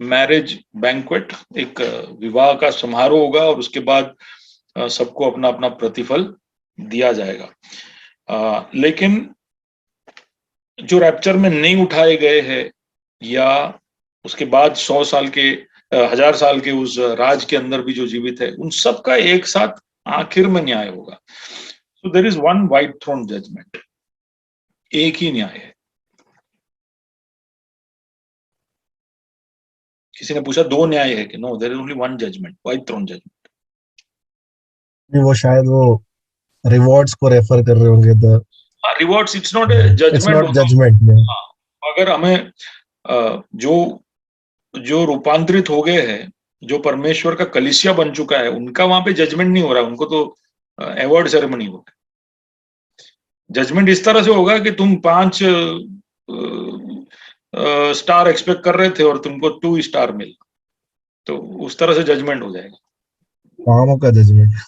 Speaker 1: marriage banquet, एक विवाह का समारोह होगा और उसके बाद सबको अपना अपना प्रतिफल दिया जाएगा। लेकिन जो रैप्चर में नहीं उठाए गए हैं या उसके बाद 100 साल के 1000 साल के उस राज के अंदर भी जो जीवित है, उन सब का एक साथ आखिर में न्याय होगा। So there is one white throne judgement, एक ही न्याय है। किसी ने पूछा 2 न्याय है कि? No, there is only one judgement, white throne judgement.
Speaker 2: वो शायद वो रिवॉर्ड्स को रेफर कर रहे होंगे।
Speaker 1: Rewards, it's not a judgement,
Speaker 2: it's not judgement.
Speaker 1: अगर हमें जो रूपांतरित हो गए हैं, जो परमेश्वर का कलीसिया बन चुका है, उनका वहां पे जजमेंट नहीं हो रहा है, उनको तो अवार्ड सेरेमनी होगा। जजमेंट इस तरह से होगा कि तुम 5 स्टार एक्सपेक्ट कर रहे थे और तुमको 2 स्टार मिला, तो उस तरह से जजमेंट हो जाएगा,
Speaker 2: कामों का judgement.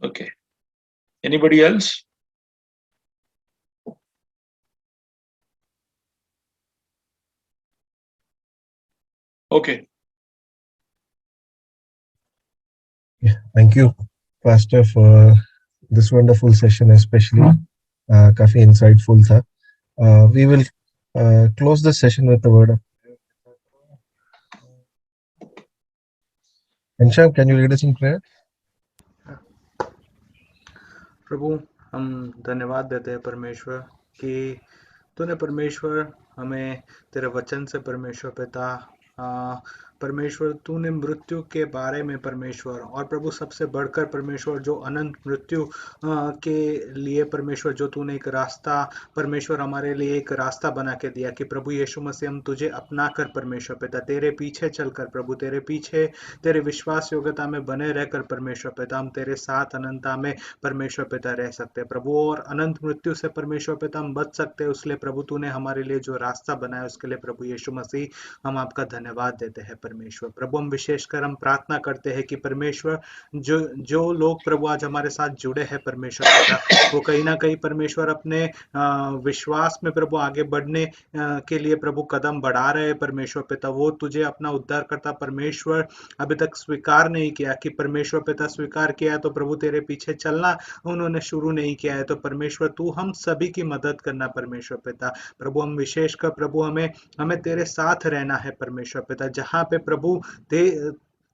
Speaker 1: Okay, anybody else? Okay,
Speaker 2: thank you pastor for this wonderful session, specially काफी इंसाइटफुल था। We will close this session with the word of Ansham, can you lead us in prayer?
Speaker 3: प्रभु, हम धन्यवाद देते हैं परमेश्वर कि तूने परमेश्वर हमें तेरे वचन से परमेश्वर पिता परमेश्वर तूने मृत्यु के बारे में परमेश्वर और प्रभु सबसे बढ़कर परमेश्वर जो अनंत मृत्यु के लिए परमेश्वर जो तूने एक रास्ता परमेश्वर हमारे लिए एक रास्ता बना के दिया कि प्रभु यीशु मसीह हम तुझे अपना कर परमेश्वर पिता तेरे पीछे चलकर प्रभु तेरे पीछे तेरे विश्वास योग्यता में बने रहकर परमेश्वर पिता हम तेरे साथ अनंतता में परमेश्वर पिता रह सकते हैं प्रभु और अनंत मृत्यु से परमेश्वर पिता हम बच सकते हैं उसलिए प्रभु तूने हमारे लिए जो रास्ता बनाया उसके लिए प्रभु यीशु मसीह हम आपका धन्यवाद देते हैं परमेश्वर प्रभु हम विशेषकर हम प्रार्थना करते हैं कि परमेश्वर जो जो लोग प्रभु आज हमारे साथ जुड़े हैं परमेश्वर पिता वो कहीं ना कहीं परमेश्वर अपने विश्वास में प्रभु आगे बढ़ने के लिए प्रभु कदम बढ़ा रहे हैं परमेश्वर पिता वो तुझे अपना उद्धारकर्ता परमेश्वर अभी तक स्वीकार नहीं किया कि परमेश्वर पिता स्वीकार किया तो प्रभु तेरे पीछे चलना उन्होंने शुरू नहीं किया है तो परमेश्वर तू हम सभी की मदद करना परमेश्वर पिता प्रभु हम विशेषकर प्रभु हमें हमें तेरे साथ रहना है परमेश्वर पिता जहाँ पे प्रभु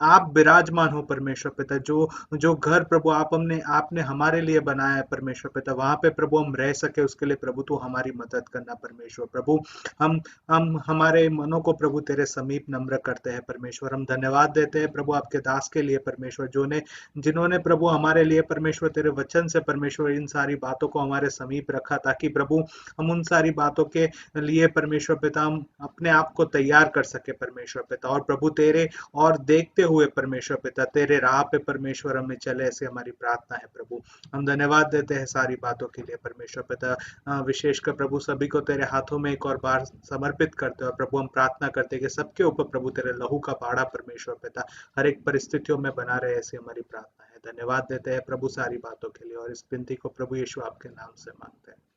Speaker 3: आप विराजमान हो परमेश्वर पिता जो जो घर प्रभु आपने हमारे लिए बनाया है परमेश्वर पिता वहां पे प्रभु हम रह सके उसके लिए प्रभु तू हमारी मदद करना परमेश्वर प्रभु हम हमारे मनों को प्रभु तेरे समीप नम्र करते हैं परमेश्वर हम धन्यवाद देते हैं प्रभु आपके दास के लिए परमेश्वर जिन्होंने प्रभु हमारे लिए परमेश्वर तेरे वचन से परमेश्वर इन सारी बातों को हमारे समीप रखा ताकि प्रभु हम उन सारी बातों के लिए परमेश्वर पिता हम अपने आप को तैयार कर सके परमेश्वर पिता और प्रभु तेरे और देखते हुए परमेश्वर पिता तेरे राह पे परमेश्वर हमें चले ऐसे हमारी प्रार्थना है प्रभु हम धन्यवाद देते हैं सारी बातों के लिए परमेश्वर पिता विशेषकर प्रभु सभी को तेरे हाथों में एक और बार समर्पित करते हैं प्रभु हम प्रार्थना करते हैं कि सबके ऊपर प्रभु तेरे लहू का बाड़ा परमेश्वर पिता हर एक परिस्थितियों में बना रहे ऐसी हमारी प्रार्थना है धन्यवाद देते हैं प्रभु सारी बातों के लिए और इस विनती को प्रभु यीशु आपके नाम से मांगते हैं